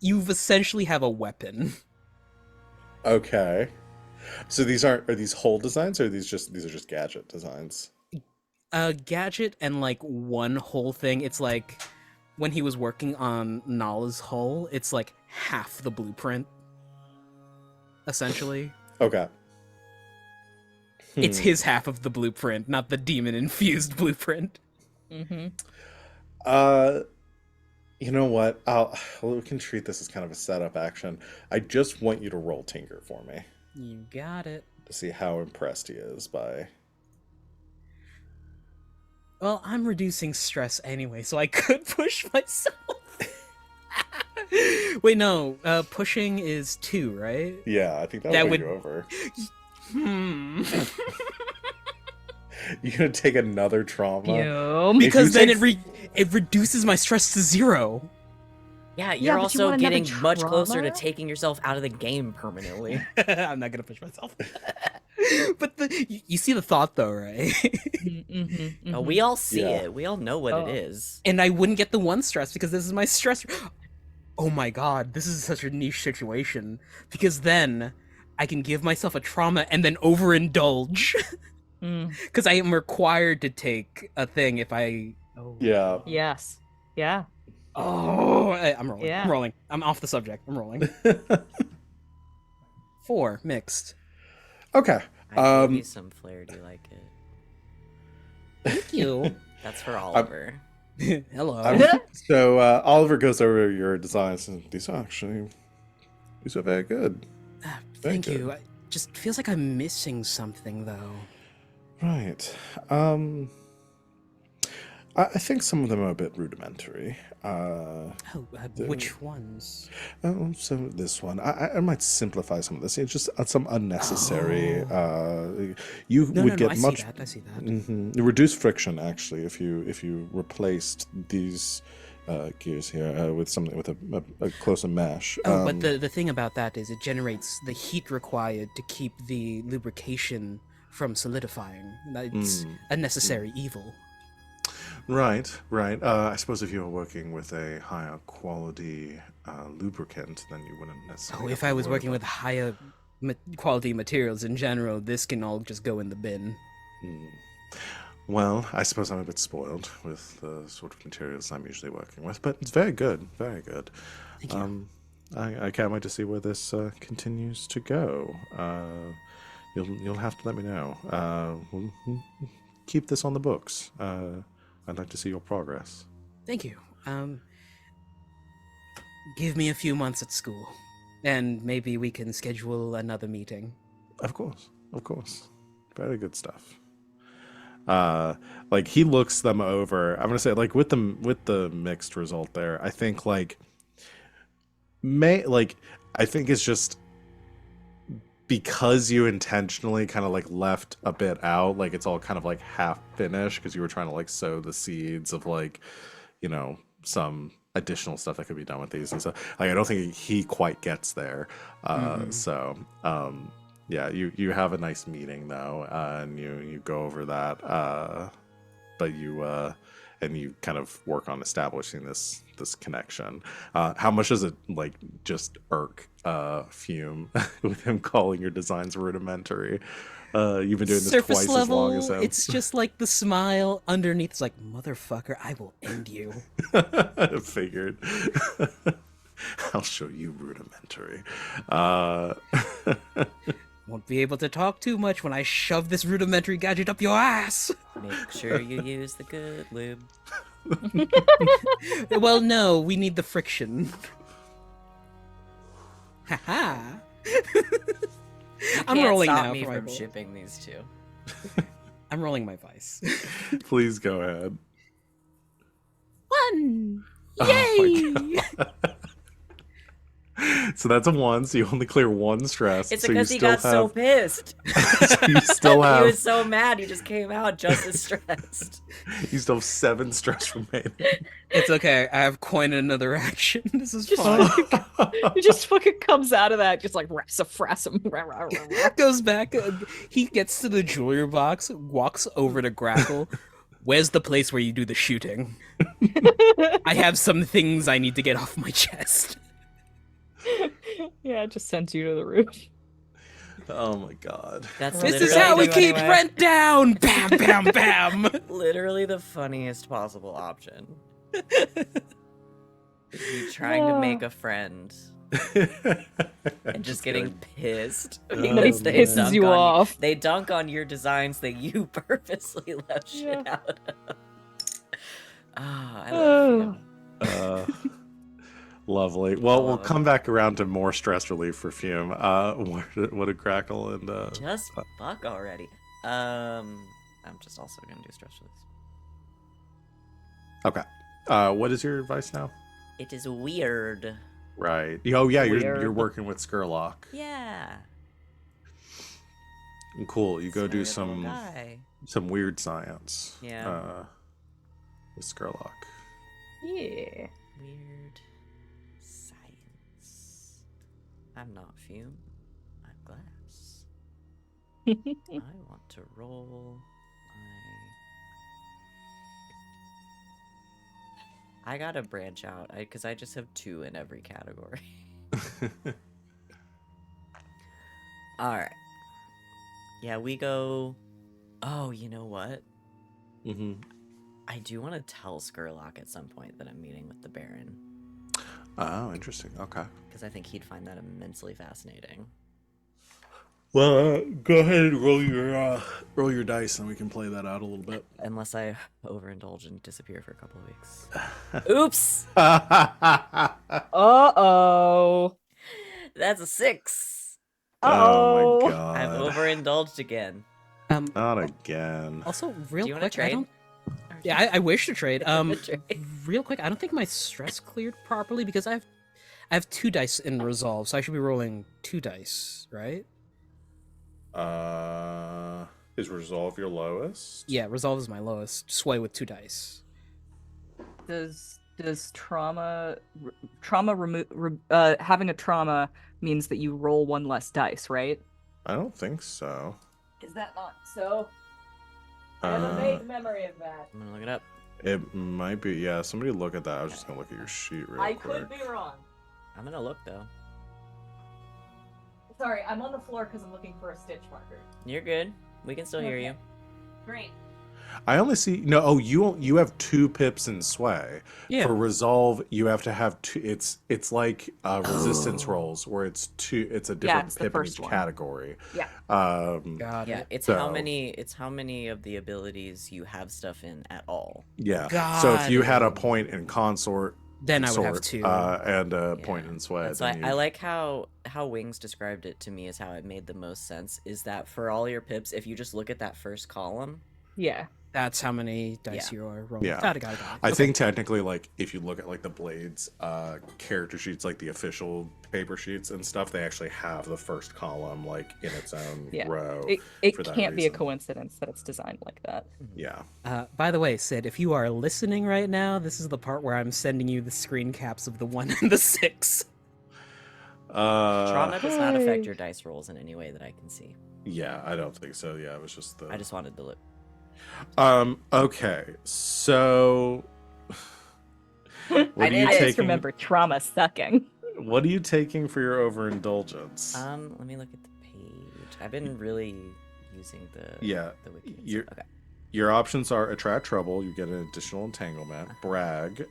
you've essentially have a weapon. okay? So these are these whole designs, or these are just gadget designs? A gadget and like one whole thing. It's like when he was working on Nala's hull, it's like half the blueprint, essentially. Okay. It's his half of the blueprint, not the demon-infused blueprint. Mm-hmm. You know what? We can treat this as kind of a setup action. I just want you to roll Tinker for me You got it. to see how impressed he is by. Well, I'm reducing stress anyway, so I could push myself. Wait, no. Pushing is 2, right? Yeah, I think that That would would- go over. Hmm. You're gonna take another trauma. Fume. Because you then take- it reduces my stress to 0. Yeah, Yeah, you're but you also want another getting much closer to trauma? taking yourself out of the game permanently. I'm not gonna push myself. But you see the thought though, right? Mm-hmm. We all see Yeah. it. We all know what Oh. it is. And I wouldn't get the 1 stress because this is my stress. Oh my god, this is such a niche situation. Because then I can give myself a trauma and then overindulge. Because I am required to take a thing if I. Oh. Yeah. Yes. Yeah. Oh, I'm rolling. Yeah. I'm rolling. I'm off the subject. I'm rolling. 4 mixed. Okay. I gave you some flair. Do you like it? Thank you. That's for Oliver. Hello. So Oliver goes over your designs, and these are very good. Thank good. you. It just feels like I'm missing something though. Right. I think some of them are a bit rudimentary. Which ones? So this one, I might simplify some of this. It's just some unnecessary. You No, would no, get I much see that. I see that. reduced friction actually if you replaced these gears here with something with a closer mesh. Oh, but the thing about that is it generates the heat required to keep the lubrication from solidifying. It's a necessary evil. Right. I suppose if you were working with a higher quality lubricant, then you wouldn't necessarily. Oh, have if to I was worry working about- with higher quality materials in general, this can all just go in the bin. Well, I suppose I'm a bit spoiled with the sort of materials I'm usually working with, but it's very good, very good. Thank you. I can't wait to see where this continues to go. You'll have to let me know. We'll keep this on the books. I'd like to see your progress. Thank you. Give me a few months at school, and maybe we can schedule another meeting. Of course. Very good stuff. Like he looks them over. I'm gonna say like with the mixed result there. I think I think it's just because you intentionally kind of like left a bit out, like it's all kind of like half finished because you were trying to like sow the seeds of like, some additional stuff that could be done with these and stuff. Like I don't think he quite gets there. So yeah, you have a nice meeting though, and you go over that, but you kind of work on establishing this connection. How much does it like just irk Fume with him calling your designs rudimentary? You've been doing this Surface twice level, as long as him. it's just like the smile underneath. It's like, motherfucker, I will end you. I figured. I'll show you rudimentary. Won't be able to talk too much when I shove this rudimentary gadget up your ass. Make sure you use the good lube. Well, no, we need the friction. Haha. I'm Can't rolling stop now me for my from roll. shipping these two. I'm rolling my vice. Please go ahead. done! Oh my Yay! So that's a 1, so you only clear 1 stress. It's so you because he still got so have, pissed. so you still He have was so mad. He just came out just as stressed. you still have 7 stress remaining. It's okay. I have coined another action. This is Just fine. He just fucking comes out of that, just like rassafrassum. Goes back. He gets to the jewelry box, walks over to Grackle. Where's the place where you do the shooting? I have some things I need to get off my chest. Yeah, it just sends you to the roof. Oh my god. That's This is literally how we the keep funny way. rent down! Bam, bam, bam! Literally the funniest possible option. You trying to make a friend and just getting pissed Oh, because they pisses dunk you on off. They dunk on your designs that you purposely left shit out of. Ah, I love Fume. Lovely. Well, we'll love him. come back around to more stress relief for Fume. What a Grackle and Just fuck already. I'm just also gonna do stress release. okay. What is your advice now? It is weird. Right. Oh yeah, you're Weird. working with Skurlock. Yeah. Cool. You go do Scary little guy. some weird science. Yeah. With Skurlock. Yeah. Weird science. I'm not Fume. I'm Glass. I want to roll I gotta branch out because I just have 2 in every category. Alright. Yeah, we go. Oh, you know what? Mm-hmm. I do want to tell Skurlock at some point that I'm meeting with the Baron Oh, interesting. Okay. because I think he'd find that immensely fascinating. Well, go ahead and roll your dice, and we can play that out a little bit. Unless I overindulge and disappear for a couple of weeks. Oops! Uh-oh. That's a 6. Oh Uh-oh. my god. I've overindulged again. Not again. Also, real Do you want quick, to I trade? don't. Yeah, I wish to trade. Trade. Real quick, I don't think my stress cleared properly because I have 2 dice in resolve, so I should be rolling 2 dice, right? Is resolve your lowest? Yeah, resolve is my lowest. Sway with 2 dice. Does having a trauma means that you roll 1 less dice, right? I don't think so. Is that not so? Memory of that. I'm gonna look it up. It might be. Yeah, somebody look at that. I was just gonna look at your sheet real quick. wrong. I'm gonna look though. Sorry, I'm on the floor because I'm looking for a stitch marker. You're good. We can still hear you. Great. I only see no. Oh, you have 2 pips in sway. Yeah. For resolve, you have to have 2. It's like resistance Oh. rolls where it's 2. It's a different it's the pip in first each one. category. Yeah. Got Yeah, it. it's So- how many of the abilities you have stuff in at all. Yeah. So if Got you had a it. point in consort, Then I would have sort, 2. and a Yeah. point in sway. That's why then I you- like how Wings described it to me as how it made the most sense. Is that for all your pips, if you just look at that first column, Yeah. That's how many dice Yeah. you are rolling. Yeah. Got it. I Okay. think technically, like, if you look at like the Blades character sheets, like the official paper sheets and stuff, they actually have the first column like in its own Yeah. row. It for that can't be a reason. coincidence that it's designed like that. Yeah. By the way, Sid, if you are listening right now, this is the part where I'm sending you the screen caps of the 1 and the 6. trauma does not affect Hey. your dice rolls in any way that I can see. Yeah, I don't think so. Yeah, it was just the. I just wanted to look. Okay, so. What I are you did. I just taking? remember trauma sucking. What are you taking for your overindulgence? Let me look at the page. I've been really using the Yeah, the wiki. and you're- stuff. Okay. Your options are attract trouble, you get an additional entanglement, Uh-huh. brag,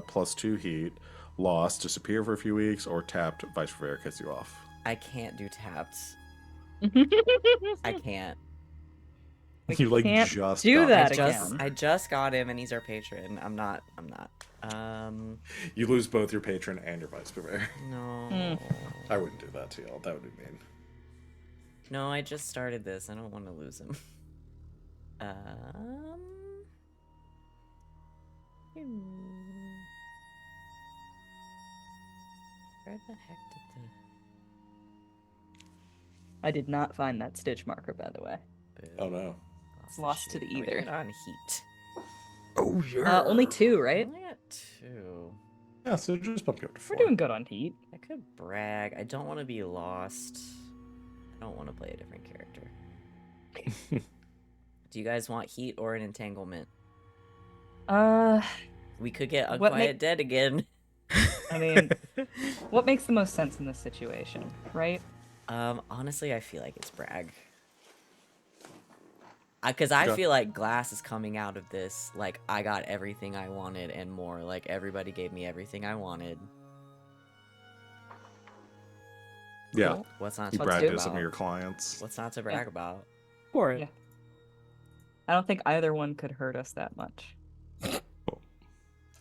+2 heat, lost, disappear for a few weeks, or tapped, vice versa, kiss you off. I can't do tapped. I can't. You like can't just do got that it. again. I just got him and he's our patron. I'm not. You lose both your patron and your vice purveyor. No. I wouldn't do that to y'all. That would be mean. No, I just started this. I don't want to lose him. Where the heck did I did not find that stitch marker, by the way. the... Oh no. It's lost to the How we ether. doing on heat? Oh yeah. Only 2, right? Only at 2. Yeah, so just bump you up to 4. We're doing good on heat. I could brag. I don't want to be lost. I don't want to play a different character. Do you guys want heat or an entanglement? We could get What Unquiet Dead again. I mean, what makes the most sense in this situation, right? Honestly, I feel like it's brag. Because I Okay. feel like Glass is coming out of this like I got everything I wanted and more. Like everybody gave me everything I wanted. Yeah. Cool. What's not You to Let's brag brag do to some of about? your clients. What's not to brag about? For it. Yeah. I don't think either one could hurt us that much.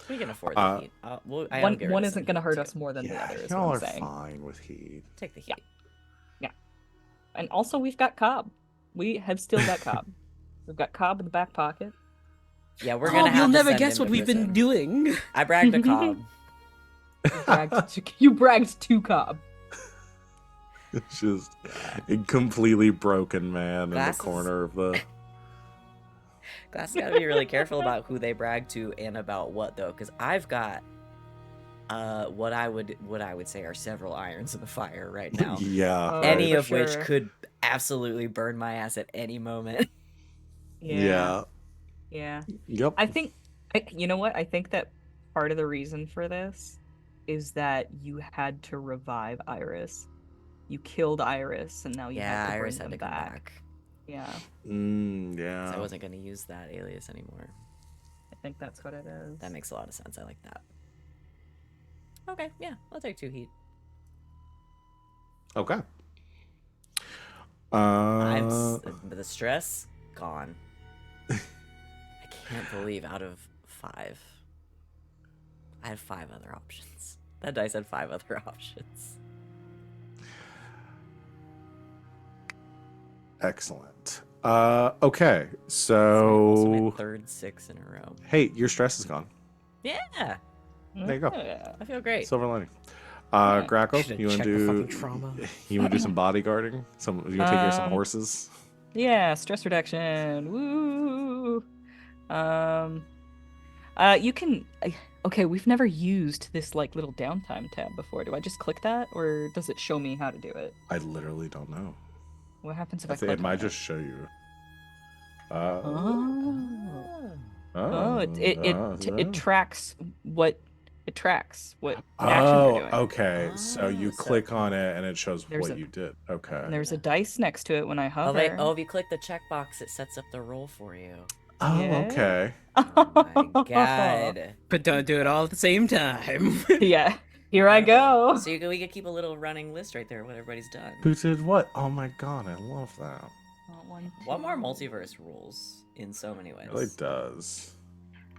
We can afford the Uh, heat. I One will get rid of isn't some going to heat, hurt too. us more than the Yeah, other, is y'all what are I'm saying. fine with heat. Take the heat. Yeah. And also, we've got Cobb. We have still got Cobb. We've got Cobb in the back pocket. Yeah, we're Cobb, gonna have you'll to never send guess him what to we've been prison. doing. I bragged to Cobb. You bragged to Cobb. It's just a completely broken man Glasses. in the corner of the. Glass gotta be really careful about who they brag to and about what though, because I've got what I would say are several irons in the fire right now. Yeah. Oh, Any for of which sure. could absolutely burn my ass at any moment. Yeah. Yeah. Yep. I think, you know what? I think that part of the reason for this is that you had to revive Iris. You killed Iris, and now you Yeah, have to bring Iris had them to come back. back. Yeah, Yeah. 'Cause I wasn't gonna use that alias anymore. I think that's what it is. That makes a lot of sense. I like that. Okay, yeah, I'll take 2 heat. Okay. The stress gone. I can't believe out of 5, I had 5 other options. That dice had 5 other options. Excellent. Okay. It's also my So, 3rd 6 in a row. hey, your stress is gone. Yeah, There you go. Yeah. I feel great. Silver lining. Yeah. Grackle, Should've you want checked the to fucking do trauma. You want to do some bodyguarding? You want to take care of some horses? Yeah, stress reduction. Woo. You can. Okay, we've never used this like little downtime tab before. Do I just click that, or does it show me how to do it? I literally don't know. What happens if I I think click it might on just show you. Oh, it tracks what action Oh, you're doing. okay. So you So- click on it and it shows There's what a- you did. Okay. And there's a dice next to it when I Oh, hover. if you click the checkbox, it sets up the roll for you. Oh, Yeah. okay. Oh my god. But don't do it all at the same time. Yeah, here I go. So we could keep a little running list right there of what everybody's done. Who did what? Oh my god, I love that. What more multiverse rules in so many ways? It really does.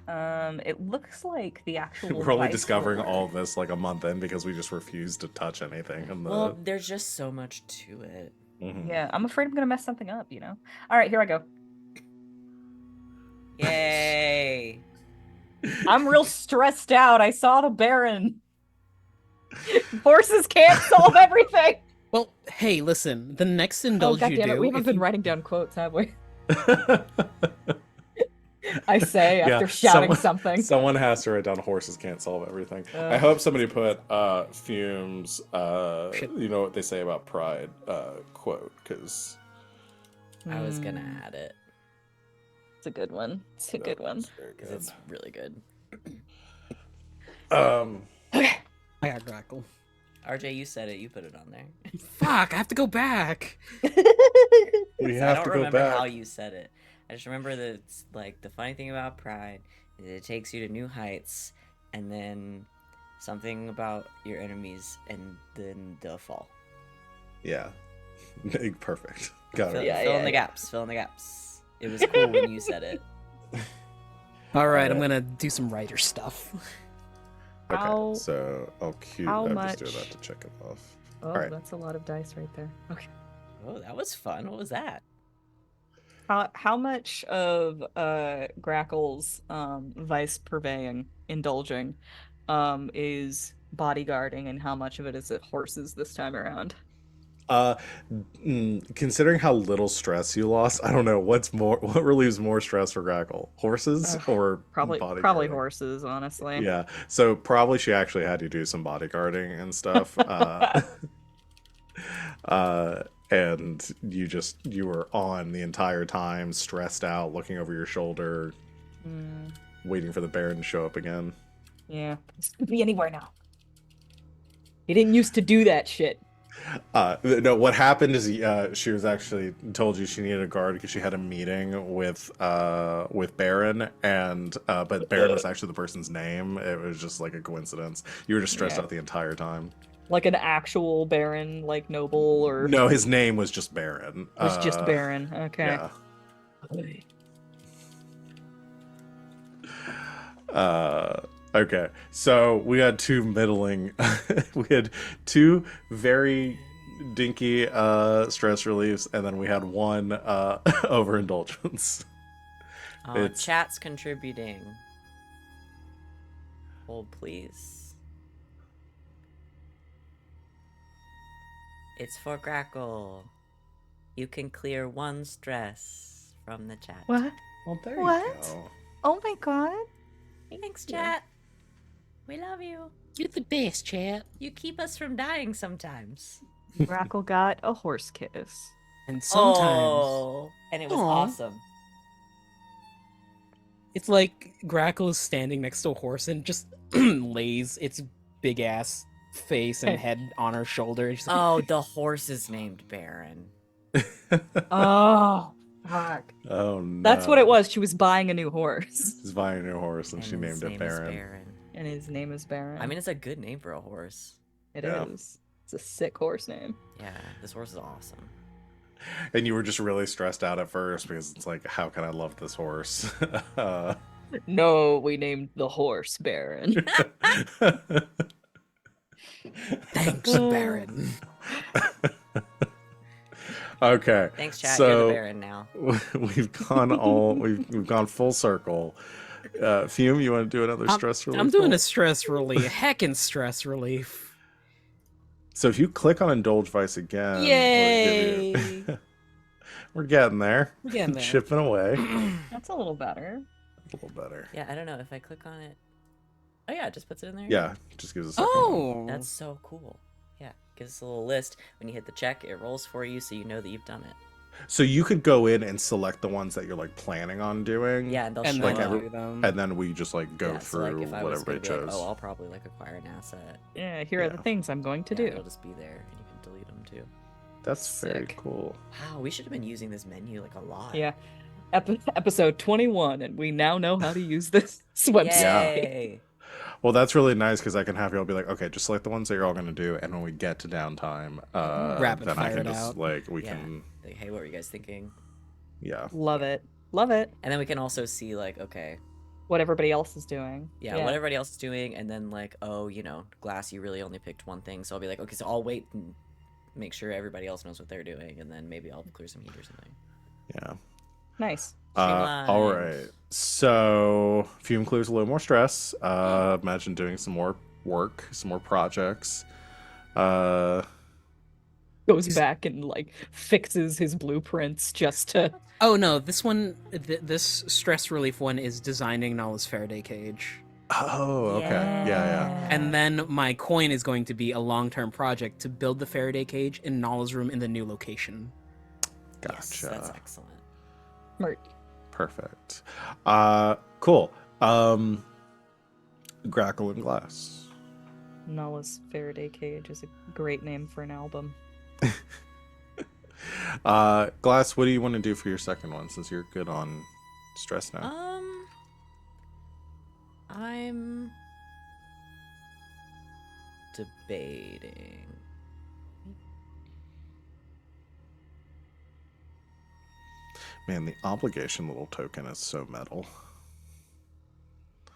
It looks like the actual. We're only dice discovering will all work. this like a month in because we just refuse to touch anything. In the... Well, there's just so much to it. Mhm. Yeah, I'm afraid I'm gonna mess something up. You know. All right, here I go. Yay! I'm real stressed out. I saw the Baron. Horses can't solve everything. Well, hey, listen. The next Oh indulge god you damn it! do. We haven't if been you- writing down quotes, have we? I say Yeah, after shouting someone- something. Someone has to write down horses can't solve everything. I Ugh. hope somebody put Fume's Shit. you know what they say about pride quote because I was gonna add it It's a good one. It's a good one. because it's really good. I got Grackle. RJ, you said it. You put it on there. Fuck, I have to go back. we I have don't to go remember back. how you said it. I just remember that it's like the funny thing about Pride is it takes you to new heights, and then something about your enemies, and then they'll fall. Yeah, perfect. Got Fill, it. Yeah, fill in yeah, the gaps. Fill in the gaps. It was cool when you said it. All right, I'm gonna do some writer stuff. Okay, How- so I'll cue. how I'm just doing much- that to check it off. Oh, Alright. that's a lot of dice right there. Okay. Oh, that was fun. What was that? How much of Grackle's vice purveying, indulging, is bodyguarding, and how much of it is it horses this time around? Uh, Considering how little stress you lost, I don't know what relieves more stress for Grackle, horses Ugh, or probably bodyguarding. horses, honestly. Yeah, so probably she actually had you do some bodyguarding and stuff. Uh, and you were on the entire time, stressed out, looking over your shoulder, Mm, waiting for the Baron to show up again. yeah, this could be anywhere now. He didn't used to do that shit. No, what happened is she was actually told you she needed a guard because she had a meeting with Baron, and but Baron was actually the person's name. It was just like a coincidence. You were just stressed Yeah. out the entire time. Like an actual Baron, like noble, or No, his name was just Baron. was just Baron. Okay. Yeah. Okay, so we had two middling, we had two very dinky stress reliefs, and then we had one overindulgence. It's- Chat's contributing. Hold, please. It's for Grackle. You can clear one stress from the chat. What? Well, there What? you go. Oh my god. Thanks, chat. We love you. You're the best, chat. You keep us from dying sometimes. Grackle got a horse kiss. And sometimes Oh, and it was Aw. awesome. it's like Grackle is standing next to a horse and just lays its big ass face and head on her shoulder. And she's like, Oh, the horse is named Baron. Oh, fuck. Oh no. That's what it was. She was buying a new horse. She's buying a new horse, and And she his named it name is Baron. And his name is Baron. I mean, it's a good name for a horse. it yeah. is. It's a sick horse name. Yeah, this horse is awesome. And you were just really stressed out at first because it's like, how can I love this horse? No, we named the horse Baron. thanks, Baron. Okay. Thanks, chat. So You're the Baron now. we've gone full circle. Fume, you want to do another stress relief? I'm doing roll? a stress relief, heckin' stress relief. So if you click on Indulge Vice again, Yay! we'll give you- we're getting there. We're getting there. Chipping away. That's a little better. A little better. Yeah, I don't know if I click on it. Oh yeah, it just puts it in there. Yeah, just gives us a second. Oh, That's so cool. Yeah, gives us a little list. When you hit the check, it rolls for you, so you know that you've done it. So you could go in and select the ones that you're like planning on doing. Yeah, and they'll and show then like up. every- do them. And then we just like go Yeah, so, through like, if I what was everybody gonna be chose. like, oh, I'll probably like acquire an asset. Yeah, here are the Yeah. things I'm going to Yeah, do. it'll just be there, and you can delete them too. That's very Sick. cool. Wow, we should have been using this menu like a lot. Yeah. Episode 21, and we now know how to use this website. Yay! Well, that's really nice because I can have you all be like, okay, just select the ones that you're all going to do, and when we get to downtime, Rapid then I fire can it just out. like we Yeah. can, Like, hey, what were you guys thinking? yeah. Love it. Love it. And then we can also see like, okay, What everybody else is doing. yeah, what everybody else is doing, and then like, oh, you know, Glass, you really only picked one thing, so I'll be like, okay, so I'll wait and make sure everybody else knows what they're doing, and then maybe I'll clear some heat or something. Yeah. Nice. All right. So Fume clears a little more stress. Imagine doing some more work, some more projects. Goes back and like fixes his blueprints just to. Oh no, this one, this stress relief one is designing Nala's Faraday cage. Oh, okay. Yeah. And then my coin is going to be a long-term project to build the Faraday cage in Nala's room in the new location. Gotcha. Yes, that's excellent. Smart. Perfect. Cool. Grackle and Glass. Nala's Faraday Cage is a great name for an album. Glass, what do you want to do for your second one since you're good on stress now? I'm debating. Man, the obligation little token is so metal.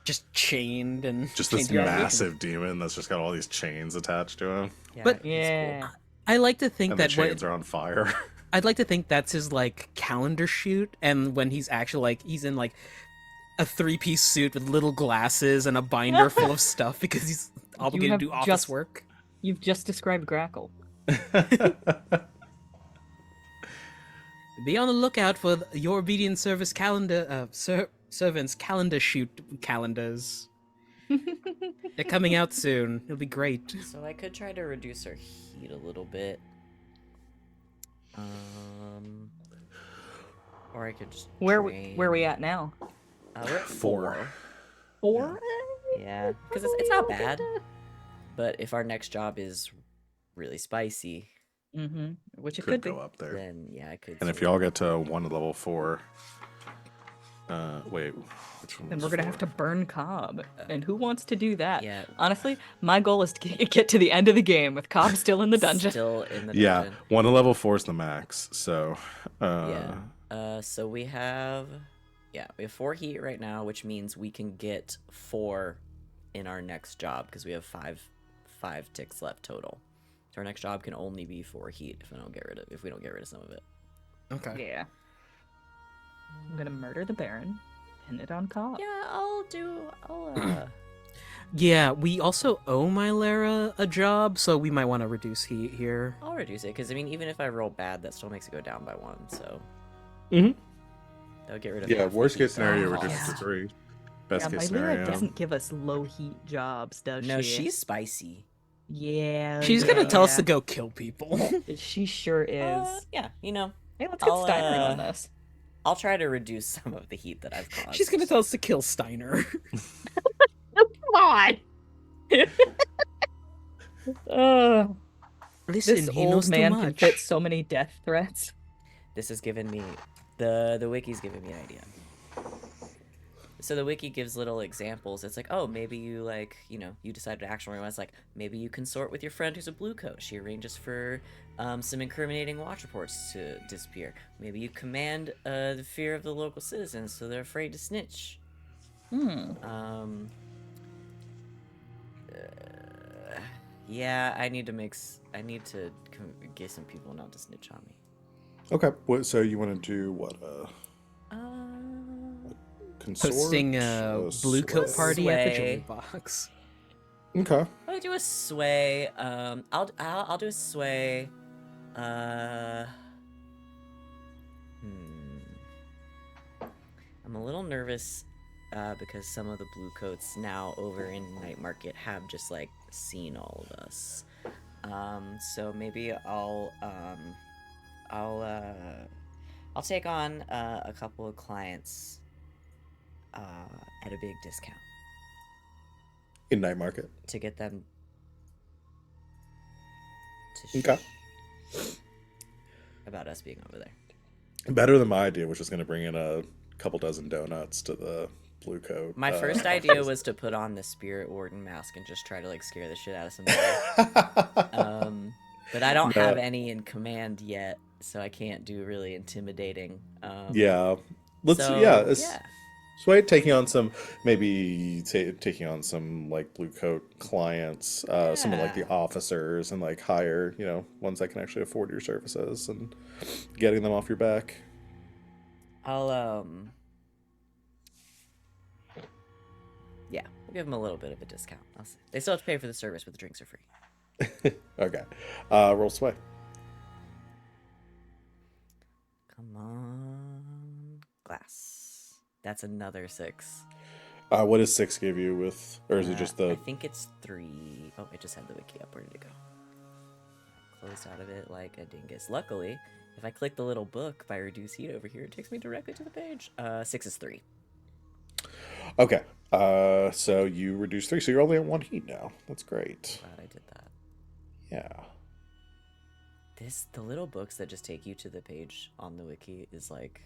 Just chained and Just this chained around. massive demon that's just got all these chains attached to him. Yeah, But- he's Yeah. cool. I like to think And the that what chains are on fire. I'd like to think that's his like calendar shoot, and when he's actually like he's in like a 3-piece suit with little glasses and a binder full of stuff because he's obligated have to do office just- work. You've just described Grackle. Be on the lookout for your obedient service calendar, servants calendar shoot calendars. They're coming out soon. It'll be great. So I could try to reduce our heat a little bit. Or I could just Where train. we at now? We're at 4. 4? Yeah, because it's not bad. But if our next job is really spicy, Mm-hmm. Which it Could could be. go up there. then yeah, I could. And if see- y'all get to 1 level 4, wait, which one Then was we're gonna 4? have to burn Cobb. And who wants to do that? Yeah. Honestly, my goal is to get to the end of the game with Cobb still in the dungeon. Still in the Yeah, dungeon. 1 to level 4 is the max. So, Yeah. So we have 4 heat right now, which means we can get 4 in our next job because we have five ticks left total. So our next job can only be 4 heat if we don't get rid of some of it. Okay. Yeah. I'm gonna murder the Baron, pin it on Cobb. Yeah, I'll Yeah, we also owe Mylera a job, so we might want to reduce heat here. I'll reduce it because I mean even if I roll bad, that still makes it go down by 1. So Mhm. that'll get rid of. yeah, half the worst heat case scenario, cost. reduce it to 3. Best Yeah, case my Lyra scenario. doesn't give us low heat jobs, does No, she? she's spicy. Yeah. She's gonna tell us to go kill people. She sure is. Yeah, Hey, let's get I'll, Steiner in on this. I'll try to reduce some of the heat that I've caused. She's gonna tell us to kill Steiner. Come on. Listen, This he old knows man too can much. fit so many death threats. This has given me the wiki's given me an idea. So the wiki gives little examples. It's like, oh, maybe you you decide to action it's like maybe you consort with your friend who's a blue coat. She arranges for some incriminating watch reports to disappear. Maybe you command the fear of the local citizens, so they're afraid to snitch. Yeah, I need to get some people not to snitch on me. Okay, so you want to do what? Consort? Hosting a blue coat sway? party at the Sway. jewelry box. Okay. I'll do a sway. I'll do a sway. I'm a little nervous because some of the blue coats now over in Night Market have just like seen all of us. So maybe I'll take on a couple of clients at a big discount In Night Market. to get them to Okay. about us being over there. Better than my idea, which was going to bring in a couple dozen donuts to the blue coat. My first idea was to put on the Spirit Warden mask and just try to like scare the shit out of somebody. But I don't No. have any in command yet, so I can't do really intimidating. Yeah. Let's so, yeah. Sway taking on some taking on some like blue coat clients, some of like the Yeah. officers, and like hire ones that can actually afford your services and getting them off your back. I'll yeah, we'll give them a little bit of a discount. They still have to pay for the service, but the drinks are free. Okay. Roll Sway. Come on, glass. That's another 6. What does 6 give you with, or is it just I the? think it's 3. Oh, I just had the wiki up. Where did it go? Closed out of it like a dingus. Luckily, if I click the little book by reduce heat over here, it takes me directly to the page. 6 is 3. Okay. So you reduce 3, so you're only at 1 heat now. That's great. Glad I did that. Yeah. The little books that just take you to the page on the wiki is like.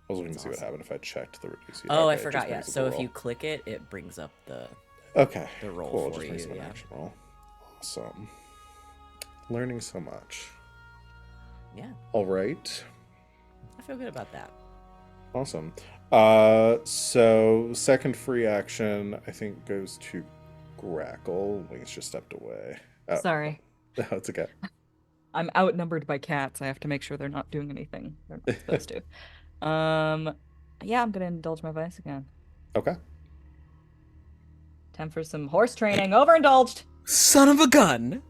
I was looking to That's see what awesome. happened if I checked the reduce heat. Oh, Okay, I it just forgot. Yeah. brings up So the if roll. you click it, it brings up the. Okay. the roll cool. It for just makes you, it an yeah. action roll. Awesome. Learning so much. Yeah, All right. I feel good about that. Awesome. So second free action, I think, goes to Grackle. Wings just stepped away. Oh, Sorry. no, it's okay. I'm outnumbered by cats. I have to make sure they're not doing anything they're not supposed to. Yeah, I'm gonna indulge my vice again. Okay. Time for some horse training. Overindulged. Son of a gun!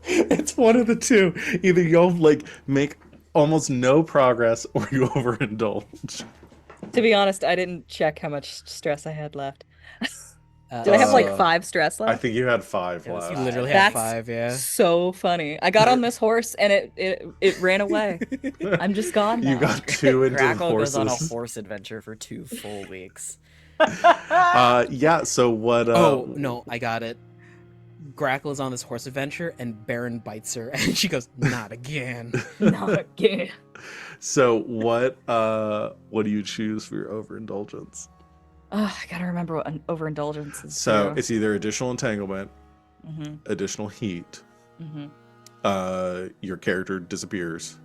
It's one of the two. Either you'll like make almost no progress or you overindulge. To be honest, I didn't check how much stress I had left. Uh, Did I have like Uh, 5 stress I left? think you had 5 It was left. You five. literally That's had 5, yeah. so funny. I got on this horse and it ran away. I'm just gone now. You got 2 into the Grackle goes on a horses. horse adventure for 2 full weeks. Yeah, so what Oh, no, I got it. Grackle is on this horse adventure, and Baron bites her, and she goes, "Not again." Not again. so what do you choose for your overindulgence? I gotta remember what an overindulgence is. So it's either additional entanglement, Mm-hmm. additional heat, Mm-hmm. your character disappears,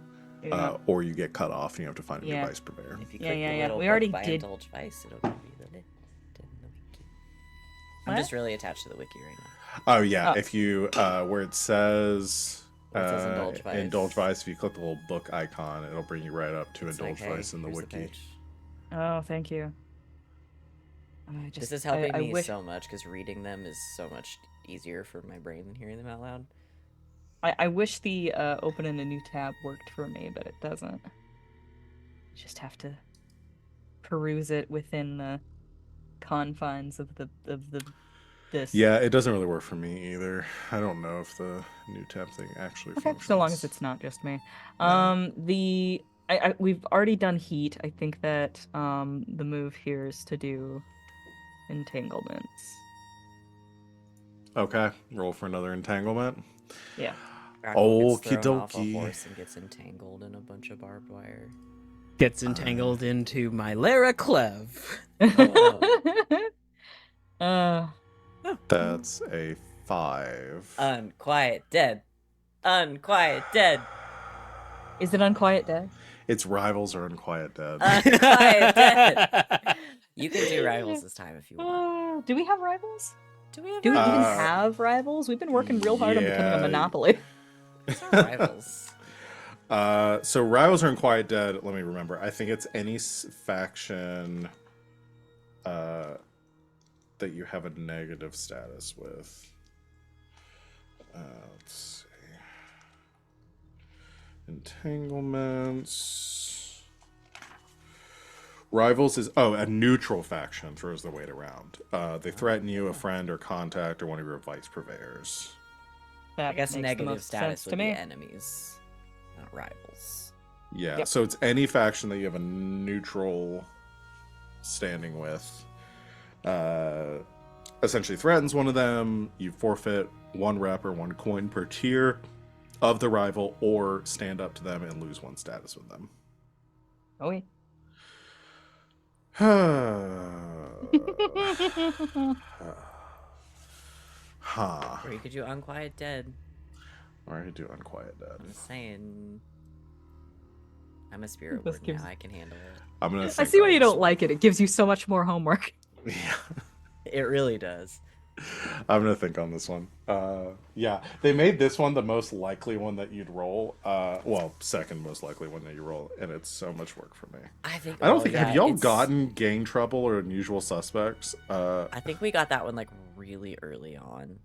Yeah. or you get cut off and you have to find a new Yeah. vice purveyor. If you Yeah, click yeah, the yeah. little We book already by did- Indulge Vice, it'll give you the list in the wiki. I'm What? just really attached to the wiki right now. Oh yeah, Oh. if you where it says Where it says Indulge Vice. Indulge Vice, if you click the little book icon, it'll bring you right up to It's Indulge like, hey, Vice in the here's wiki. page. Oh, thank you. This is helping I me wish, so much because reading them is so much easier for my brain than hearing them out loud. I wish the opening a new tab worked for me, but it doesn't. Just have to peruse it within the confines of this. Yeah, it doesn't really work for me either. I don't know if the new tab thing actually Okay, functions. so long as it's not just me. Yeah. We've already done heat. I think that the move here is to do entanglements. Okay, roll for another entanglement. Yeah. Grackle gets thrown off a Okie dokie. horse and gets entangled in a bunch of barbed wire. Gets entangled into my Lara Clev. Oh. That's a 5. Unquiet dead. Unquiet dead. Is it Unquiet Dead? Its rivals are Unquiet Dead. Unquiet dead. You can do rivals this time if you want. Do we have rivals? Do we have Do we even rivals? have rivals? We've been working real hard on becoming yeah. a monopoly. What's our rivals? So rivals are Unquiet Dead. Let me remember. I think it's any faction that you have a negative status with. Let's see. Entanglements. Rivals is a neutral faction throws the weight around. They threaten you, a friend or contact, or one of your vice purveyors. That I guess makes the negative most status sense to would be me. enemies, not rivals. Yeah, Yep. so it's any faction that you have a neutral standing with. Essentially threatens one of them, you forfeit 1 rep or 1 coin per tier of the rival, or stand up to them and lose 1 status with them. Oh, wait. Huh. Or you could do unquiet dead. Or I could do Unquiet Dead. I'm saying. I'm a spirit This ward gives- now. I can handle it. I'm gonna. I think see why on you this don't like it. It gives you so much more homework. one. Yeah. It really does. I'm gonna think on this one. Yeah, they made this one the most likely one that you'd roll. Well, second most likely one that you roll, and it's so much work for me. I think. I don't well, think yeah, have y'all it's- gotten Gang Trouble or Unusual Suspects? I think we got that one like really early on.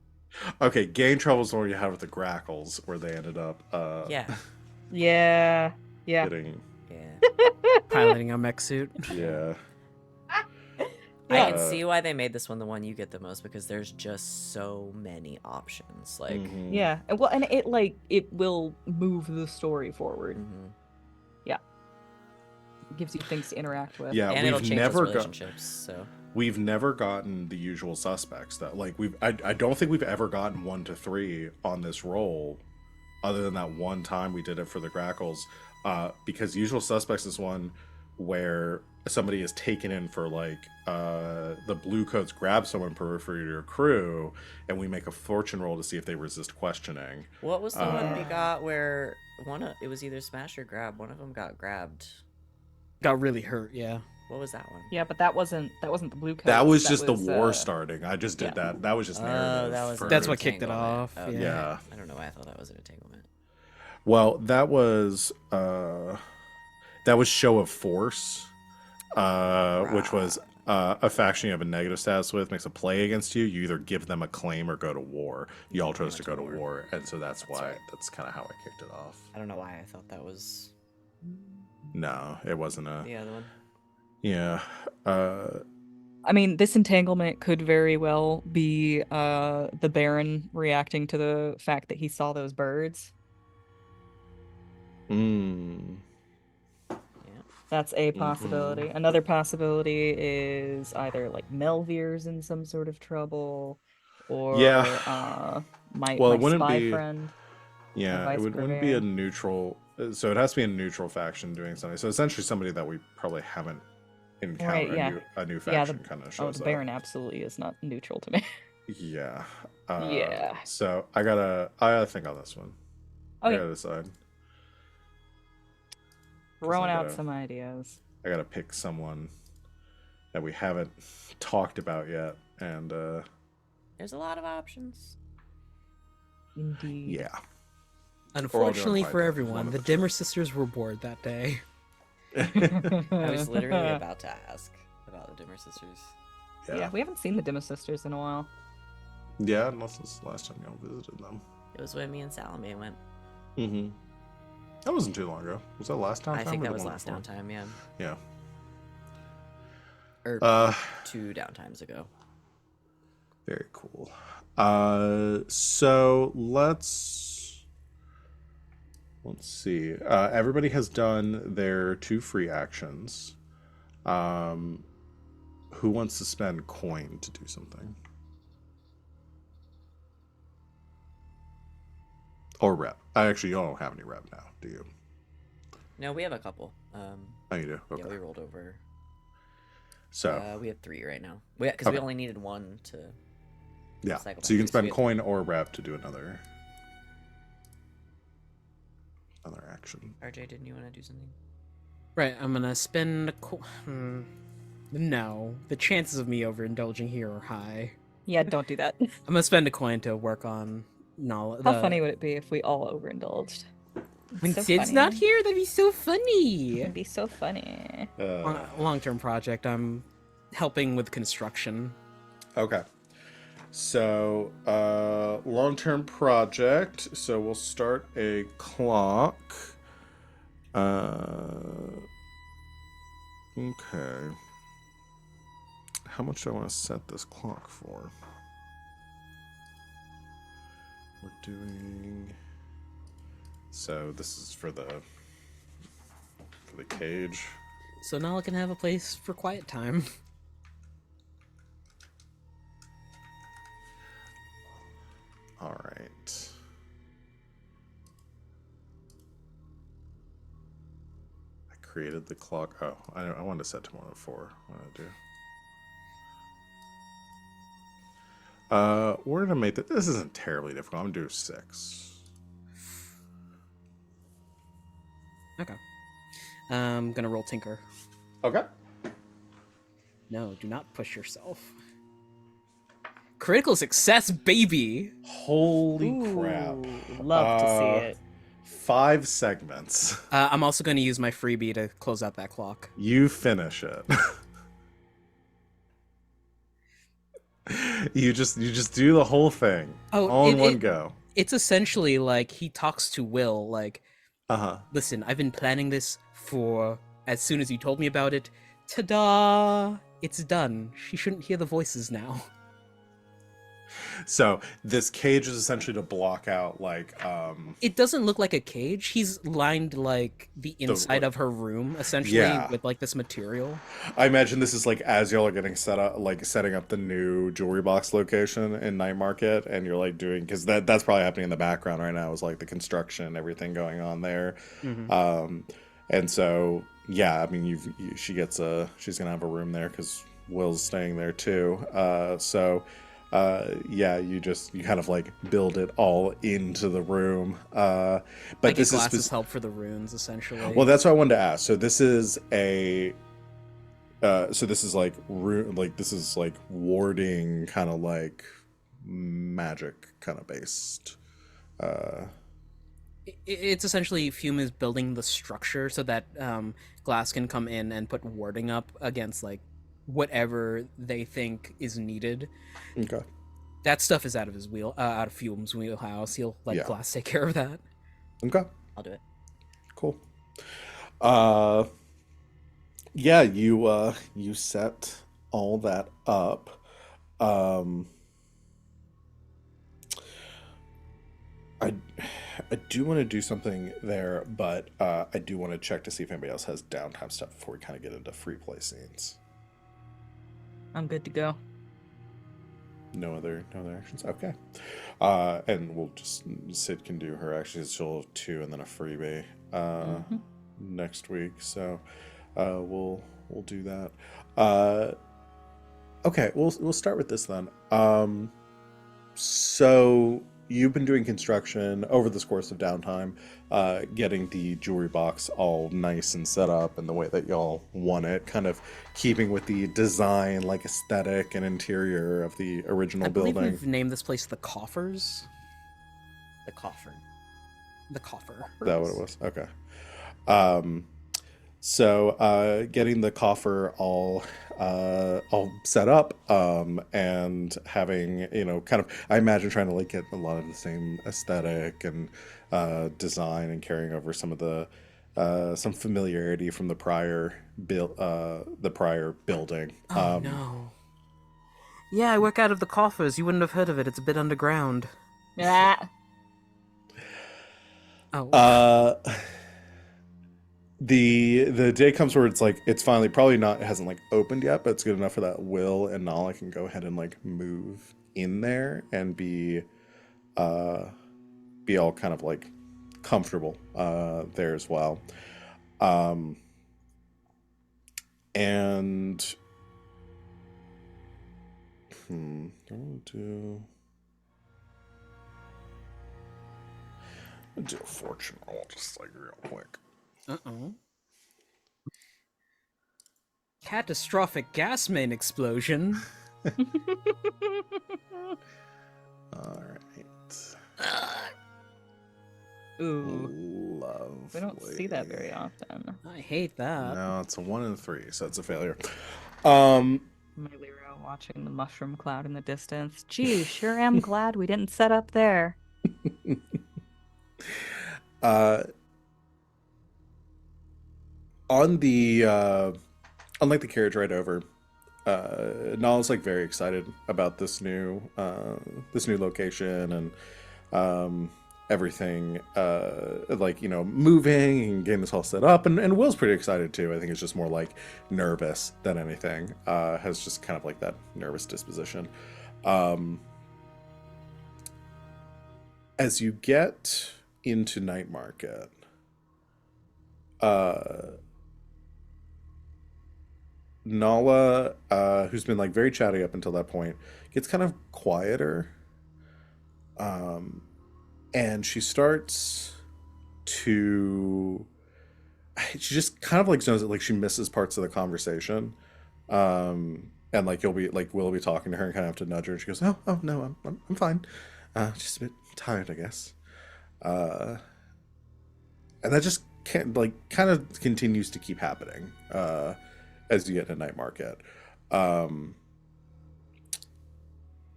Okay, Gang Trouble's the one you had with the Grackles, where they ended up Yeah. Yeah. Yeah. getting Yeah. Piloting a mech suit. yeah. I can Uh, see why they made this one the one you get the most because there's just so many options. Like. Mhm. Yeah. And well, and it will move the story forward. Mhm. It gives you things to interact with. Yeah, And it'll we've change never those got relationships. So. we've never gotten the Usual Suspects that like I don't think we've ever gotten 1 to 3 on this roll, other than that one time we did it for the Grackles. Because Usual Suspects is one where somebody is taken in for like the blue coats grab someone periphery to your crew, and we make a fortune roll to see if they resist questioning. What was the one we Uh, got where it was either smash or grab? One of them got grabbed. Got really hurt, yeah. What was that one? Yeah, but that wasn't the blue coat. That was just the war starting. I just did yeah. that. That was just Oh, narrative. that was for- That's what kicked it entanglement. off, Okay. yeah. I don't know why I thought that was an entanglement. Well, that was show of force, which was a faction you have a negative status with makes a play against you. You either give them a claim or go to war. You all chose to go to war, and so that's why right. that's kind of how I kicked it off. I don't know why I thought that was No, it wasn't a the other one. yeah. I mean, this entanglement could very well be the Baron reacting to the fact that he saw those birds. Mm, Yeah. That's a possibility. Another possibility is either like Melvier's in some sort of trouble, yeah. or my Well, my it wouldn't spy be. friend, Yeah, it Vice wouldn't be a Purveyor. neutral. So it has to be a neutral faction doing something. So essentially, somebody that we probably haven't Right, encountered yeah. a new Yeah, faction kind of oh, shows the up. Baron absolutely is not neutral to me. Yeah. Yeah. So I gotta think on this one. I Okay, gotta decide because throwing out some ideas. I gotta pick someone that we haven't talked about yet, and There's a lot of options. Indeed. yeah. Unfortunately find for one everyone, of the the two. Dimmer sisters were bored that day. I was literally about to ask about the Dimmer sisters. Yeah, we haven't seen the Dimmer sisters in a while. Yeah, unless this is the last time y'all visited them. It was when me and Salome went. Mm-hmm. That wasn't too long ago. Was that last downtime? I think or that the was one last before? downtime, yeah. Yeah. Or Uh, 2 downtimes ago. very cool. So let's see. Everybody has done their 2 free actions. Who wants to spend coin to do something? Or rep? I actually don't have any rep now. Do you? No, we have a couple. Oh, you do. Okay. Yeah, we rolled over. So We have 3 right now. Because we Okay. only needed 1 to. yeah. cycle So you down can through, so we spend have coin or rep to do another action. RJ, didn't you want to do something? Right, I'm gonna spend No, the chances of me overindulging here are high. Yeah, don't do that. I'm gonna spend a coin to work on knowledge. How funny would it be if we all overindulged? When So Sid's funny. not here, that'd be so funny. It'd be so funny. Long-term project. I'm helping with construction. Okay. So, long-term project. So we'll start a clock. Okay. How much do I want to set this clock for? We're doing. So this is for the cage. So Nala can have a place for quiet time. All right. I created the clock. Oh, I wanted to set to 104. What did I do? We're gonna make that. This isn't terribly difficult. I'm gonna do 6. Okay. I'm gonna roll Tinker. Okay. No, do not push yourself. Critical success, baby! Holy crap! Ooh, love to see it. 5 segments. I'm also gonna use my freebie to close out that clock. You finish it. you just do the whole thing all in one go. It's essentially like he talks to Will, like, listen, I've been planning this for as soon as you told me about it. Ta-da! It's done. She shouldn't hear the voices now. So this cage is essentially to block out like It doesn't look like a cage. He's lined like the inside of her room, essentially, Yeah. with like this material. I imagine this is like as y'all are getting set up, like setting up the new jewelry box location in Night Market, and you're like doing because that's probably happening in the background right now. Is like the construction, everything going on there, and so yeah, I mean, she's gonna have a room there because Will's staying there too. Yeah, you kind of like build it all into the room. But Like this a glasses is help for the runes, essentially. well, that's what I wanted to ask. So this is a this is like this is like warding kind of like magic kind of based. It's essentially Fume is building the structure so that Glass can come in and put warding up against like whatever they think is needed. Okay. That stuff is out of Fume's wheelhouse. He'll let Yeah. Glass take care of that. Okay. I'll do it. Cool. Uh, yeah, you set all that up. Um, I I do want to do something there, but I do want to check to see if anybody else has downtime stuff before we kind of get into free play scenes. I'm good to go. No other actions. Okay. And we'll just Sid can do her actions. She'll have 2 and then a freebie next week. So we'll do that. Okay, we'll start with this then. So you've been doing construction over this course of downtime, getting the jewelry box all nice and set up in the way that y'all want it, kind of keeping with the design, like aesthetic and interior of the original I believe building. we've named this place the Coffers. The coffer. The Coffer. Is that what it was? Okay. So getting the coffer all set up, and having, kind of, I imagine trying to like get a lot of the same aesthetic and design, and carrying over some of the some familiarity from the prior building. Oh no. Yeah, I work out of the Coffers. You wouldn't have heard of it. It's a bit underground. Ah. Oh. The day comes where it's like it's finally probably not, it hasn't like opened yet, but it's good enough for that Will and Nala can go ahead and like move in there and be all kind of like comfortable there as well. And I'll do a fortune roll just like real quick. Uh-oh. Catastrophic gas main explosion. All right. Ooh. Lovely. We don't see that very often. I hate that. No, it's a 1 in 3, so it's a failure. My Lero watching the mushroom cloud in the distance. Gee, sure am glad we didn't set up there. On the unlike the carriage ride over, Nala's like very excited about this new location and everything, like, moving and getting this all set up, and Will's pretty excited too. I think it's just more like nervous than anything. Has just kind of like that nervous disposition. As you get into night market, Nala, who's been like very chatty up until that point, gets kind of quieter, and she starts to, she just kind of like knows that like she misses parts of the conversation, and like you'll be like Will be talking to her and kind of have to nudge her, and she goes, oh no, I'm fine, just a bit tired, I guess, and that just can't, like, kind of continues to keep happening as you get into night market,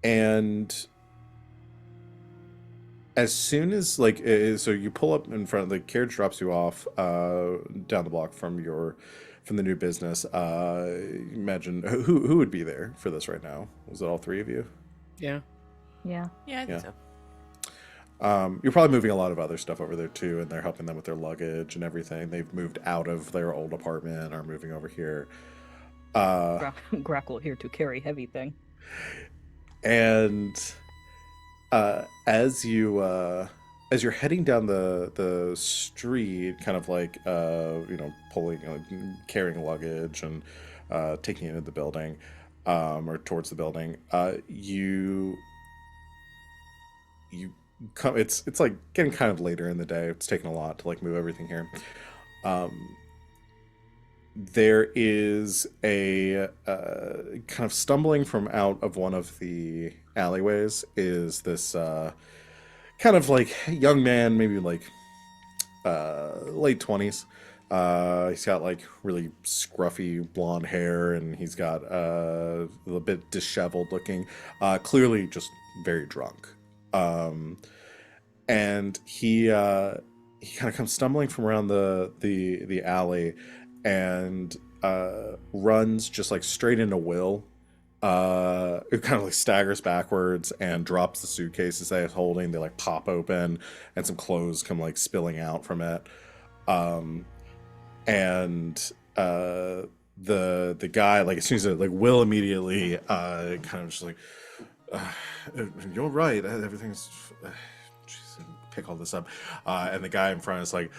and as soon as like so you pull up in front of the carriage, drops you off down the block from the new business. Imagine who would be there for this right now. Was it all 3 of you? Yeah. Yeah. Yeah, I think Yeah. so. You're probably moving a lot of other stuff over there too, and they're helping them with their luggage and everything. They've moved out of their old apartment, are moving over here. Grackle here to carry heavy thing. And as you're heading down the street, kind of like pulling, carrying luggage and taking it into the building, or towards the building, you come. It's like getting kind of later in the day. It's taken a lot to like move everything here. There is a kind of stumbling from out of one of the alleyways is this kind of like young man, maybe like late 20s. He's got like really scruffy blonde hair, and he's got a little bit disheveled looking, clearly just very drunk. And he kind of comes stumbling from around the alley, and runs just like straight into Will. It kind of like staggers backwards and drops the suitcases that he's holding. They like pop open, and some clothes come like spilling out from it. And the guy, like as soon as it, like Will immediately kind of just like, you're right, everything's jeez, pick all this up. And the guy in front is like,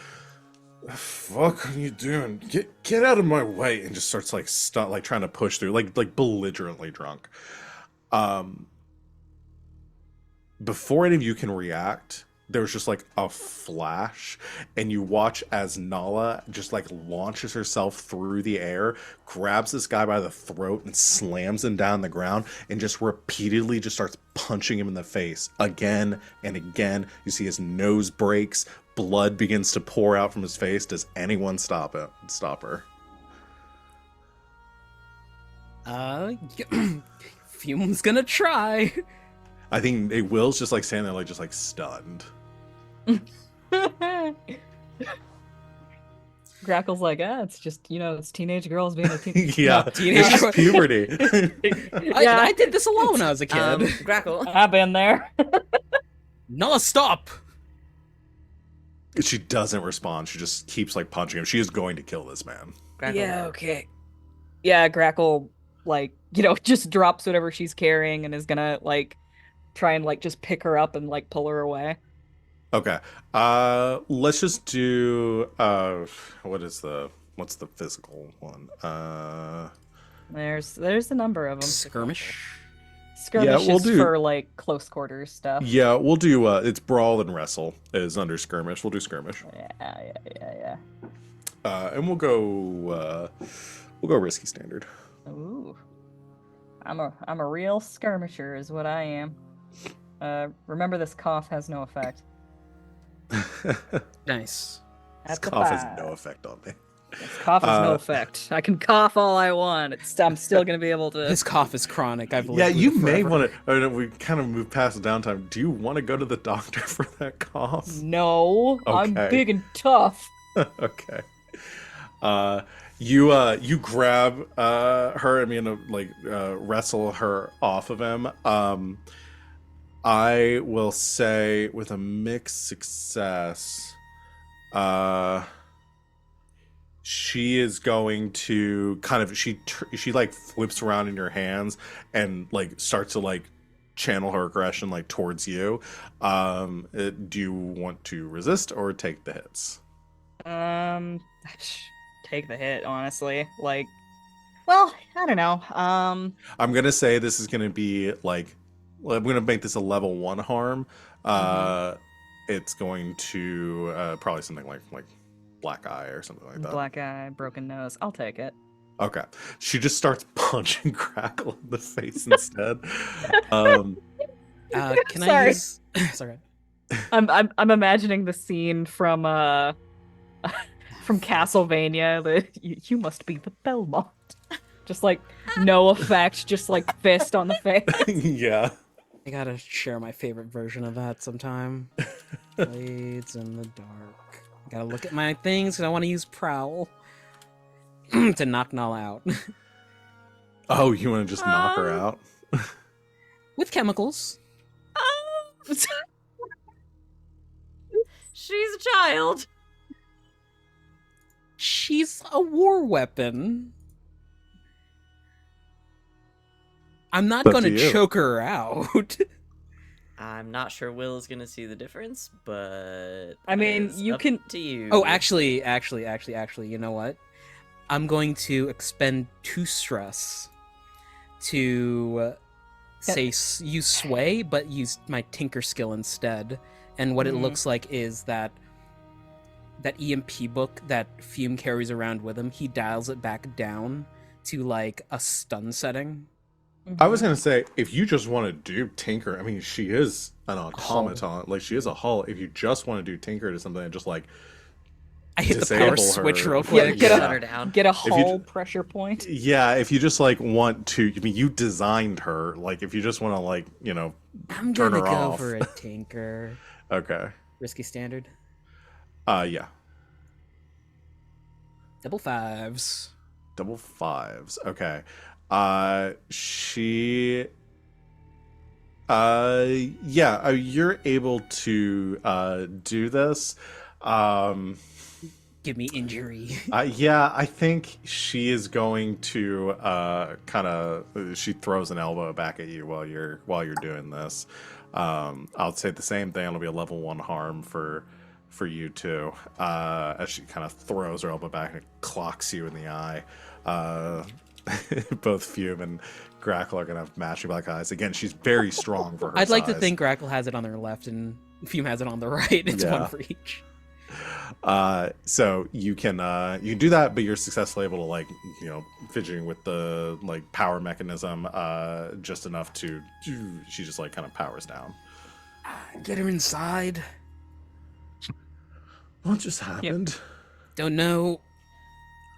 fuck are you doing, get out of my way, and just starts like like trying to push through, like belligerently drunk. Before any of you can react, there's just like a flash, and you watch as Nala just like launches herself through the air, grabs this guy by the throat and slams him down the ground, and just repeatedly just starts punching him in the face again and again. You see his nose breaks, blood begins to pour out from his face. Does anyone stop her? Fume's gonna try. I think Will's just like standing there like just like stunned. Grackle's like, it's just, it's teenage girls being a teenage. Yeah, teenage it's just puberty. I did this alone when I was a kid. Grackle. I've been there. No, stop. She doesn't respond. She just keeps like punching him. She is going to kill this man. Grackle. Yeah, okay. Yeah, Grackle, like, just drops whatever she's carrying and is gonna, like, try and, like, just pick her up and, like, pull her away. Okay. Let's just do what's the physical one? There's a number of them. Skirmish. Skirmish we'll is do- for, like, close quarters stuff. Yeah, we'll do it's brawl and wrestle is under skirmish. We'll do skirmish. Yeah. And we'll go risky standard. Ooh. I'm a real skirmisher is what I am. Remember this cough has no effect. Nice. This At the cough has 5. no effect on me. This cough has no effect. I can cough all I want. I'm still gonna be able to. His cough is chronic. I've lived Yeah, with you it may forever. want to. We kind of moved past the downtime. Do you want to go to the doctor for that cough? No, I'm Okay. big and tough. Okay. You grab her. I mean, like wrestle her off of him. I will say with a mixed success, she is going to kind of she like flips around in your hands and like starts to like channel her aggression like towards you. Do you want to resist or take the hits? Take the hit, honestly. Like, well, I don't know. I'm gonna say this is gonna be like, I'm gonna make this a level 1 harm. It's going to probably something like black eye or something like that. Black eye, broken nose. I'll take it. Okay. She just starts punching Grackle in the face instead. Can I Sorry. use? Sorry. I'm imagining the scene from from Castlevania. You must be the Belmont. Just like no effect, just like fist on the face. Yeah. I gotta share my favorite version of that sometime. Blades in the dark. Gotta look at my things because I want to use Prowl to knock Null out. Oh, you want to just knock her out? With chemicals. She's a child. She's a war weapon. I'm not Up gonna to you. choke her out. I'm not sure Will is gonna see the difference, but I mean, it's you up can- to you. Oh, actually, you know what? I'm going to expend 2 stress to use sway, but use my tinker skill instead. And what it looks like is that EMP book that Fume carries around with him, he dials it back down to like a stun setting. I was gonna say, if you just want to do Tinker, I mean, she is an automaton. Like, she is a hull. If you just want to do Tinker to something that just like I hit the disable power switch her. real Yeah, quick. get Shut a her down. get a you hull j- pressure point. Yeah, if you just like want to, I mean, you designed her. Like, if you just want to, like, I'm turn gonna her go off. for a tinker. Okay. Risky standard. Yeah. Double fives. Double fives. Okay. She. Yeah. You're able to do this. Um. Give me injury. Yeah, I think she is going to kind of. She throws an elbow back at you while you're doing this. I'll say the same thing. It'll be a level 1 harm for you too. As she kind of throws her elbow back and clocks you in the eye. Both Fume and Grackle are gonna have matching black eyes. Again, she's very strong for her I'd like to size. think Grackle has it on their left and Fume has it on the right. It's Yeah. one for each. So you can do that, but you're successfully able to, like, fidgeting with the, like, power mechanism just enough to, she just, like, kind of powers down. Get her inside. What just happened? Don't know.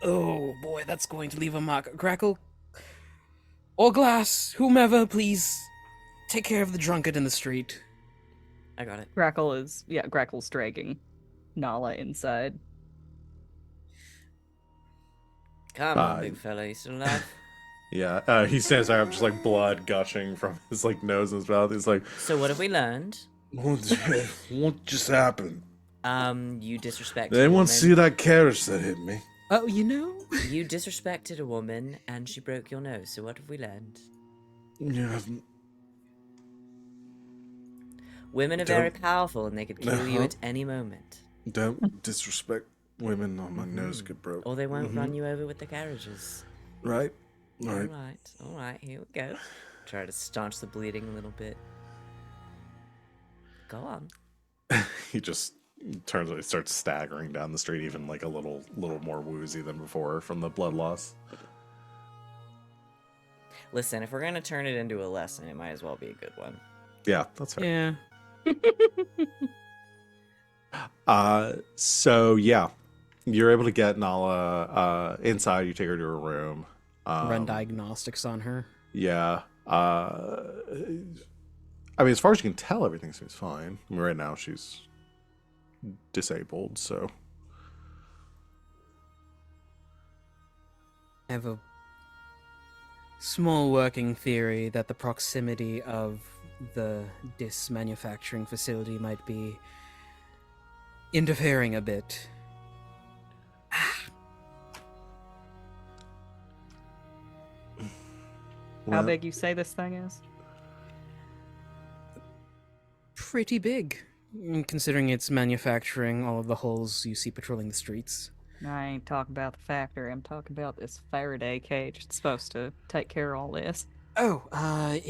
Oh boy, that's going to leave a mark. Grackle or Glass, whomever, please take care of the drunkard in the street. I got it. Grackle's dragging Nala inside. Come on, big fella. You still alive? Yeah, he stands there, just like blood gushing from his, like, nose and his mouth. He's like, So what have we learned? what just happened? You disrespected Did a anyone woman. see that carriage that hit me? Oh, you know? You disrespected a woman and she broke your nose. So what have we learned? Yeah, Women are very powerful and they could kill you at any moment. don't disrespect women on my nose get broke. Or they won't run you over with the carriages. Right? Alright, here we go. Try to staunch the bleeding a little bit. Go on. He just starts staggering down the street, even, like, a little more woozy than before from the blood loss. Listen, if we're gonna turn it into a lesson, it might as well be a good one. Yeah, that's fair. Yeah. So yeah, you're able to get Nala inside. You take her to her room. Run diagnostics on her. Yeah. I mean, as far as you can tell, everything seems fine. I mean, right now she's disabled, so. I have a small working theory that the proximity of the dis manufacturing facility might be interfering a bit. How big you say this thing is? Pretty big, considering it's manufacturing all of the hulls you see patrolling the streets. I ain't talking about the factory. I'm talking about this Faraday cage. It's supposed to take care of all this. Oh, I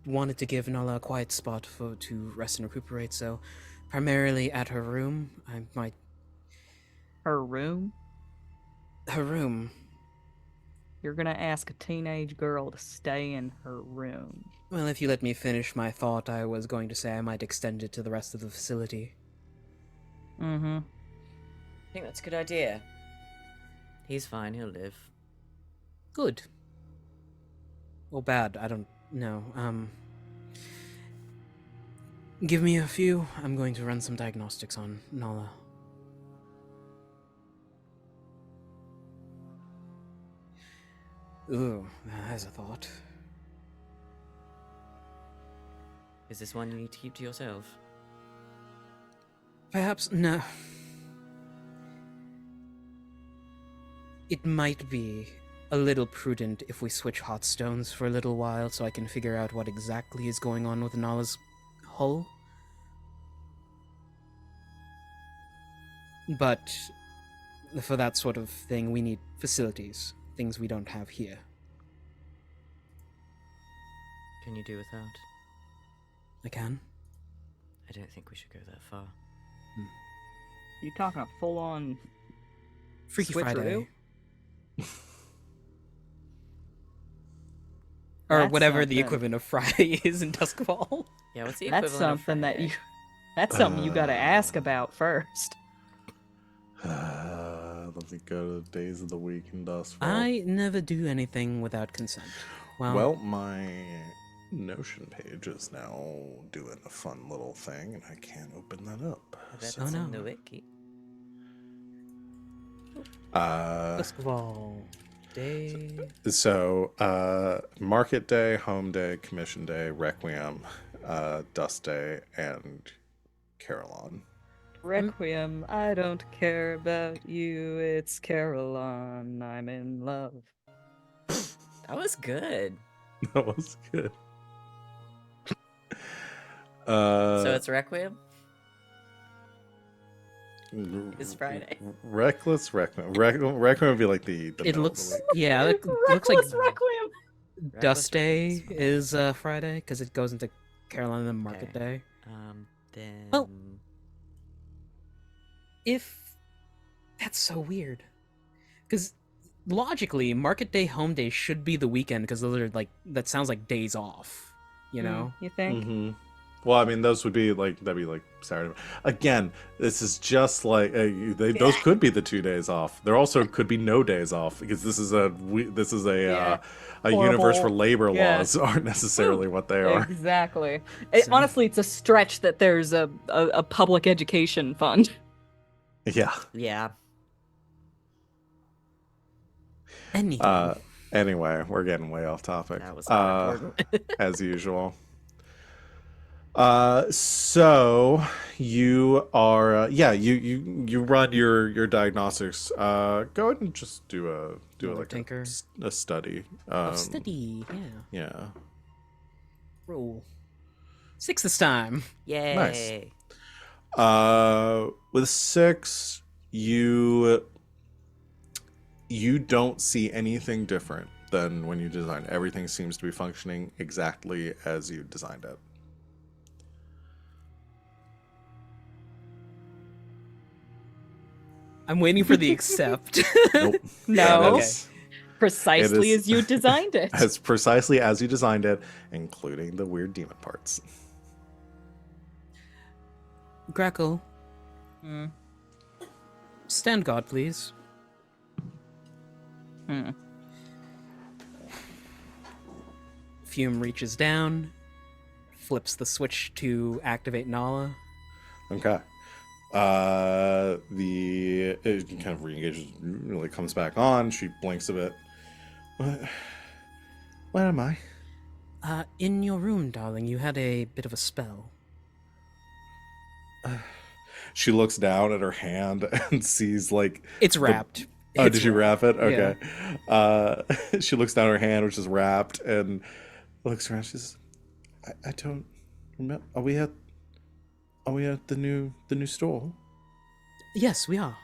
wanted to give Nala a quiet spot to rest and recuperate, so primarily at her room. I might. Her room? Her room. You're gonna ask a teenage girl to stay in her room. Well, if you let me finish my thought, I was going to say I might extend it to the rest of the facility. Mm-hmm. I think that's a good idea. He's fine, he'll live. Good. Or bad, I don't know. Give me a few. I'm going to run some diagnostics on Nala. Ooh, that's a thought. Is this one you need to keep to yourself? Perhaps no. It might be a little prudent if we switch hot stones for a little while so I can figure out what exactly is going on with Nala's hull. But for that sort of thing, we need facilities, things we don't have here. Can you do without? I can. I don't think we should go that far. You talking a full-on Freaky switcheroo? Friday. Or That's whatever the something. equivalent of Friday is in Duskfall. Yeah, what's the That's equivalent of something that Friday? you. That's something you gotta ask about first. Let me go to days of the week in Dustfall. I never do anything without consent. Well, my Notion page is now doing a fun little thing, and I can't open that up. I bet So, it's in the wiki. Festival day. Market Day, Home Day, Commission Day, Requiem, Dust Day, and Carillon. Requiem, I don't care about you. It's Caroline. I'm in love. That was good. That was good. So it's Requiem? It's Friday. Reckless Requiem. Requiem would be like the It middle of the looks, week. yeah, it looks like Reckless Requiem. Dust Day Reckless is Friday because it goes into Carolina and Market Okay. Day. Then. Well- If that's so weird, because logically, Market Day, Home Day should be the weekend because those are like that sounds like days off, you know. You think? Mm-hmm. Well, I mean, those would be that'd be like Saturday. Again, this is just like those could be the 2 days off. There also could be no days off because this is a Yeah. universe where Horrible. labor Yeah. laws aren't necessarily what they are. Exactly. So- Honestly, it's a stretch that there's a public education fund. Yeah. Yeah. Anything. Anyway, we're getting way off topic. That was not important. As usual. So you are you run your diagnostics. Go ahead and just do Another like tinker. a study. Study, yeah. Yeah. Roll 6 this time. Yay. With 6, you don't see anything different than when you designed. Everything seems to be functioning exactly as you designed it. I'm waiting for the accept. Nope. No. That is Precisely It is- as you designed it. as precisely as you designed it, including the weird demon parts. Grackle, Hmm. stand guard, please. Fume reaches down, flips the switch to activate Nala. Okay. It kind of re-engages, really comes back on. She blinks a bit. Where am I? In your room, darling, you had a bit of a spell. She looks down at her hand and sees like. It's wrapped. Oh, It's did you wrap wrapped, it? Okay. She looks down at her hand, which is wrapped, and looks around. She says, "I don't remember. Are we at the new store? Yes, we are.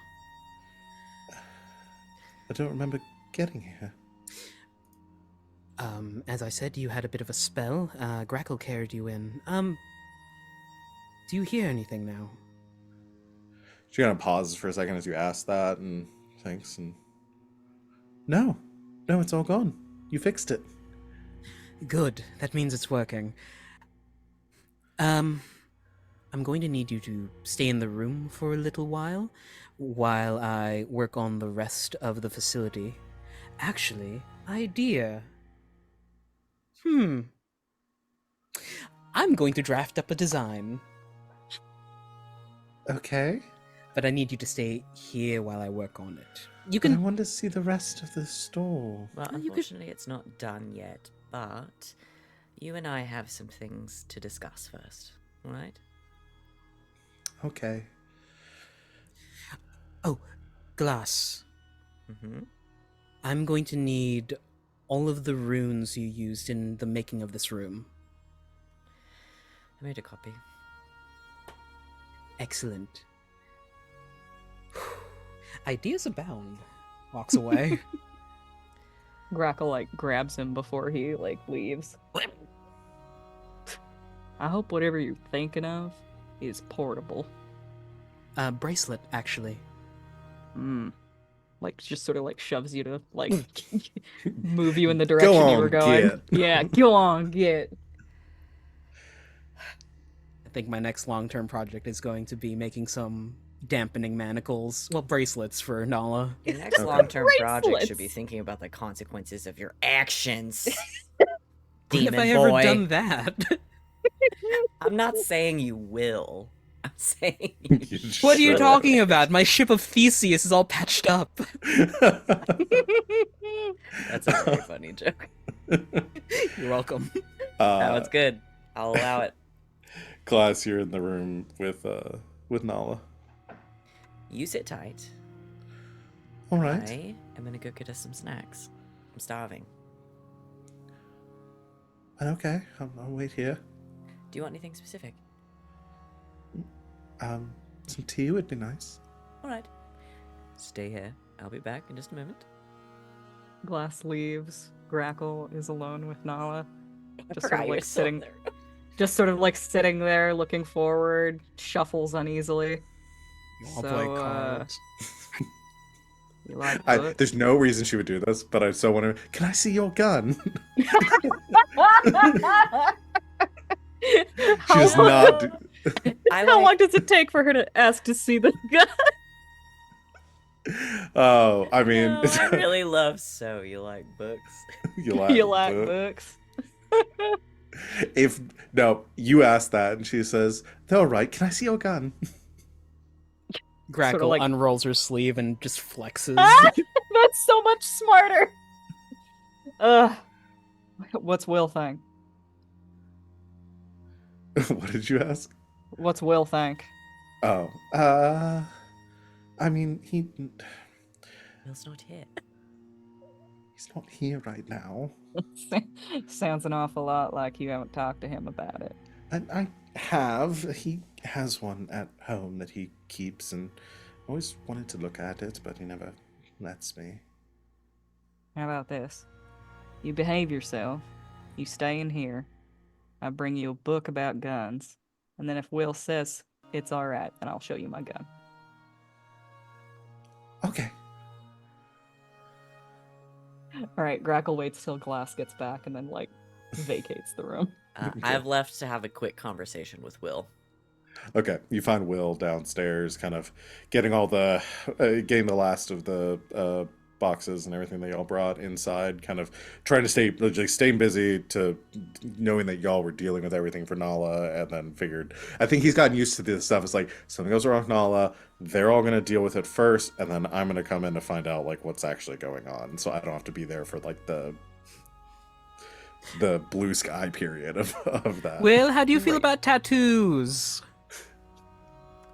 I don't remember getting here." As I said, you had a bit of a spell. Grackle carried you in. Do you hear anything now? She kind of pauses for a second as you ask that and thinks, and no, it's all gone. You fixed it. Good. That means it's working. I'm going to need you to stay in the room for a little while I work on the rest of the facility. Actually, idea. I'm going to draft up a design, Okay. but I need you to stay here while I work on it. You I can. want to see the rest of the store. Well, You could- unfortunately, it's not done yet, but you and I have some things to discuss first, all right? Okay. Oh, glass. Mm-hmm. I'm going to need all of the runes you used in the making of this room. I made a copy. Excellent. Ideas abound. Walks away. Grackle like grabs him before he like leaves. I hope whatever you're thinking of is portable. Bracelet, actually. Like just sort of like shoves you to like move you in the direction you on, were going. get. Yeah, go on, get. I think my next long-term project is going to be making some dampening manacles, well, bracelets for Nala. Your next Okay. long-term project should be Bracelets. thinking about the consequences of your actions. When have Demon I boy. ever done that? I'm not saying you will. I'm saying You What are you should. talking about? My ship of Theseus is all patched up. that's a very funny joke. You're welcome. No, it's good. I'll allow it. Glass, you're in the room with Nala. You sit tight. All right. I am gonna go get us some snacks. I'm starving. Okay, I'll wait here. Do you want anything specific? Some tea would be nice. All right. Stay here. I'll be back in just a moment. Glass leaves. Grackle is alone with Nala. Just forgot sort of you were like still sitting, there. just sort of like sitting there, looking forward. Shuffles uneasily. I'll So, play cards. You like books? There's no reason she would do this, but I so want to. Can I see your gun? She does not. How long does it take for her to ask to see the gun? Oh, I mean, No, I really love So You Like Books. you like, You like book. books? If no, you ask that, and she says, "They're all right. Can I see your gun?" Grackle like- unrolls her sleeve and just flexes. That's so much smarter. What's Will think? What did you ask? What's Will think? Oh, I mean, Will's not here. he's not here right now. Sounds an awful lot like you haven't talked to him about it. And I have. He has one at home that he keeps, and I always wanted to look at it, but he never lets me. How about this? You behave yourself. You stay in here. I bring you a book about guns. And then if Will says it's alright, then I'll show you my gun. Okay. Alright, Grackle waits till Glass gets back and then, like, vacates the room. I've left to have a quick conversation with Will. Okay, you find Will downstairs, kind of getting all the, getting the last of the boxes and everything that y'all brought inside, kind of trying to staying busy to knowing that y'all were dealing with everything for Nala, and then figured, I think he's gotten used to this stuff. It's like, something goes wrong with Nala, they're all going to deal with it first, and then I'm going to come in to find out, like, what's actually going on, so I don't have to be there for, like, the blue sky period of that. Will, how do you feel Right. about tattoos?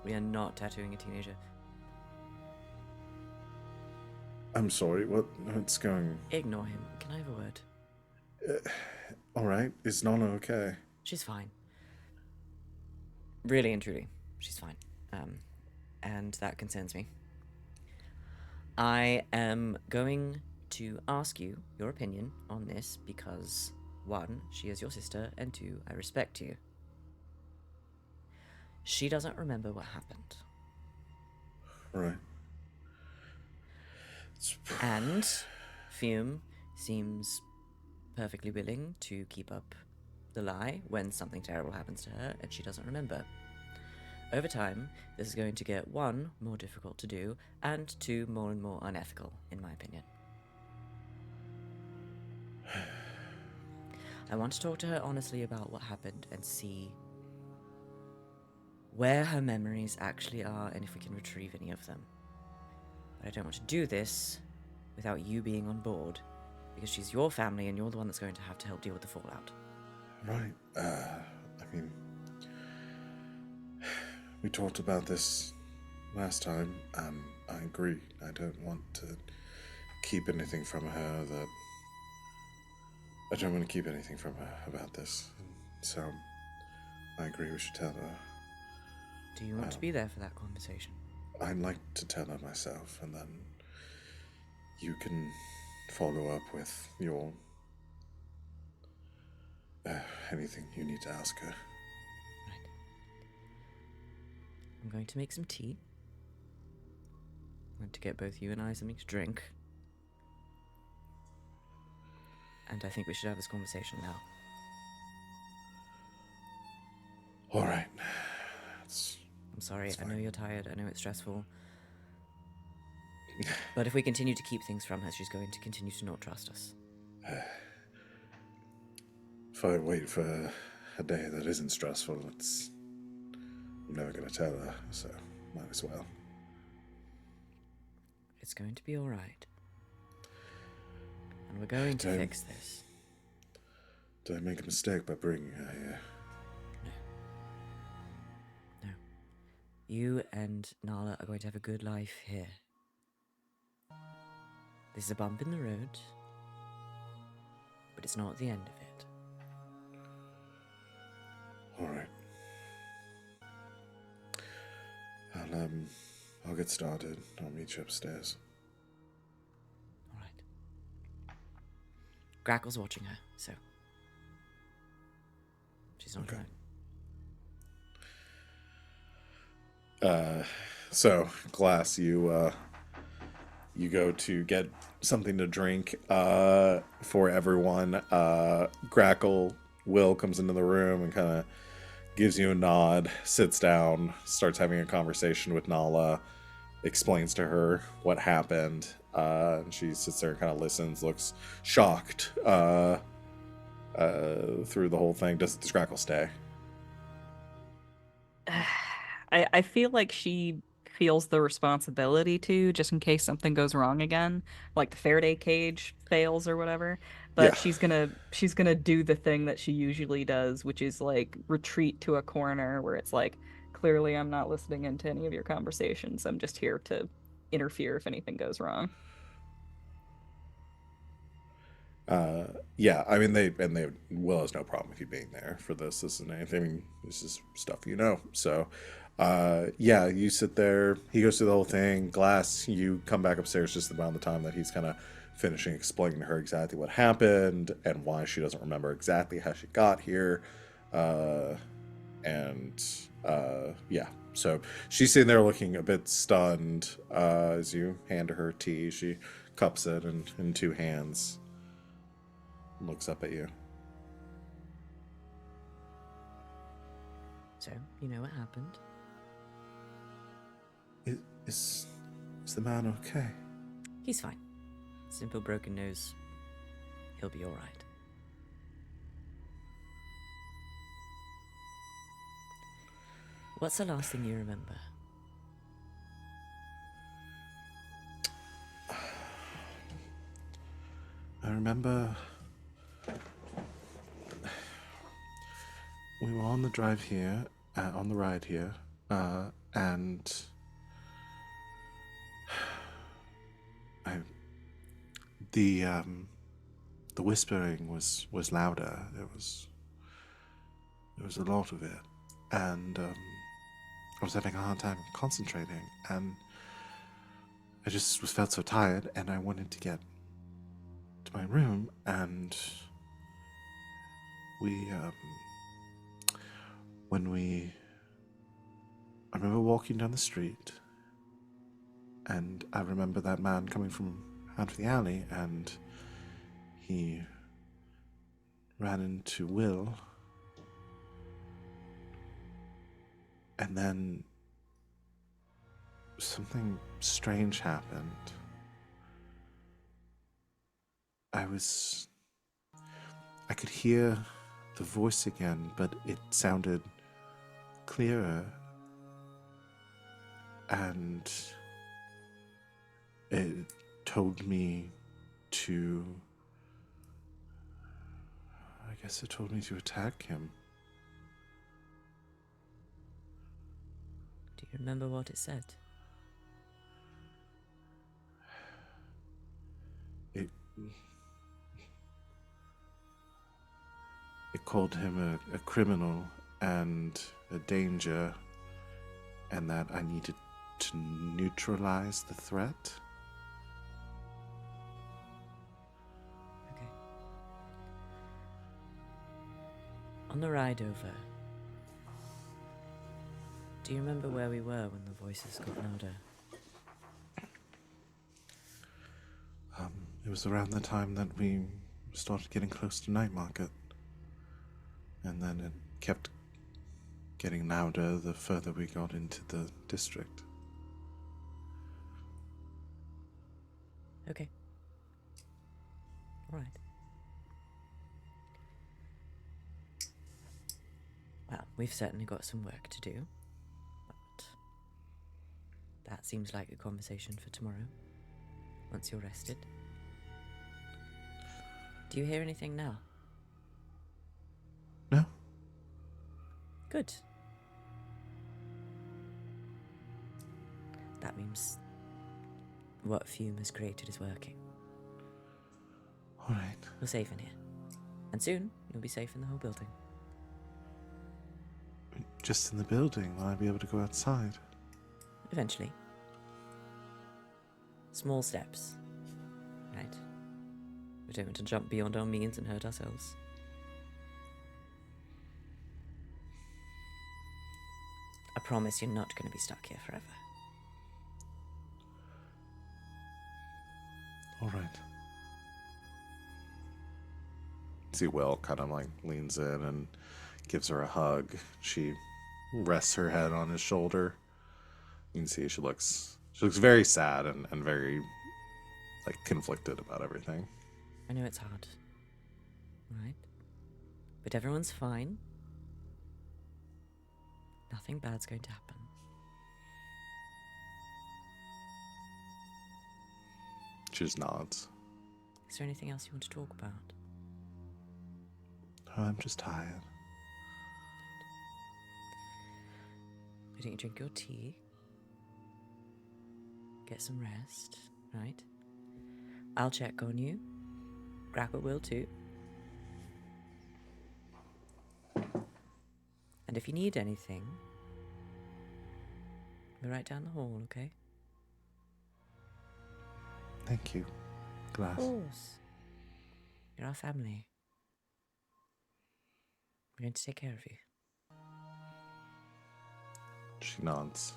We are not tattooing a teenager. I'm sorry, what's going... Ignore him. Can I have a word? Alright, is Nala okay? She's fine. Really and truly, she's fine. And that concerns me. I am going to ask you your opinion on this because, one, she is your sister, and two, I respect you. She doesn't remember what happened. Right. And Fume seems perfectly willing to keep up the lie when something terrible happens to her and she doesn't remember. Over time, this is going to get, one, more difficult to do, and two, more and more unethical, in my opinion. I want to talk to her honestly about what happened and see where her memories actually are and if we can retrieve any of them. But I don't want to do this without you being on board, because she's your family and you're the one that's going to have to help deal with the fallout. Right. I mean, we talked about this last time, and I agree. I don't want to keep anything from her that... I don't want to keep anything from her about this. So, I agree we should tell her. Do you want to be there for that conversation? I'd like to tell her myself, and then you can follow up with your... anything you need to ask her. Right. I'm going to make some tea. I'm going to get both you and I something to drink. And I think we should have this conversation now. All right. I'm sorry. It's I know fine. you're tired. I know it's stressful. But if we continue to keep things from her, she's going to continue to not trust us. If I wait for a day that isn't stressful, I'm never going to tell her, so might as well. It's going to be all right. And we're going to Don't- fix this. Did I make a mistake by bringing her here? No. You and Nala are going to have a good life here. This is a bump in the road, but it's not the end of it. All right. I'll get started. I'll meet you upstairs. All right. Grackle's watching her, so she's not Okay. alone. So Glass, you go to get something to drink for everyone. Grackle Will comes into the room and kind of gives you a nod, sits down, starts having a conversation with Nala, explains to her what happened. And she sits there and kind of listens, looks shocked through the whole thing. Does Grackle stay? I feel like she feels the responsibility to, just in case something goes wrong again, like the Faraday cage fails or whatever. Yeah. But she's gonna do the thing that she usually does, which is like retreat to a corner where it's like, clearly I'm not listening into any of your conversations. I'm just here to interfere if anything goes wrong. Yeah, I mean they Will has no problem with you being there for this. This isn't anything. I mean, this is stuff you know. So, yeah, you sit there. He goes through the whole thing. Glass, you come back upstairs just around the time that he's kind of finishing explaining to her exactly what happened and why she doesn't remember exactly how she got here. And yeah, so she's sitting there looking a bit stunned as you hand her tea. She cups it in two hands. Looks up at you. So, you know what happened? Is the man okay? He's fine. Simple broken nose. He'll be alright. What's the last thing you remember? I remember we were on the drive here, on the ride here, and the whispering was louder. There was a lot of it, and I was having a hard time concentrating, and I just felt so tired, and I wanted to get to my room, and I remember walking down the street, and I remember that man coming from out of the alley, and he ran into Will, and then something strange happened. I could hear the voice again, but it sounded clearer, and it told me to, I guess it told me to attack him. Do you remember what it said? It called him a criminal and a danger, and that I needed to neutralize the threat. Okay. On the ride over, do you remember where we were when the voices got louder? It was around the time that we started getting close to night market, and then it kept getting louder the further we got into the district. Okay. All right. Well, we've certainly got some work to do, but that seems like a conversation for tomorrow, once you're rested. Do you hear anything now? No? Good. That means what Fume has created is working. All right. We're safe in here. And soon, you'll be safe in the whole building. Just in the building, will I be able to go outside? Eventually. Small steps. Right? We don't want to jump beyond our means and hurt ourselves. I promise you're not going to be stuck here forever. All right. See, Will kind of like leans in and gives her a hug. She rests her head on his shoulder. You can see she looks very sad and very like conflicted about everything. I know it's hard. Right? But everyone's fine. Nothing bad's going to happen. She just nods. Is there anything else you want to talk about? Oh, I'm just tired. Why don't you drink your tea? Get some rest, right? I'll check on you. Grackle will too. And if you need anything, we're right down the hall, okay? Thank you, Glass. Of course. You're our family. We're going to take care of you. She nods.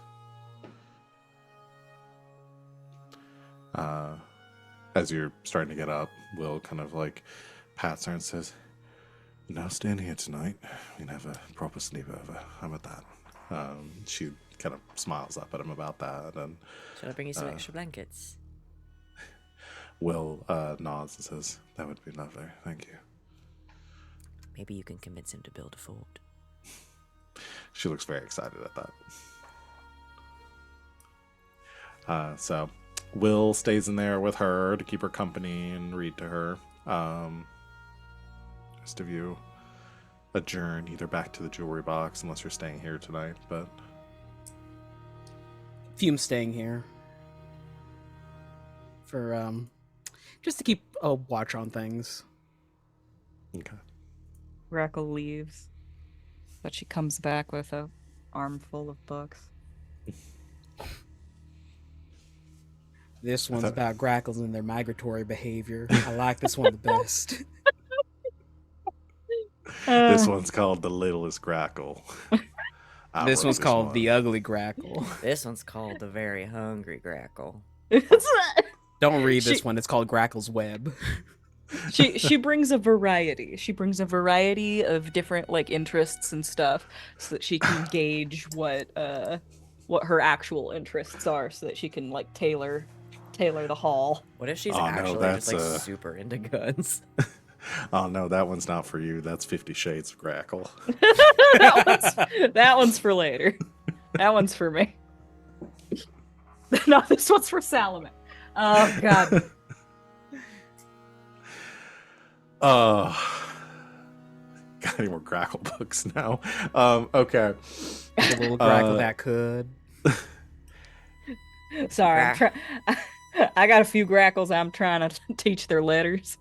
As you're starting to get up, Will kind of like pats her and says, "You're not staying here tonight. We can have a proper sleepover. How about that?" She kind of smiles up at him about that, and Shall I bring you some extra blankets? Will nods and says, "That would be lovely. Thank you." Maybe you can convince him to build a fort. She looks very excited at that. So Will stays in there with her to keep her company and read to her. Rest of you adjourn either back to the jewelry box, unless you're staying here tonight, but Fume's staying here for just to keep a watch on things. okay. Grackle leaves, but she comes back with a armful of books. This one's about grackles and their migratory behavior. I like this one the best. This one's called The Littlest Grackle. I This wrote one's called one. The Ugly Grackle. This one's called the Very Hungry Grackle. Don't read this one. It's called Grackle's Web. She brings a variety. She brings a variety of different like interests and stuff, so that she can gauge what her actual interests are, so that she can like tailor the haul. What if she's Oh, no, actually just like that's, super into guns? Oh no, that one's not for you. That's 50 Shades of Grackle. that one's for later. That one's for me. No, this one's for Salome. Oh God. Got any more Grackle books now? Okay. The little grackle that could. Sorry, I got a few grackles I'm trying to teach their letters.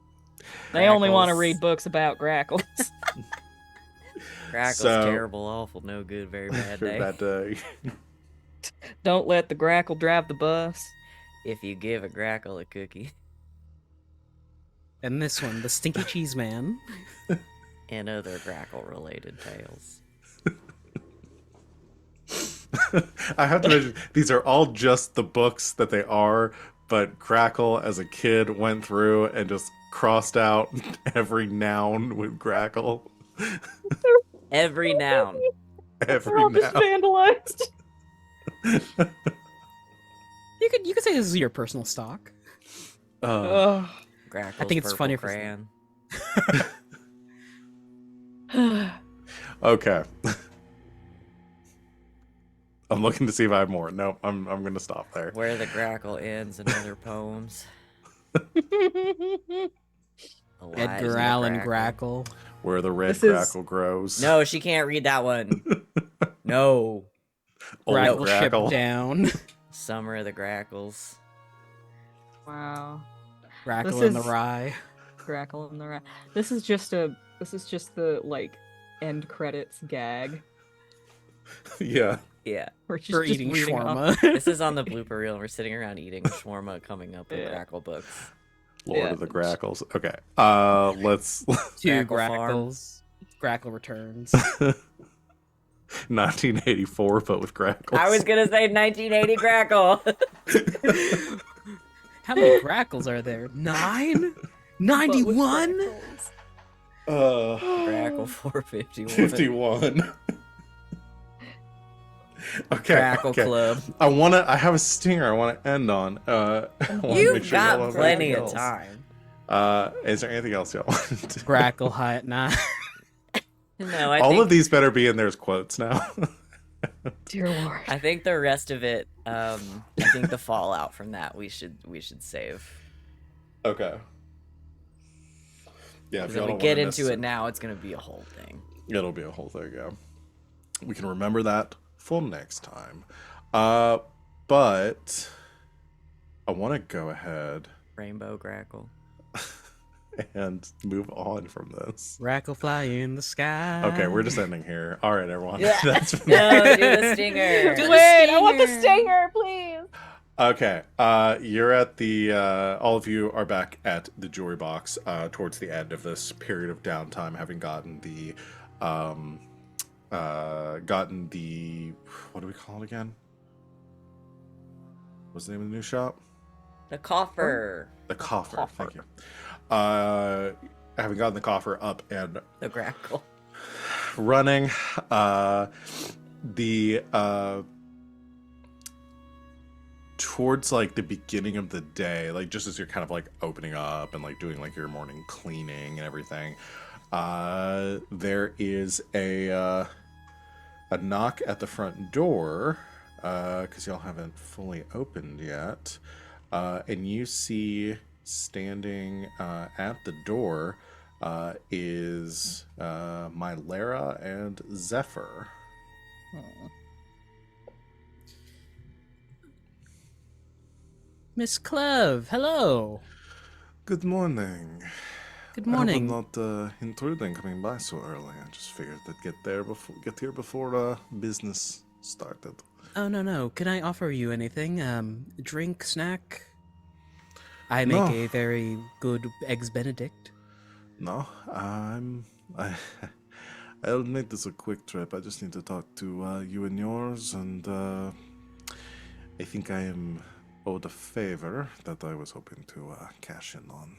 They only want to Grackles. read books about grackles. Grackle's So- terrible, awful, no good, very bad day. That day. Don't let the grackle drive the bus. If you give a Grackle a cookie. And this one, the Stinky Cheese Man. And other Grackle-related tales. I have to mention, these are all just the books that they are, but Grackle as a kid went through and just crossed out every noun with Grackle. Every noun. They're every all just now. vandalized. You could say this is your personal stock. Ugh. Grackle's I think it's purple funnier for crayon. Okay. I'm looking to see if I have more. No, I'm gonna stop there. Where the Grackle ends and other poems. Edgar Allan Grackle. Where the red This is- grackle grows. No, she can't read that one. No. Old Grackle ship grackle. down. Summer of the Grackles. Wow. Grackle This in the is- rye. Grackle in the rat. This is just the like end credits gag. Yeah. Yeah. We're just, For just eating reading off- shawarma. This is on the blooper reel. We're sitting around eating shawarma coming up in Yeah. Grackle books. Lord Yeah. of the Grackles. Okay. Let's Two Grackle Farm. Grackles. Grackle returns. 1984, but with grackles. I was gonna say 1980 Grackle. How many Grackles are there? 9? but with 91? grackles. Grackle 451. 51. Okay. Grackle okay. Club. I have a stinger I want to end on. I wanna You've make sure y'all got have plenty anything of else. time. Is there anything else y'all want to Grackle high at 9. No, I All think of these better be in there as quotes now. Dear Lord. I think the rest of it, I think the fallout from that we should save. Okay. Yeah, if Because y'all if we don't get wanna into miss it now, it's gonna be a whole thing. It'll be a whole thing, yeah. We can remember that for next time. But I want to go ahead Rainbow Grackle. and move on from this. Grackle fly in the sky. Okay, we're just ending here. All right, everyone. Yeah. That's No, do the stinger. Do the Wait, I want the stinger. stinger, please. Okay, you're at the, all of you are back at the jewelry box towards the end of this period of downtime, having gotten the, what do we call it again? What's the name of the new shop? The coffer. The coffer, coffer. thank you. Having gotten the coffer up and The Grackle. running, the, towards like the beginning of the day, like just as you're kind of like opening up and like doing like your morning cleaning and everything, there is a knock at the front door, because y'all haven't fully opened yet, and you see standing at the door is Mylera and Zephyr. Miss Clove, hello. Good morning. Good morning. I hope I'm not intruding coming by so early. I just figured to get here before business started. Oh, no. Can I offer you anything? Drink, snack? I make No. a very good Eggs Benedict. No, I'll make this a quick trip. I just need to talk to you and yours, and I think I am owed a favor that I was hoping to cash in on.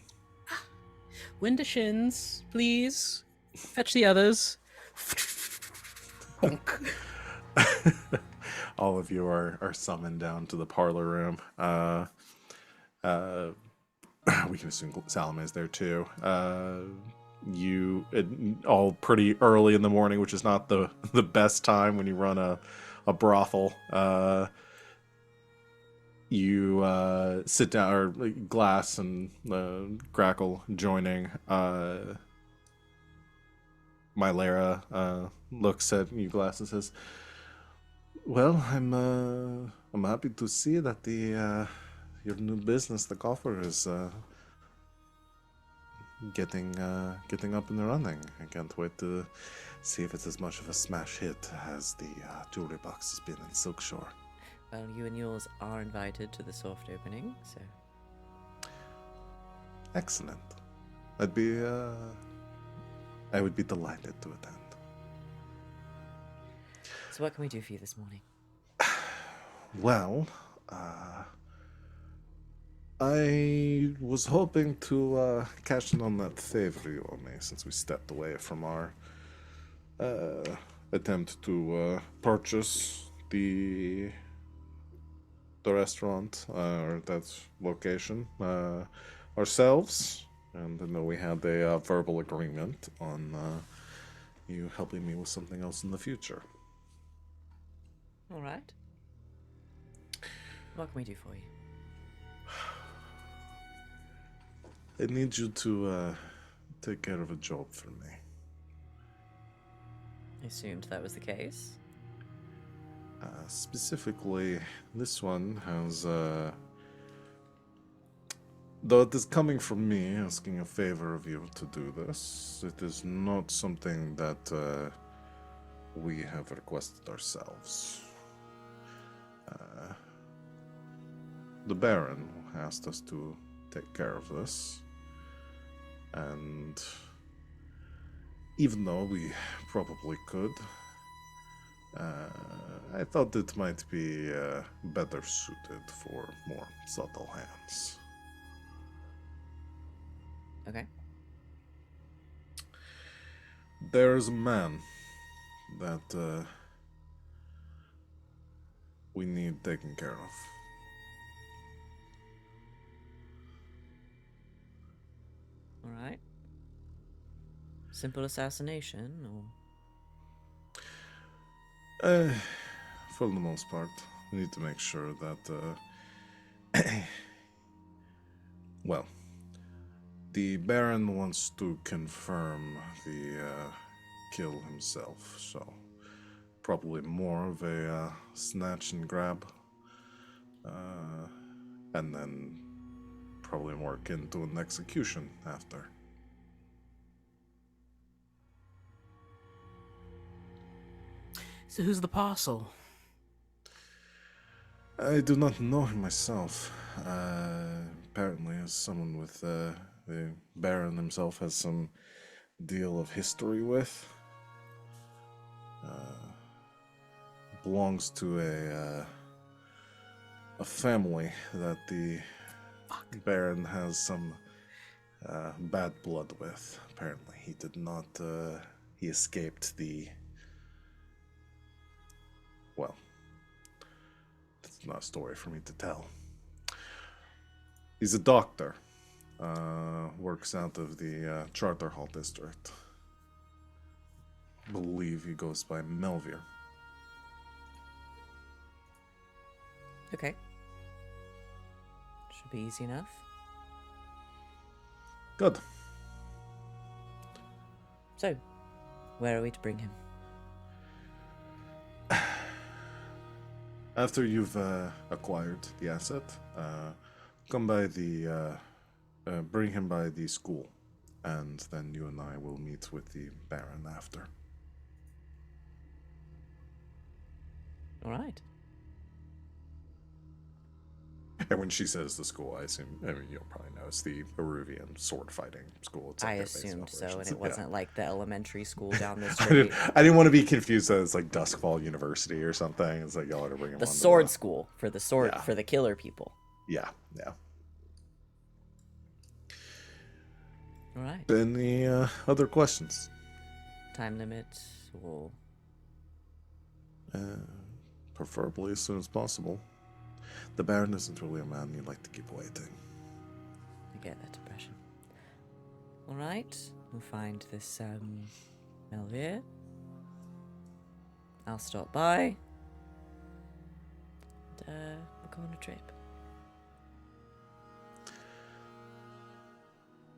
Window shins, please. Fetch the others. Bonk. All of you are summoned down to the parlor room. We can assume Salome is there too. You all pretty early in the morning, which is not the best time when you run a brothel. You sit down, or Glass and Grackle joining. Mylera looks at you, Glass, and says, "Well, I'm happy to see that the your new business, the coffer, is getting up and running. I can't wait to see if it's as much of a smash hit as the jewelry box has been in Silk Shore." Well, you and yours are invited to the soft opening, so Excellent. I would be delighted to attend. So what can we do for you this morning? Well, I was hoping to cash in on that favor you owe me since we stepped away from our attempt to purchase the restaurant or that location ourselves, and then we had a verbal agreement on you helping me with something else in the future. All right. What can we do for you? I need you to take care of a job for me. I assumed that was the case. Specifically, this one has, though it is coming from me asking a favor of you to do this, it is not something that we have requested ourselves. The Baron asked us to take care of this, and even though we probably could, I thought it might be better suited for more subtle hands. Okay. There's a man that we need taken care of. All right. Simple assassination, or For the most part, we need to make sure that, well, the Baron wants to confirm the kill himself, so probably more of a snatch and grab, and then probably work into an execution after. So who's the parcel? I do not know him myself. Apparently, as someone with the Baron himself has some deal of history with. Belongs to a family that the Baron has some bad blood with. Apparently, he did not. He escaped the. Well, it's not a story for me to tell. He's a doctor. Works out of the Charter Hall district. Believe he goes by Melvier. okay. Should be easy enough. Good. So, where are we to bring him? After you've acquired the asset, come by bring him by the school, and then you and I will meet with the Baron after. All right. And when she says the school, I mean, you'll probably know it's the Eruvian sword fighting school. It's like I their base of assumed so, and operations. it wasn't like the elementary school down the I street. didn't want to be confused that it's like Duskfall University or something. It's like y'all are to bring him The on to sword school for the sword Yeah. for the killer people. Yeah. All right. Any other questions? Time limit. Or Preferably as soon as possible. The Baron isn't really a man you'd like to keep waiting. I get that impression. All right. We'll find this Melvier. I'll stop by. And, we'll go on a trip.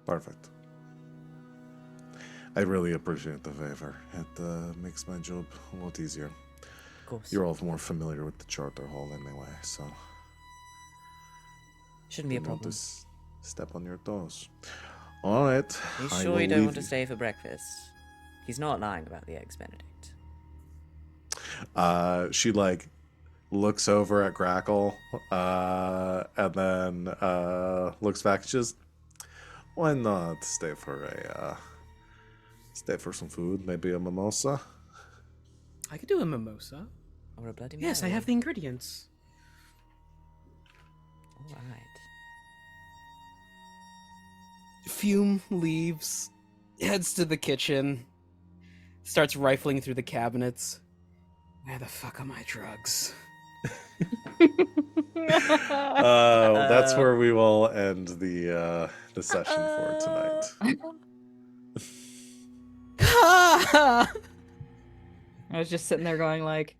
Perfect. I really appreciate the favor. It makes my job a lot easier. Of course. You're all more familiar with the Charter Hall anyway, so Shouldn't be a didn't want to problem. step on your toes. All right. You I sure will you don't leave want to stay for breakfast? He's not lying about the eggs Benedict. She like looks over at Grackle, and then looks back. Just why not stay for some food? Maybe a mimosa. I could do a mimosa. Or a Bloody Yes, I Mary. have the ingredients. All right. Fume leaves, heads to the kitchen, Starts rifling through the cabinets. Where the fuck are my drugs? That's where we will end the session for tonight. I was just sitting there going like,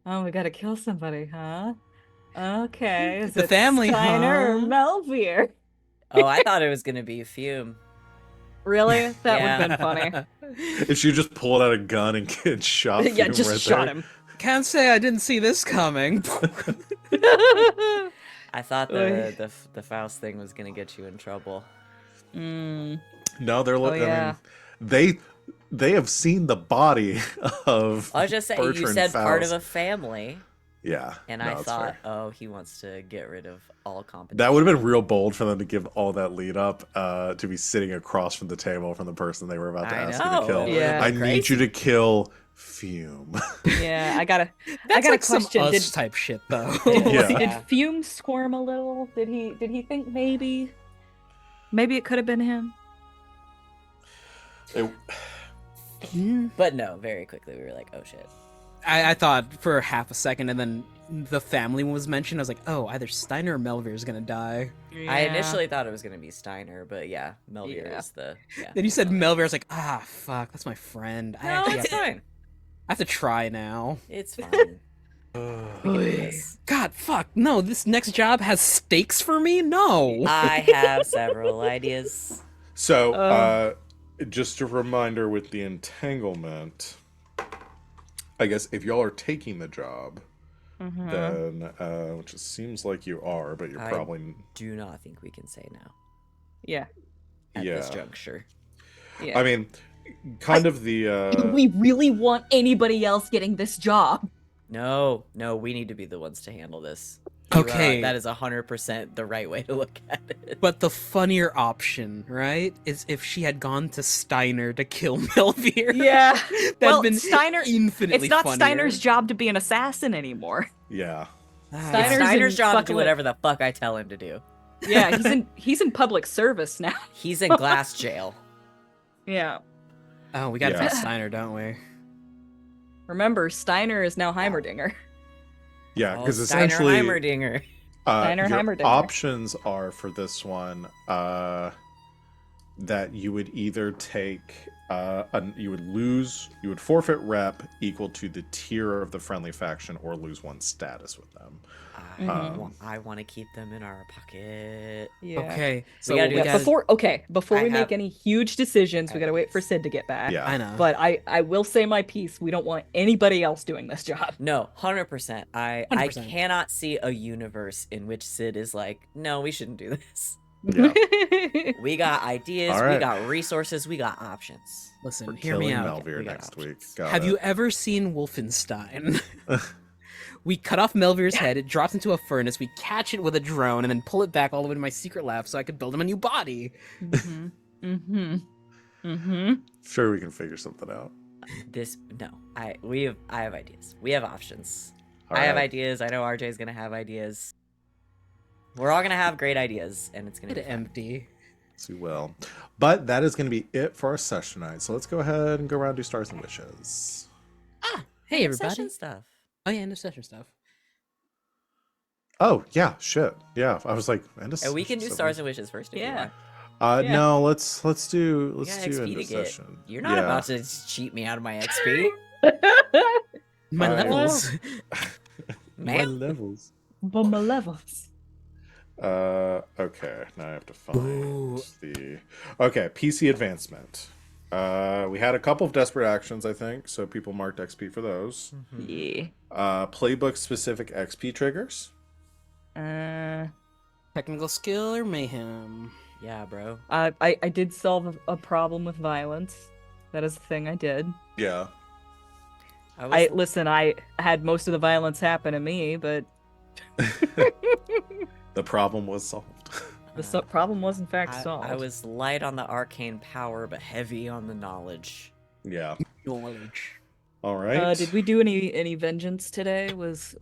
oh, we gotta kill somebody, huh? Okay, is The it family, Steiner or huh? Melvier? Oh, I thought it was gonna be Fume. Really? That Yeah. would've been funny. If you just pulled out a gun and get shot, Yeah, Fume just right shot there. him. Can't say I didn't see this coming. I thought Oy. the Faust thing was gonna get you in trouble. Mm. No, they're. Oh, I yeah. mean, they have seen the body of. I was just saying, you Bertrand said part of Faust. a family, Yeah, and no, I it's thought, fair. oh, he wants to get rid of all competition. That would have been real bold for them to give all that lead up to be sitting across from the table from the person they were about to I ask you know, to kill. it Yeah. I would've been need you crazy. to kill Fume. Yeah, I got That's a like question. some us Did type shit, though. Yeah. did Yeah. Fume squirm a little? Did he think maybe it could have been him? But no, very quickly we were like, oh shit. I thought for half a second, and then the family was mentioned. I was like, oh, either Steiner or Melvier is gonna die. I initially thought it was gonna be Steiner, but yeah, Melvier Yeah. is the Then you said Melvier. Melvier. I was like, ah, fuck, that's my friend. I No, actually it's fine. I have to try now. It's fine. We can do this. God, fuck, no, this next job has stakes for me? No. I have several ideas. So, just a reminder with the entanglement. I guess if y'all are taking the job, then which it seems like you are, but you're I- probably Do not think we can say no Yeah. at this Yeah. juncture. Yeah. I mean, kind of the Do we really want anybody else getting this job? No, we need to be the ones to handle this. Okay. That is 100% the right way to look at it. But the funnier option, right, is if she had gone to Steiner to kill Melvier. Yeah. That'd Well, been Steiner. infinitely It's not funnier. Steiner's job to be an assassin anymore. yeah. Ah. It's Steiner's Steiner's in job to fucking- do whatever the fuck I tell him to do. Yeah, he's in public service now. He's in glass jail. Yeah. Oh, we gotta Yeah. find Steiner, don't we? Remember, Steiner is now Heimerdinger. Yeah, Oh, because Steiner essentially Heimerdinger. Steiner your Heimerdinger. options are for this one that you would either take you would forfeit rep equal to the tier of the friendly faction or lose one status with them. I want to keep them in our pocket. Yeah. Okay, so gotta what do we this. gotta... Before I we have- make any huge decisions, we I gotta have wait for this. Sid to get back. Yeah. I know. But I will say my piece. We don't want anybody else doing this job. No, 100%. I 100%. cannot see a universe in which Sid is like, no, we shouldn't do this. Yeah. We got ideas, All we right. got resources, we got options. Listen, We're hear me killing out. Melvier We got next options. week. Got Have it. you ever seen Wolfenstein? We cut off Melvier's head, it drops into a furnace, we catch it with a drone, and then pull it back all the way to my secret lab so I could build him a new body. Sure, we can figure something out. I have ideas. We have options. All I have right. ideas. I know RJ's gonna have ideas. We're all gonna have great ideas, and it's gonna be It's fun. empty. Yes, we will. But that is going to be it for our session tonight. So let's go ahead and go around and do stars and wishes. Hey, everybody. Session stuff. Oh, yeah, end of session stuff. Oh yeah, shit. Yeah, I was like, end of And we can do session, stars and wishes first if you Yeah. want. Yeah. No, let's do You got end XP of to get. session. You're not Yeah. about to cheat me out of my XP. My Alright. levels. My Man. levels. Malevolence. Okay. Now I have to find Ooh. the. Okay, PC advancement. We had a couple of desperate actions, I think, so people marked XP for those. Yeah. Playbook specific XP triggers. Technical skill or mayhem? Yeah, bro. I did solve a problem with violence. That is the thing I did. Yeah. I had most of the violence happen to me, but The problem was solved. the problem was in fact solved. I was light on the arcane power, but heavy on the knowledge. Yeah. Knowledge. All right. Did we do any vengeance today? Was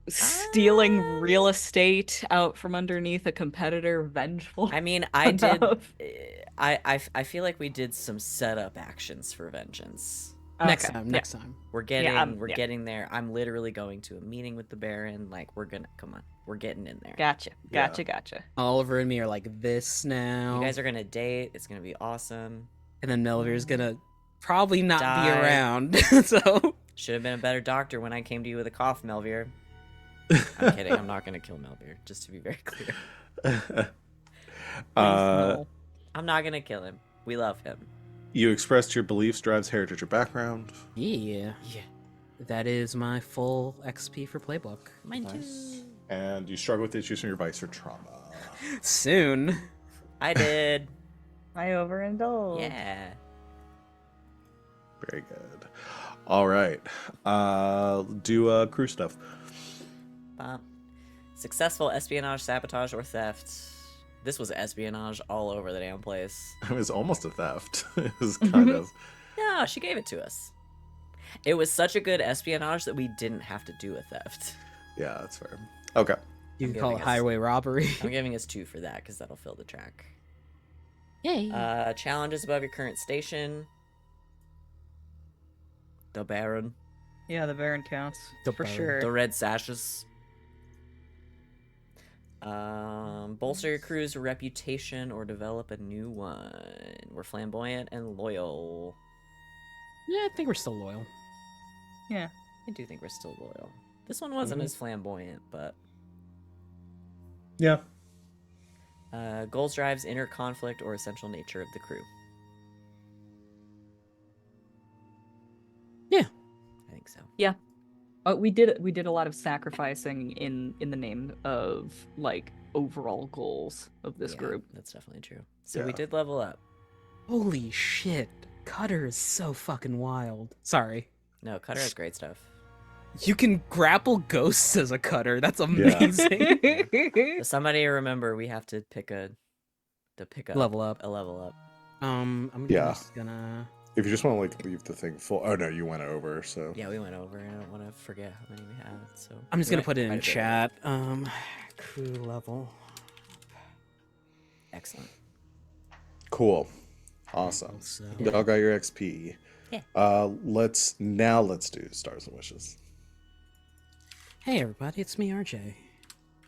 stealing real estate out from underneath a competitor vengeful? I mean, I did. enough? I feel like we did some setup actions for vengeance. Next Okay, time. yeah. Next time. We're yeah. getting there. I'm literally going to a meeting with the Baron. Like, come on, we're getting in there. Gotcha. Yeah. Gotcha. Oliver and me are like this now. You guys are gonna date. It's gonna be awesome. And then Melvier's gonna probably not be Die. around. So Should have been a better doctor when I came to you with a cough, Melvier. I'm kidding. I'm not gonna kill Melvier. Just to be very clear, No. I'm not gonna kill him. We love him. You expressed your beliefs, drives, heritage, or background. yeah. Yeah. That is my full XP for playbook. Mine Nice. too. And you struggle with issues from your vice or trauma. Soon. I did. I overindulge. Yeah. Very good. All right. Do crew stuff. Successful espionage, sabotage, or theft. This was espionage all over the damn place. It was almost a theft. It was kind of. Yeah, she gave it to us. It was such a good espionage that we didn't have to do a theft. Yeah, that's fair. Okay. You I'm can call it giving us- highway robbery. I'm giving us 2 for that because that'll fill the track. Yay. Challenges above your current station. The Baron. Yeah, the Baron counts. The for Baron. sure. The red sashes. Bolster your crew's reputation or develop a new one. We're flamboyant and loyal. Yeah, I think we're still loyal. Yeah. I do think we're still loyal. This one wasn't as flamboyant, but Yeah. goals, drives, inner conflict, or essential nature of the crew. Yeah. I think so. We did a lot of sacrificing in the name of like overall goals of this Yeah, group. That's definitely true. So we Yeah. did level up. Holy shit. Cutter is so fucking wild. Sorry. No, Cutter has great stuff. You can grapple ghosts as a cutter. That's amazing. So somebody remember we have to pick a Level up. a level up. I'm Yeah. just gonna. If you just want to like leave the thing full. Oh no, you went over. So Yeah, we went over. I don't want to forget how many we had. So I'm just we gonna went put it quite in a bit over. chat. Crew level. Excellent. cool. Awesome. So Y'all got your XP. Yeah. Let's do stars and wishes. hey everybody, it's me, RJ.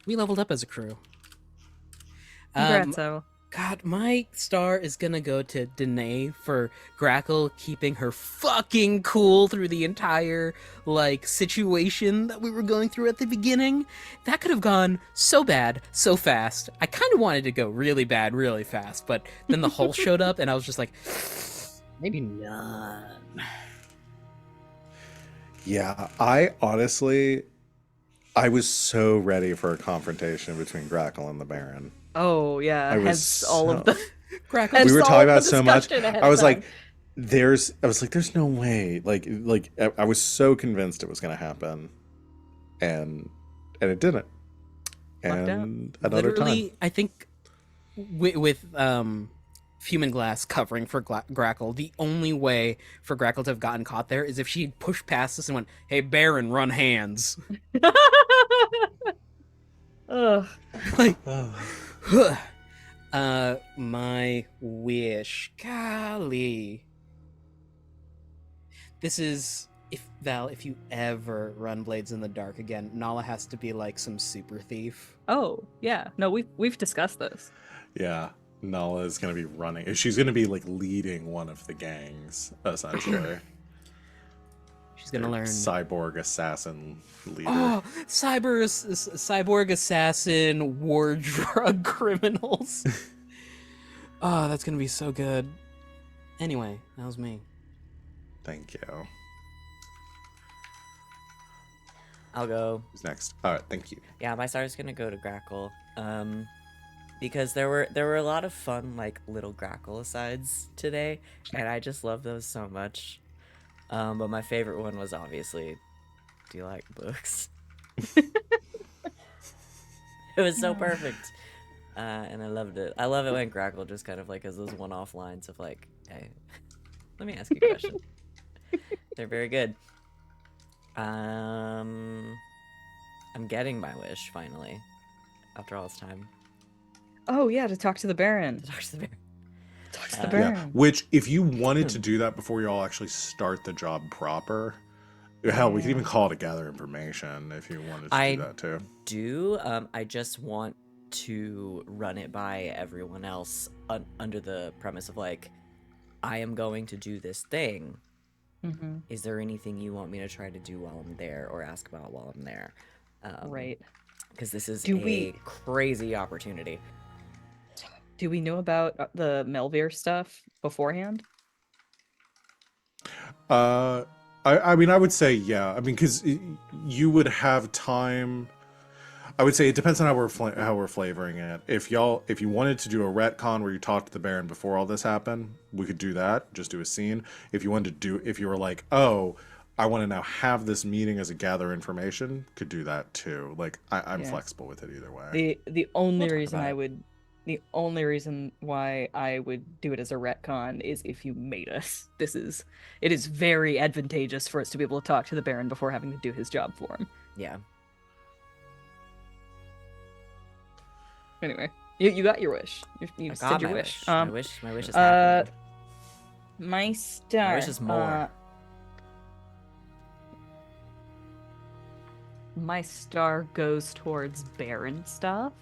We leveled up as a crew. Congrats, Evo. God, my star is gonna go to Danae for Grackle keeping her fucking cool through the entire, like, situation that we were going through at the beginning. That could have gone so bad, so fast. I kind of wanted to go really bad, really fast, but then the hole showed up and I was just like, maybe not. Yeah, I honestly, I was so ready for a confrontation between Grackle and the Baron. Oh yeah, I was hence all of so- the. Grackle, hence We were all talking of about the so much. discussion ahead I of was like, time. there's no way. Like I was so convinced it was gonna happen, and it didn't. Lucked out. And another literally, time. I think with Fume and Glass covering for Grackle, the only way for Grackle to have gotten caught there is if she pushed past us and went, "Hey, Baron, run hands." Ugh. Like, my wish, golly. This is if you ever run Blades in the Dark again, Nala has to be like some super thief. Oh yeah, no, we've discussed this. Yeah, Nala is gonna be running. She's gonna be like leading one of the gangs essentially. She's gonna learn. Cyborg assassin leader. Oh, cyborg assassin, war drug criminals. Oh, that's gonna be so good. Anyway, that was me. Thank you. I'll go. Who's next? All right, thank you. Yeah, my star is gonna go to Grackle. Because there were a lot of fun like little Grackle asides today, and I just love those so much. But my favorite one was obviously, do you like books? It was so perfect, and I loved it. I love it when Grackle just kind of like has those one-off lines of like, "Hey, let me ask you a question." They're very good. I'm getting my wish finally, after all this time. Oh yeah, to talk to the Baron. Talk to the bear. Talk What's the Uh, burn? Yeah. Which, if you wanted to do that before you all actually start the job proper, hell, we could even call it a gather information if you wanted to I do that too. do. I just want to run it by everyone else under the premise of like, I am going to do this thing. Mm-hmm. Is there anything you want me to try to do while I'm there or ask about while I'm there? Right. Because this is Do a we- crazy opportunity. Do we know about the Melvir stuff beforehand? I mean, I would say yeah. I mean, because you would have time. I would say it depends on how we're flavoring it. If you wanted to do a retcon where you talked to the Baron before all this happened, we could do that. Just do a scene. If you wanted to if you were like, oh, I want to now have this meeting as a gather information, could do that too. Like I'm Yeah. flexible with it either way. The only We'll talk reason about I it. would the only reason why I would do it as a retcon is if you made us. It is very advantageous for us to be able to talk to the Baron before having to do his job for him. Yeah. Anyway, you got your wish. You I said got your my wish. wish. My wish is happening. My star. My wish is more. My star goes towards Baron stuff.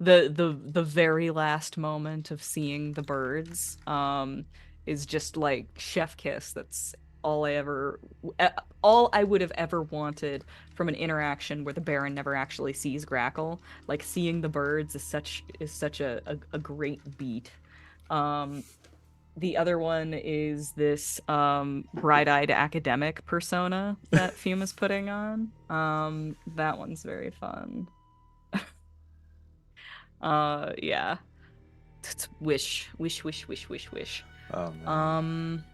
The very last moment of seeing the birds is just like chef kiss. That's all all I would have ever wanted from an interaction where the Baron never actually sees Grackle. Like seeing the birds is such a great beat. The other one is this bright-eyed academic persona that Fume is putting on. That one's very fun. Yeah. Wish. Oh, man.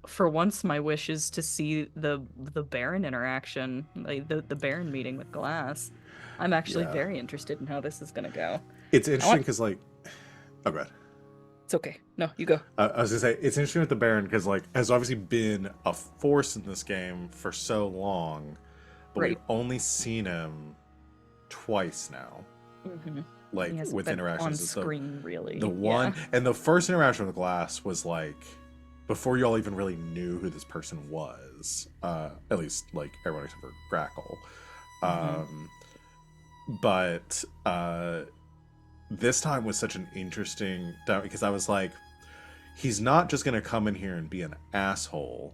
For once, my wish is to see the Baron interaction, like the Baron meeting with Glass. I'm actually Yeah. very interested in how this is gonna go. It's interesting because like, oh god. It's okay. No, you go. I was gonna say it's interesting with the Baron because like has obviously been a force in this game for so long, but Right. we've only seen him twice now. Mm-hmm. Like He hasn't with been interactions, on It's screen, really. the one Yeah. and the first interaction with Glass was like before y'all even really knew who this person was. At least like everyone except for Grackle. But this time was such an interesting because I was like, he's not just gonna come in here and be an asshole,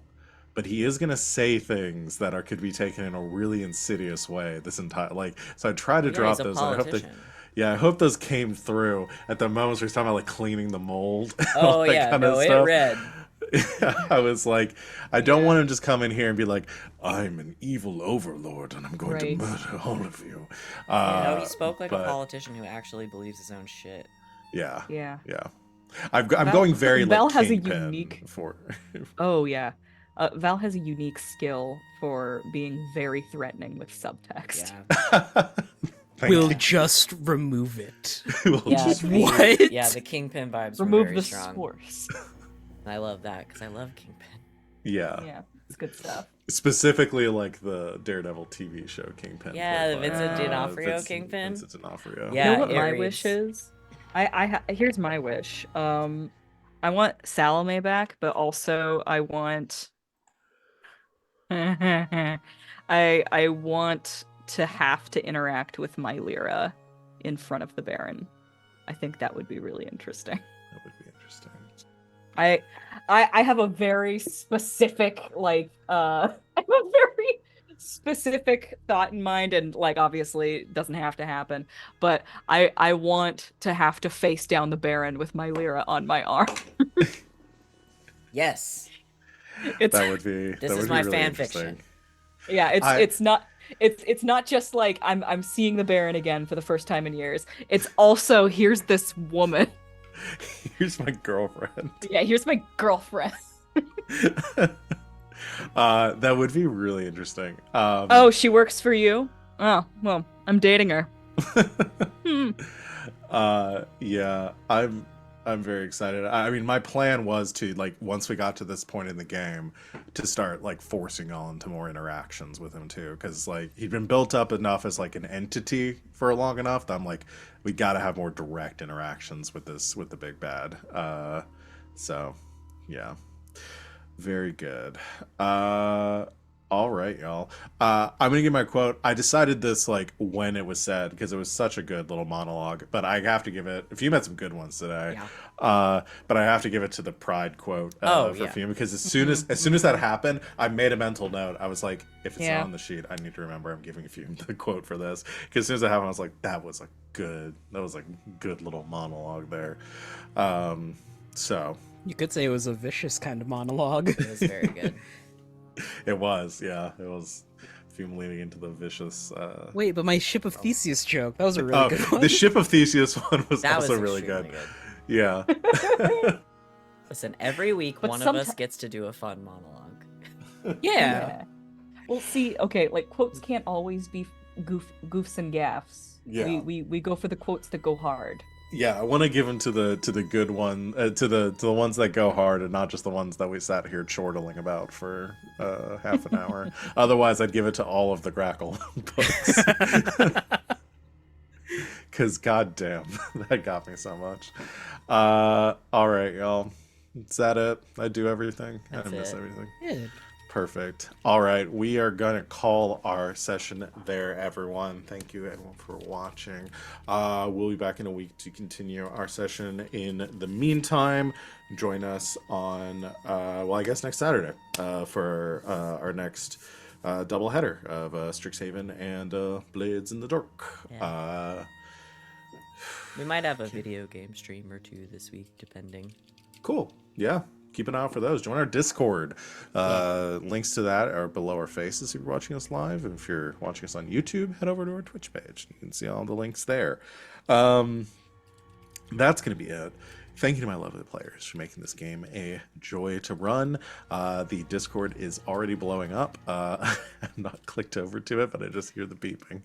but he is gonna say things that could be taken in a really insidious way. This entire so I tried to Yeah, drop he's a those. And I hope politician. I hope those came through at the moments where he's talking about like cleaning the mold. Oh yeah, no, it read. I was like, I don't want him to just come in here and be like, I'm an evil overlord and I'm going to Right. murder all of you. No, he spoke like but- a politician who actually believes his own shit. Yeah. Yeah. I'm Val- going very like Val has a Kingpin unique- for. Oh yeah. Val has a unique skill for being very threatening with subtext. Yeah. Thank We'll you. just remove it. We'll Yeah, just- What? Yeah, the Kingpin vibes were Remove very the strong. source. And I love that because I love Kingpin. yeah. Yeah, it's good stuff. Specifically like the Daredevil TV show Kingpin. Yeah, played by, Vincent D'Onofrio Kingpin. Vincent D'Onofrio. Yeah, You know what it my reads- wish is? Here's my wish. I want Salome back, but also I want I want to have to interact with my Lyra in front of the Baron. I think that would be really interesting. That would be interesting. I have a very specific I have a very specific thought in mind, and like obviously it doesn't have to happen, but I want to have to face down the Baron with my Lyra on my arm. Yes. It's That would be. This that is would my be really fan interesting. fiction. yeah, I- it's not just like I'm seeing the Baron again for the first time in years. It's also here's this woman. Here's my girlfriend. Yeah, here's my girlfriend. That would be really interesting. Oh, she works for you? Oh, well, I'm dating her. Hmm. Yeah, I'm I'm very excited. I mean, my plan was to, like, once we got to this point in the game, to start like forcing on to more interactions with him too, because like he'd been built up enough as like an entity for long enough that I'm like, we got to have more direct interactions with the big bad. So, yeah, very good. All right, y'all. I'm gonna give my quote. I decided this like when it was said because it was such a good little monologue. But I have to give it. If you had some good ones today, Yeah. but I have to give it to the Pride quote Oh, for yeah. Fume because as soon as that happened, I made a mental note. I was like, if it's Yeah. not on the sheet, I need to remember I'm giving Fume the quote for this because as soon as that happened, I was like, that was a good little monologue there. So You could say it was a vicious kind of monologue. It was very good. it was, yeah, it was. Fume leaning into the vicious. Wait, but my Ship of Theseus joke, that was a really good one. The Ship of Theseus one was That also was really good. extremely Yeah. Listen, every week But one of us gets to do a fun monologue. Yeah. Well, see, okay, like quotes can't always be goofs and gaffs. Yeah. We go for the quotes that go hard. Yeah, I want to give them to the good one, to the ones that go hard, and not just the ones that we sat here chortling about for half an hour. Otherwise, I'd give it to all of the Grackle books. Because goddamn, that got me so much. All right, y'all. Is that it? I do everything. I That's miss it. everything. Yeah. Perfect. All right, we are gonna call our session there, everyone. Thank you, everyone, for watching. We'll be back in a week to continue our session. In the meantime, join us on, well, I guess next Saturday for our next double header of Strixhaven and Blades in the Dark. Yeah. We might have a video game stream or two this week, depending. Cool. Yeah. Keep an eye out for those. Join our Discord. Links to that are below our faces if you're watching us live. And if you're watching us on YouTube, head over to our Twitch page. You can see all the links there. That's going to be it. Thank you to my lovely players for making this game a joy to run. The Discord is already blowing up. I've not clicked over to it, but I just hear the beeping.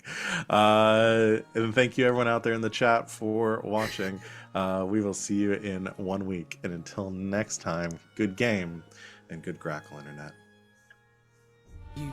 And thank you everyone out there in the chat for watching. We will see you in 1 week. And until next time, good game and good Grackle Internet. You